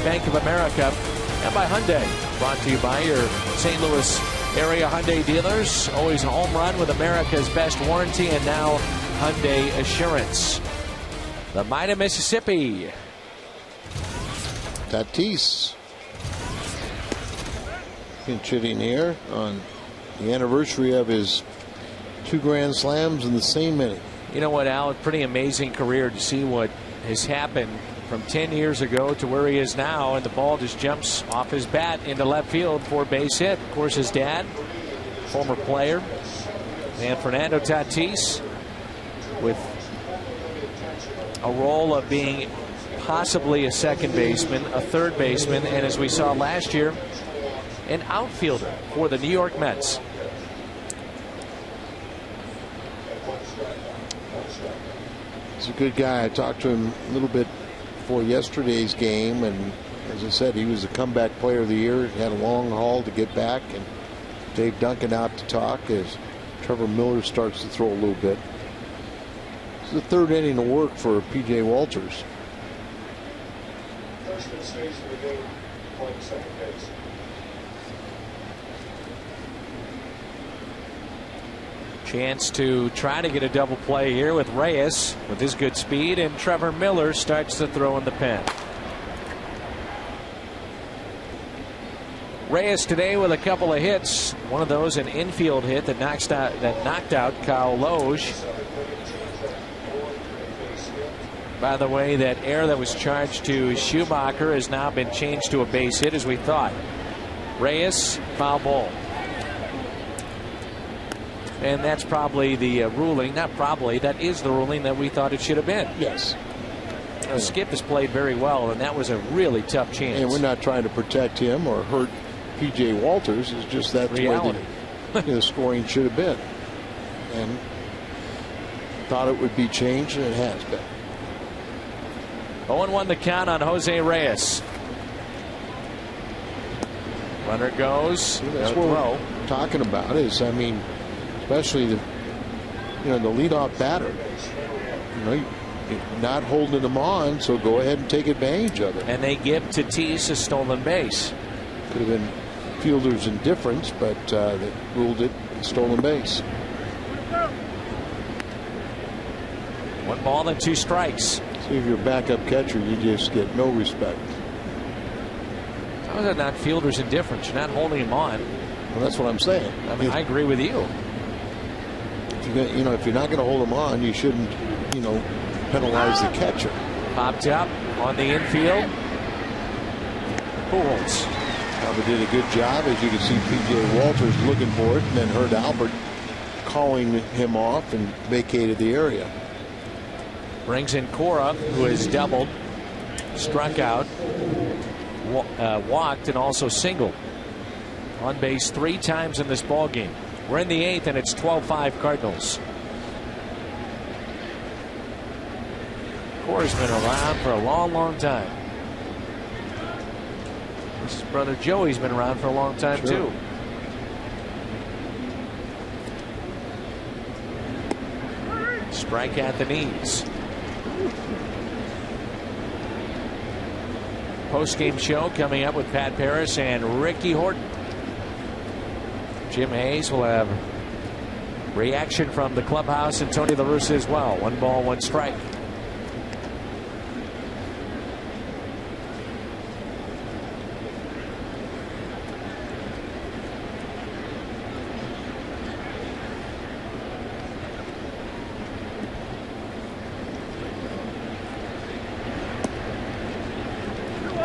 Bank of America and by Hyundai. Brought to you by your St. Louis area Hyundai dealers. Always a home run with America's best warranty, and now Hyundai Assurance. The Mina, Mississippi. Tatis pinch hitting here on the anniversary of his 2 grand slams in the same inning. You know what, Al? Pretty amazing career to see what has happened from 10 years ago to where he is now, and the ball just jumps off his bat into left field for a base hit. Of course, his dad, former player, and Fernando Tatis, with a role of being possibly a second baseman, a third baseman, and as we saw last year, an outfielder for the New York Mets. He's a good guy. I talked to him a little bit before yesterday's game, and as I said, he was a comeback player of the year. He had a long haul to get back, and Dave Duncan out to talk as Trevor Miller starts to throw a little bit. It's the 3rd inning of work for P.J. Walters. Chance to try to get a double play here with Reyes with his good speed, and Trevor Miller starts to throw in the pen. Reyes today with a couple of hits. One of those an infield hit that knocked out Kyle Loge. By the way, that error that was charged to Schumacher has now been changed to a base hit, as we thought. Reyes, foul ball. And that's probably the ruling. Not probably. That is the ruling that we thought it should have been. Yes. Skip has played very well, and that was a really tough chance. And we're not trying to protect him or hurt P.J. Walters. It's just that's the way the scoring should have been. And thought it would be changed, and it has been. 0-1 the count on Jose Reyes. Runner goes. That's what we're talking about. Is, I mean, especially the leadoff batter. You're not holding them on, so go ahead and take advantage of it. And they give Tatis a stolen base. Could have been fielder's indifference, but they ruled it stolen base. 1 ball and 2 strikes. See, if you're a backup catcher, you just get no respect. How is that not fielder's indifference? You're not holding him on. Well, that's what I'm saying. I mean, I agree with you. If you're not going to hold him on, you shouldn't, penalize the catcher. Popped up on the infield. Pujols. Albert did a good job. As you can see, P.J. Walters looking for it, and then heard Albert calling him off and vacated the area. Brings in Cora, who has doubled, struck out, walked, and also singled. On base 3 times in this ball game. We're in the 8th, and it's 12-5 Cardinals. Cora's been around for a long time. His brother Joey's been around for a long time, too. Strike at the knees. Post-game show coming up with Pat Paris and Ricky Horton. Jim Hayes will have reaction from the clubhouse and Tony La Russa as well. 1 ball, 1 strike.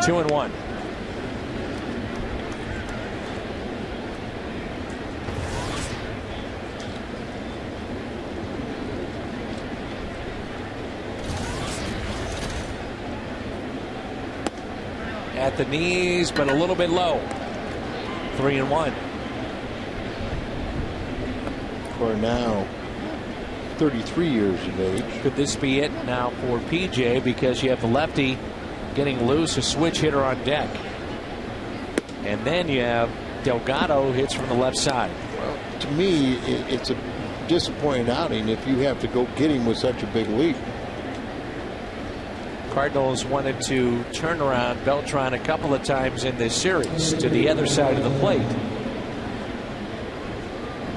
Two and 1. At the knees, but a little bit low. 3 and 1. For now 33 years of age. Could this be it now for PJ, because you have the lefty getting loose, a switch hitter on deck, and then you have Delgado who hits from the left side. Well, to me, it's a disappointing outing if you have to go get him with such a big lead. Cardinals wanted to turn around Beltran a couple of times in this series to the other side of the plate.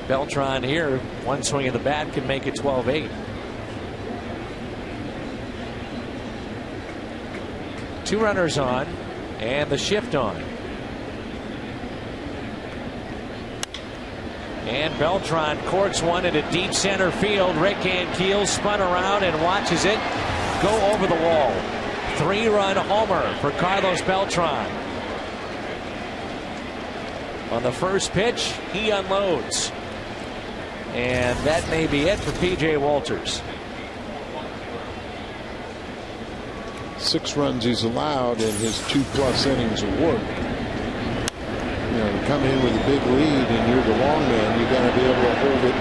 Beltran here, 1 swing of the bat can make it 12-8. 2 runners on, and the shift on. And Beltran corks one into deep center field. Rick Ankiel spun around and watches it go over the wall. 3-run homer for Carlos Beltran. On the first pitch, he unloads. And that may be it for P.J. Walters. 6 runs he's allowed in his 2+ innings of work. You come in with a big lead and you're the long man, you got to be able to hold it.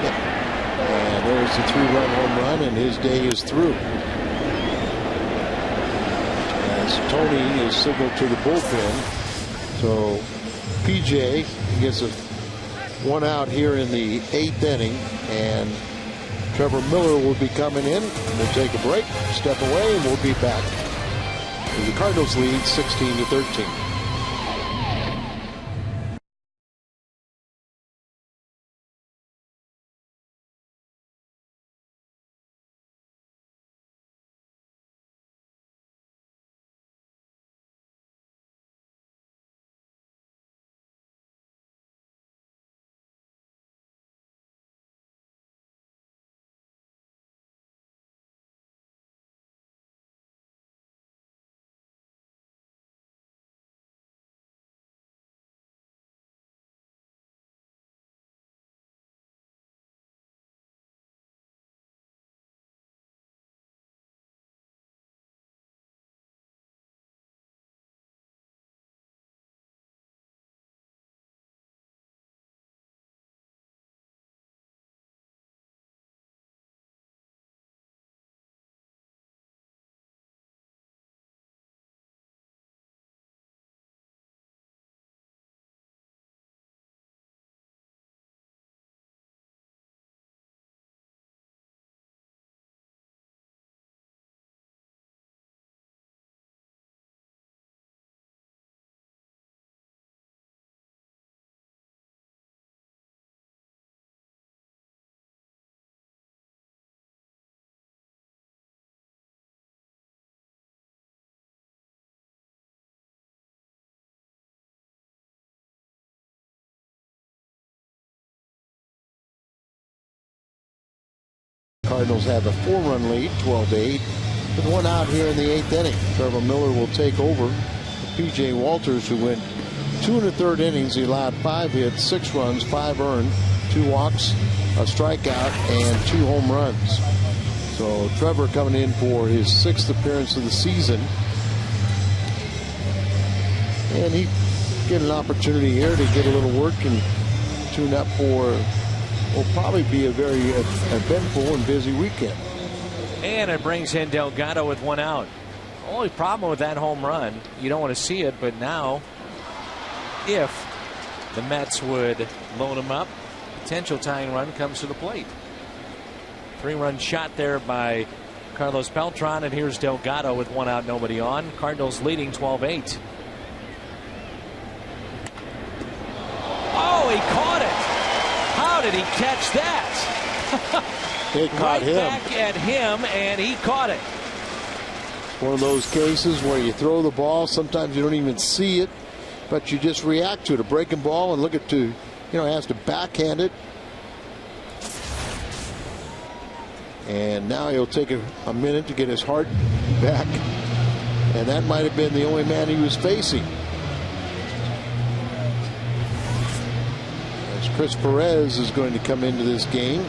And there's the 3-run home run, and his day is through. As Tony is signaled to the bullpen. So PJ gets a 1 out here in the 8th inning, and Trevor Miller will be coming in. We'll take a break, step away, and we'll be back. The Cardinals lead 16-13. Cardinals have a 4-run lead, 12-8, with 1 out here in the 8th inning. Trevor Miller will take over P.J. Walters, who went 2 1/3 innings. He allowed 5 hits, 6 runs, 5 earned, 2 walks, a strikeout, and 2 home runs. So Trevor coming in for his 6th appearance of the season. And he get an opportunity here to get a little work and tune up for will probably be a very eventful and busy weekend. And it brings in Delgado with 1 out. Only problem with that home run, you don't want to see it, but now if the Mets would load him up, potential tying run comes to the plate. 3-run shot there by Carlos Beltran, and here's Delgado with 1 out, nobody on. Cardinals leading 12-8. Oh, he caught it. How did he catch that? They caught him. Back at him, and he caught it. One of those cases where you throw the ball, sometimes you don't even see it, but you just react to it. A breaking ball and look at has to backhand it. And now he'll take a minute to get his heart back. And that might have been the only man he was facing. As Chris Perez is going to come into this game.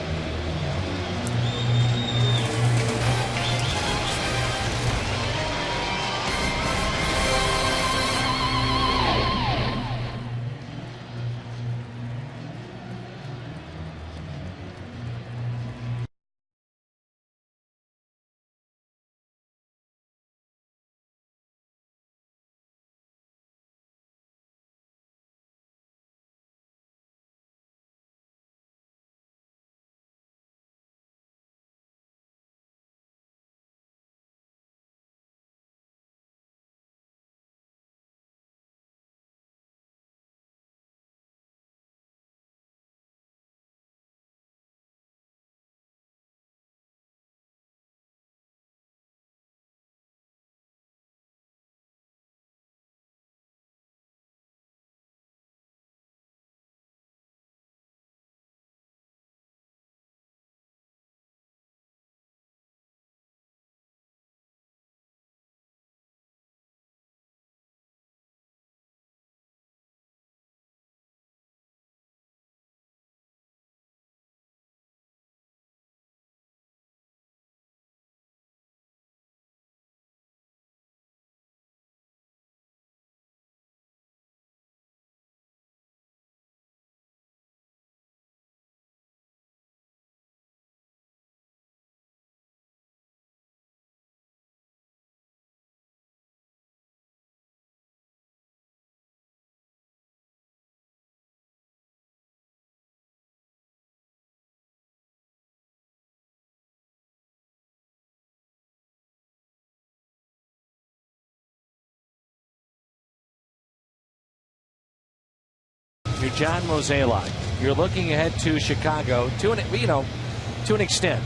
You're John Mozeliak. You're looking ahead to Chicago to an extent.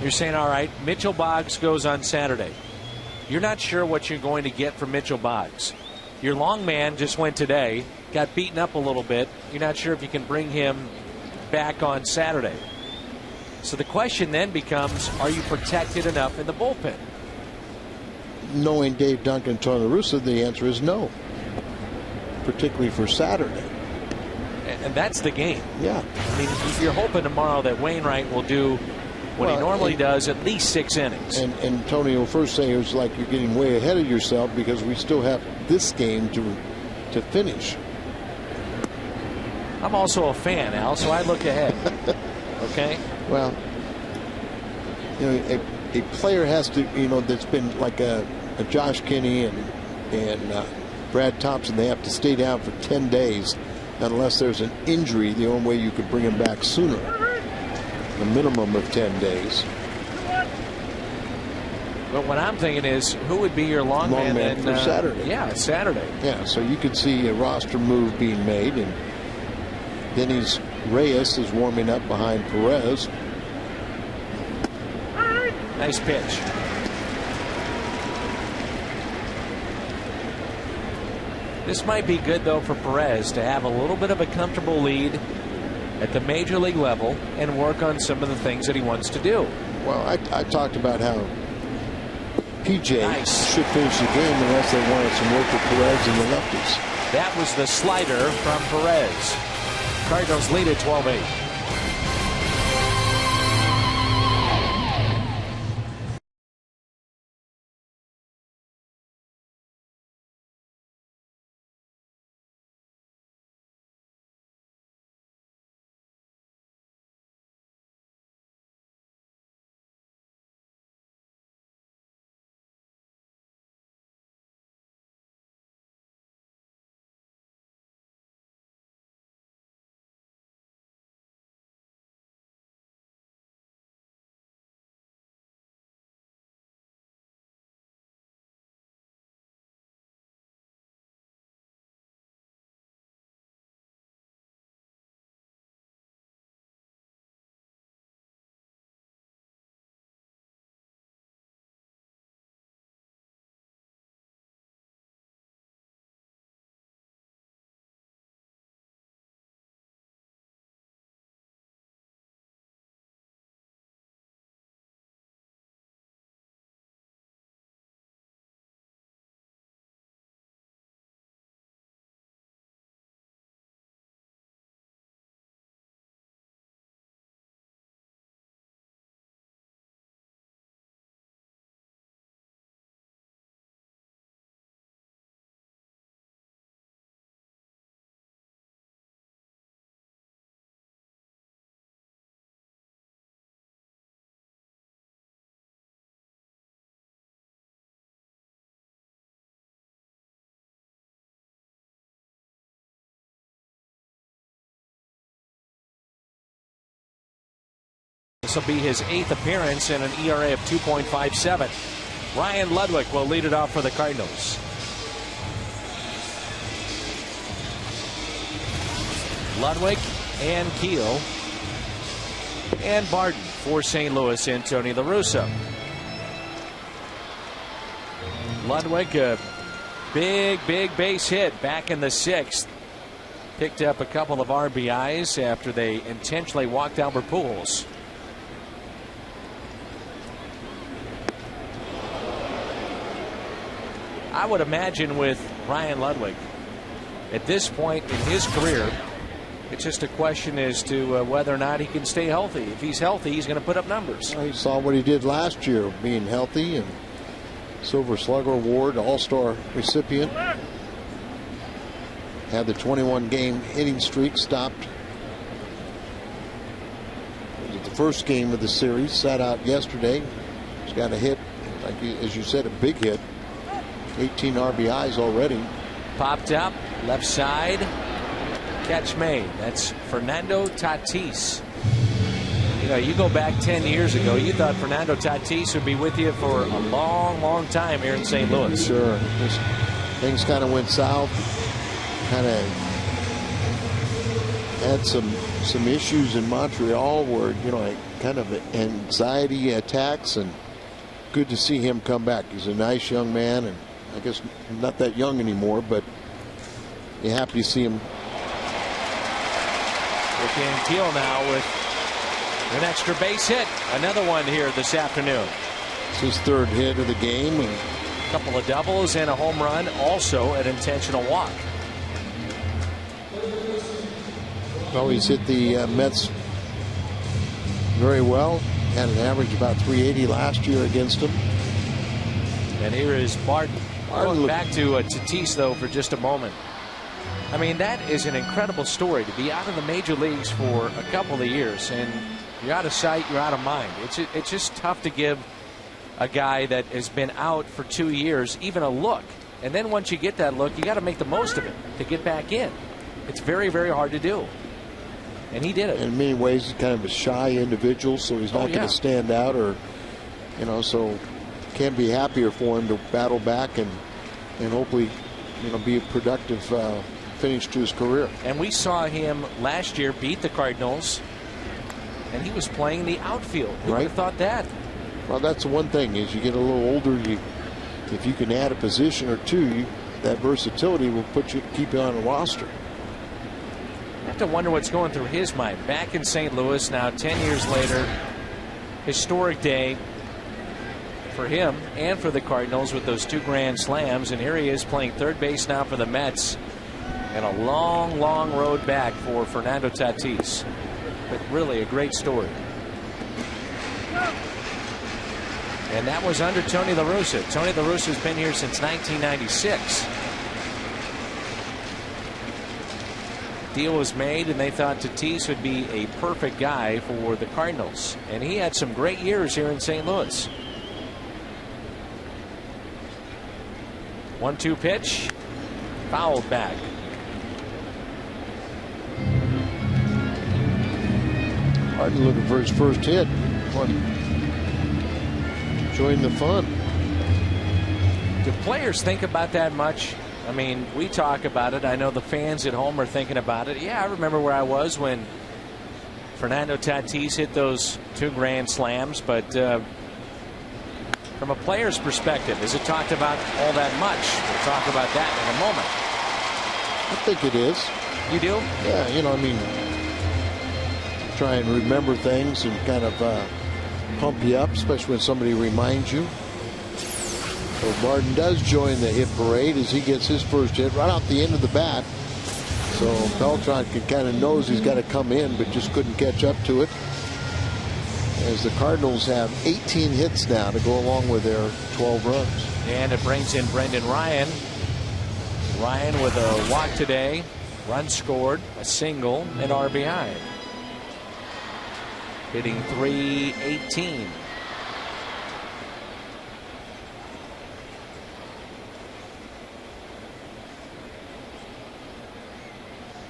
You're saying, all right, Mitchell Boggs goes on Saturday. You're not sure what you're going to get from Mitchell Boggs. Your long man just went today, got beaten up a little bit. You're not sure if you can bring him back on Saturday. So the question then becomes, are you protected enough in the bullpen? Knowing Dave Duncan and Tony La Russa, the answer is no, particularly for Saturday. And that's the game. Yeah. I mean, you're hoping tomorrow that Wainwright will do what he normally does, at least 6 innings. And Tony will first say it's like you're getting way ahead of yourself because we still have this game to finish. I'm also a fan, Al, so I look ahead. Okay? Well, a player has to, that's been like a Josh Kinney and Brad Thompson, they have to stay down for 10 days. Unless there's an injury, the only way you could bring him back sooner, a minimum of 10 days. But what I'm thinking is, who would be your long man for Saturday? Yeah, Saturday. Yeah, so you could see a roster move being made, and Denny's Reyes is warming up behind Perez. Nice pitch. This might be good, though, for Perez to have a little bit of a comfortable lead at the major league level and work on some of the things that he wants to do. Well, I talked about how PJ Nice. should finish the game unless they wanted some work with Perez and the lefties. That was the slider from Perez. Cardinals lead at 12-8. This will be his 8th appearance in an ERA of 2.57. Ryan Ludwig will lead it off for the Cardinals. Ludwig and Keel and Barton for St. Louis and Tony La Russa. Ludwig, a big base hit back in the 6th. Picked up a couple of RBIs after they intentionally walked Albert Pujols. I would imagine with Ryan Ludwig, at this point in his career, it's just a question as to whether or not he can stay healthy. If he's healthy, he's going to put up numbers. Well, you saw what he did last year, being healthy, and Silver Slugger Award, All-Star recipient. Had the 21-game hitting streak stopped. It was the first game of the series. Sat out yesterday. He's got a hit, like as you said, a big hit. 18 RBIs already. Popped up, left side. Catch made. That's Fernando Tatis. You know, you go back 10 years ago, you thought Fernando Tatis would be with you for a long time here in St. Louis. Sure. Things kind of went south. Kind of had some issues in Montreal where, you know, kind of anxiety attacks, and good to see him come back. He's a nice young man, and I guess not that young anymore, but you're happy to see him. Rick Keel now with an extra base hit. Another one here this afternoon. It's his 3rd hit of the game. And a couple of doubles and a home run, also an intentional walk. Well, he's hit the Mets very well. Had an average about 380 last year against him. And here is Barton. Going back to Tatis, though, for just a moment. I mean, that is an incredible story, to be out of the major leagues for a couple of years, and you're out of sight, you're out of mind. It's just tough to give a guy that has been out for 2 years even a look. And then once you get that look, you got to make the most of it to get back in. It's very hard to do. And he did it. In many ways, he's kind of a shy individual, so he's not going to stand out, or, you know, so can't be happier for him to battle back and hopefully, you know, be a productive finish to his career. And we saw him last year beat the Cardinals, and he was playing the outfield. Who would have thought that? Well, that's the one thing, is you get a little older, if you can add a position or two, that versatility will keep you on a roster. I have to wonder what's going through his mind. Back in St. Louis now, 10 years later, historic day for him and for the Cardinals with those 2 grand slams. And here he is playing third base now for the Mets. And a long, long road back for Fernando Tatis. But really a great story. And that was under Tony La Russa. Tony La Russa's been here since 1996. Deal was made, and they thought Tatis would be a perfect guy for the Cardinals. And he had some great years here in St. Louis. 1-2 pitch. Fouled back. Harden looking for his first hit. Join the fun. Do players think about that much? I mean, we talk about it. I know the fans at home are thinking about it. Yeah, I remember where I was when Fernando Tatis hit those 2 grand slams. But from a player's perspective, is it talked about all that much? We'll talk about that in a moment. I think it is. You do? Yeah, you know, I mean, try and remember things and kind of pump you up, especially when somebody reminds you. So Martin does join the hit parade as he gets his first hit right out the end of the bat. So Beltran kind of knows he's got to come in, but just couldn't catch up to it. As the Cardinals have 18 hits now to go along with their 12 runs. And it brings in Brendan Ryan. Ryan with a walk today, run scored, a single, and RBI. Hitting .318.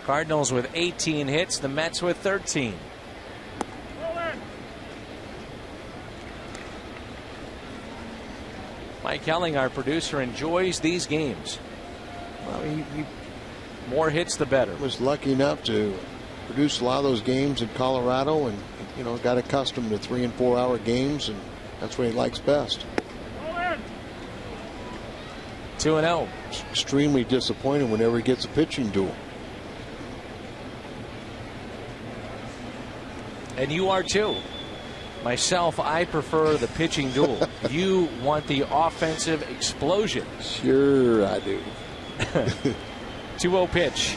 Cardinals with 18 hits, the Mets with 13. Mike Helling, our producer, enjoys these games. Well, more hits, the better. Was lucky enough to produce a lot of those games in Colorado, and you know, got accustomed to 3- and 4-hour games, and that's what he likes best. 2-0. Extremely disappointed whenever he gets a pitching duel. And you are too. Myself, I prefer the pitching duel. You want the offensive explosion. Sure, I do. 2-0 pitch.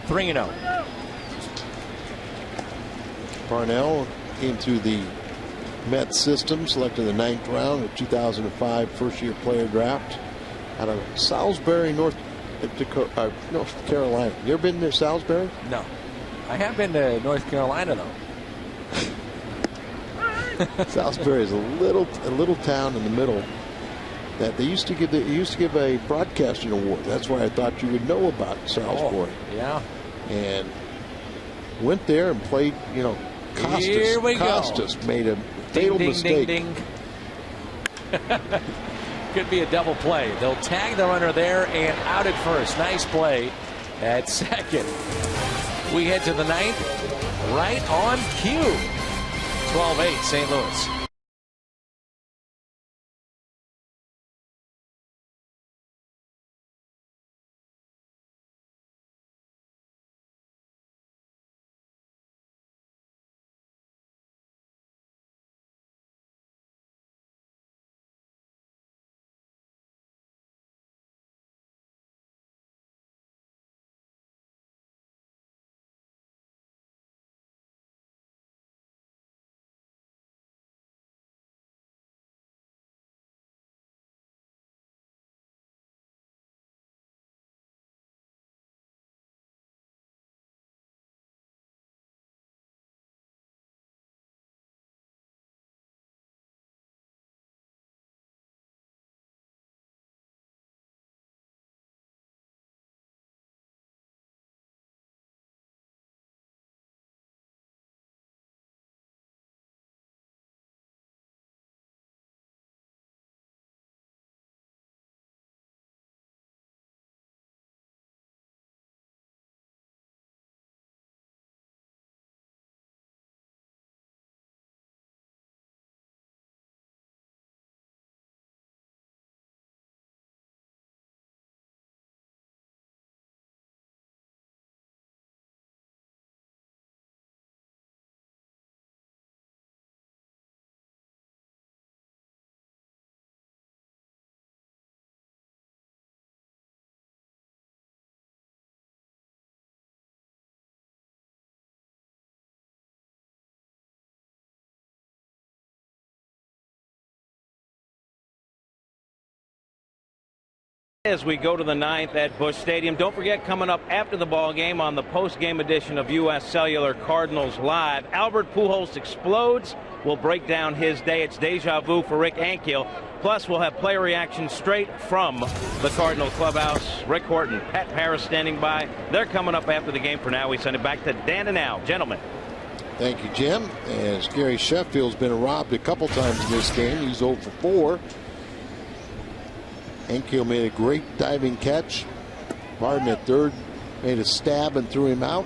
3-0. Parnell came through the Mets system, selected the 9th round of 2005 first-year player draft out of Salisbury, North Carolina. You ever been to Salisbury? No. I have been to North Carolina, though. Salisbury is a little town in the middle that they used to give a broadcasting award. That's why I thought you would know about Salisbury. Oh, yeah. And went there and played, you know, Costas made a fatal mistake. Ding, ding. Could be a double play. They'll tag the runner there and out at first. Nice play at second. We head to the 9th, right on cue. 12-8 St. Louis. As we go to the 9th at Busch Stadium, don't forget, coming up after the ball game on the post-game edition of U.S. Cellular Cardinals Live, Albert Pujols explodes. We'll break down his day. It's deja vu for Rick Ankiel. Plus, we'll have player reaction straight from the Cardinal clubhouse. Rick Horton, Pat Harris standing by. They're coming up after the game. For now, we send it back to Dan and Al. Gentlemen. Thank you, Jim. As Gary Sheffield's been robbed a couple times in this game. He's 0 for 4. Ankiel made a great diving catch. Martin at third made a stab and threw him out.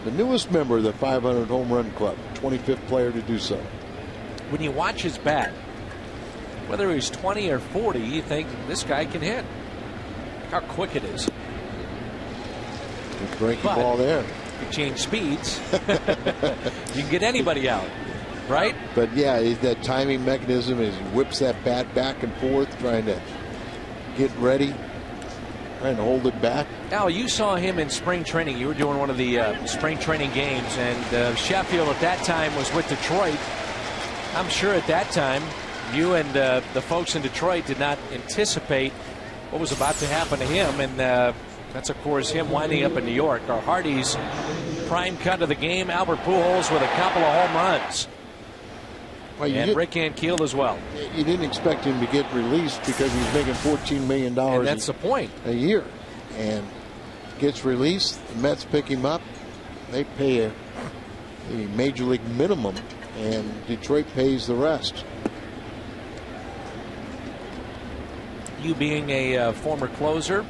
The newest member of the 500 home run club, 25th player to do so. When you watch his bat, whether he's 20 or 40, you think this guy can hit. How quick it is. Good breaking ball there. You change speeds, you can get anybody out. Right? But yeah, that timing mechanism is he whips that bat back and forth, trying to get ready, trying to hold it back. Al, you saw him in spring training. You were doing one of the spring training games, and Sheffield at that time was with Detroit. I'm sure at that time you and the folks in Detroit did not anticipate what was about to happen to him, and that's, of course, him winding up in New York. Our Hardy's prime cut of the game, Albert Pujols with a couple of home runs. Well, and Rick Ankiel as well. You didn't expect him to get released because he's making $14 million and that's the point. A year. And gets released, the Mets pick him up. They pay a major league minimum, and Detroit pays the rest. You being a former closer,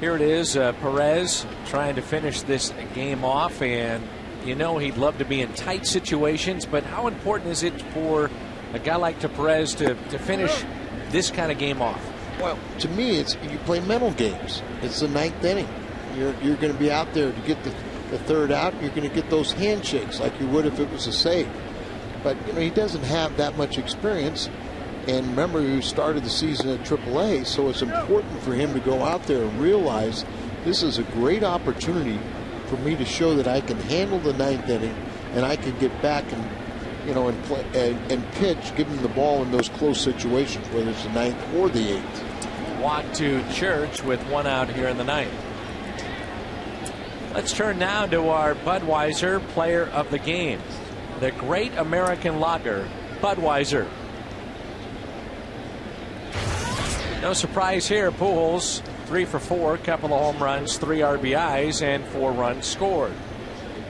here it is, Perez trying to finish this game off, and you know he'd love to be in tight situations, but how important is it for a guy like Perez to finish this kind of game off? Well, to me, it's you play mental games. It's the 9th inning. You're going to be out there to get the third out. You're going to get those handshakes like you would if it was a save. But you know he doesn't have that much experience. And remember, he started the season at AAA, so it's important for him to go out there and realize this is a great opportunity for me to show that I can handle the 9th inning and I can get back and and play and pitch, give him the ball in those close situations, whether it's the 9th or the 8th. Walk to Church with one out here in the 9th. Let's turn now to our Budweiser player of the game, the Great American Lager, Budweiser. No surprise here. Pujols 3 for 4, couple of home runs, 3 RBIs, and 4 runs scored.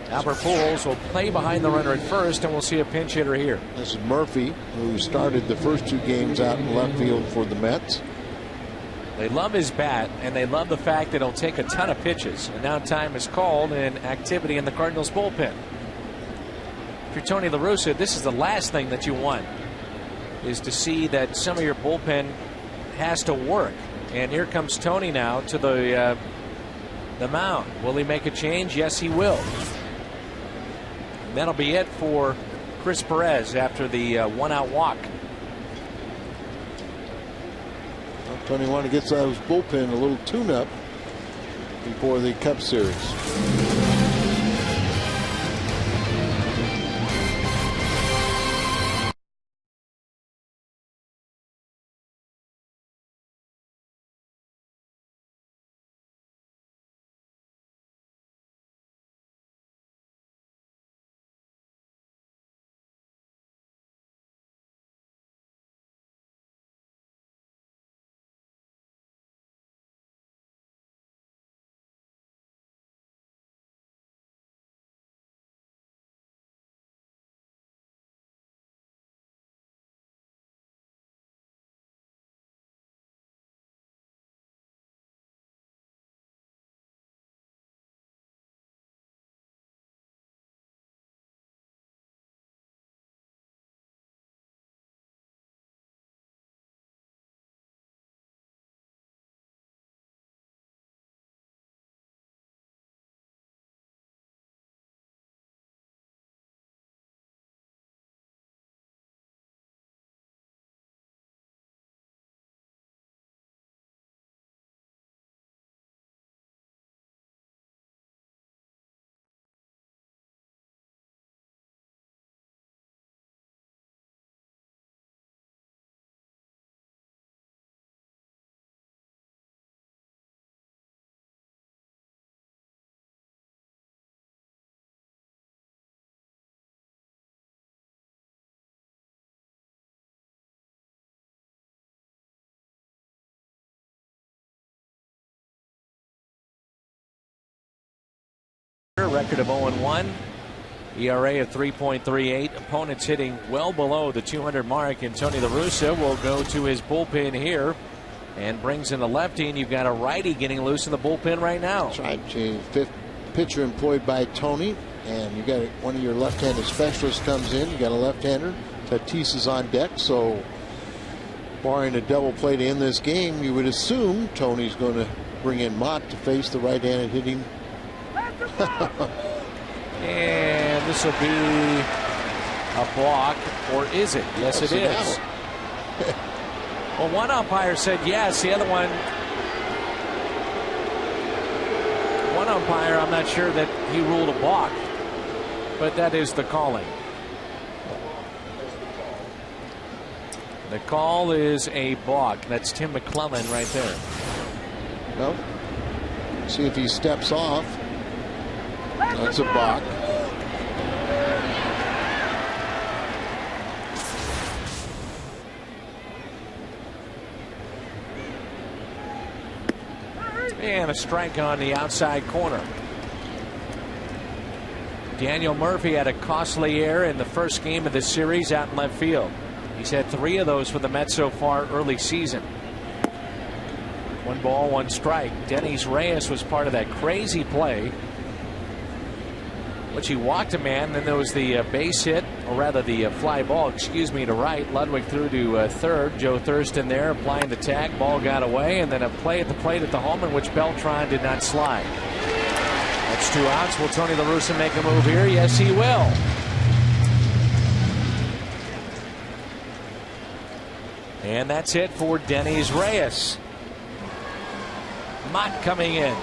Albert Pujols will play behind the runner at first, and we'll see a pinch hitter here. This is Murphy, who started the first 2 games out in left field for the Mets. They love his bat, and they love the fact that he'll take a ton of pitches. And now time is called and activity in the Cardinals bullpen. If you're Tony La Russa, this is the last thing that you want, is to see that some of your bullpen has to work. And here comes Tony now to the mound. Will he make a change? Yes, he will. And that'll be it for Chris Perez after the 1-out walk. Well, Tony wanted to get out of his bullpen a little tune-up before the Cup Series. Record of 0-1. ERA of 3.38. Opponents hitting well below the 200 mark. And Tony La Russa will go to his bullpen here and brings in a lefty. And you've got a righty getting loose in the bullpen right now. That's right. Fifth pitcher employed by Tony. And you got one of your left-handed specialists comes in. You got a left-hander. Tatis is on deck. So barring a double play to end this game, you would assume Tony's going to bring in Mott to face the right-handed hitting. And this will be a block, or is it? Yes, it is. Well, one umpire said yes. The other one umpire, I'm not sure that he ruled a block, but that is the calling. The call is a block. That's Tim McClellan right there. Well, see if he steps off. That's a balk. And a strike on the outside corner. Daniel Murphy had a costly error in the first game of the series out in left field. He's had 3 of those for the Mets so far early season. 1 ball, 1 strike. Dennis Reyes was part of that crazy play, which he walked a man. Then there was the base hit, or rather the fly ball, excuse me, to right. Ludwig threw to third. Joe Thurston there applying the tag. Ball got away, and then a play at the plate at the home in which Beltran did not slide. That's 2 outs. Will Tony La Russa make a move here? Yes, he will. And that's it for Dennis Reyes. Mott coming in.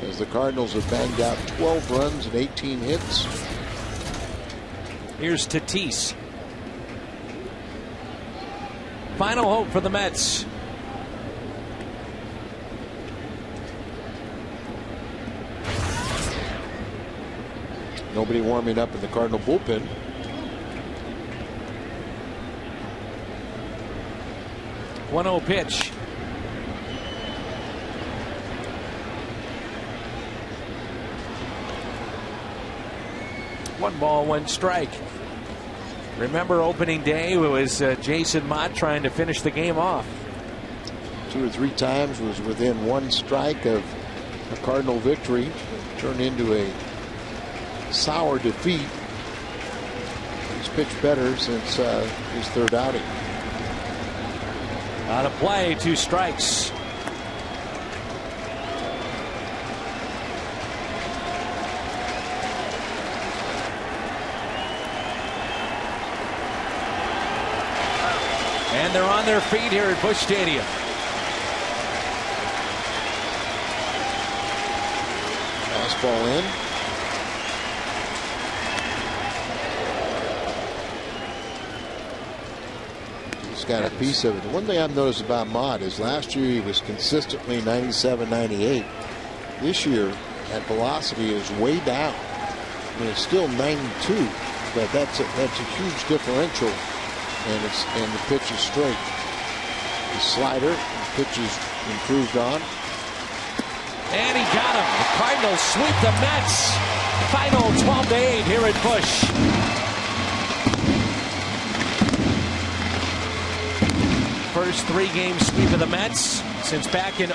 As the Cardinals have banged out 12 runs and 18 hits. Here's Tatis. Final hope for the Mets. Nobody warming up in the Cardinal bullpen. One 0 pitch. One ball, 1 strike. Remember opening day, it was Jason Mott trying to finish the game off. 2 or 3 times was within 1 strike of a Cardinal victory. Turned into a sour defeat. He's pitched better since his 3rd outing. Out of play, 2 strikes. And they're on their feet here at Busch Stadium. Fastball in. He's got a piece of it. The one thing I've noticed about Mott is last year he was consistently 97, 98. This year, that velocity is way down. I mean, it's still 92, but that's a huge differential, and the pitch is straight. The slider, the pitch is improved on. And he got him. The Cardinals sweep the Mets. Final 12-8 here at Busch. First 3-game sweep of the Mets since back in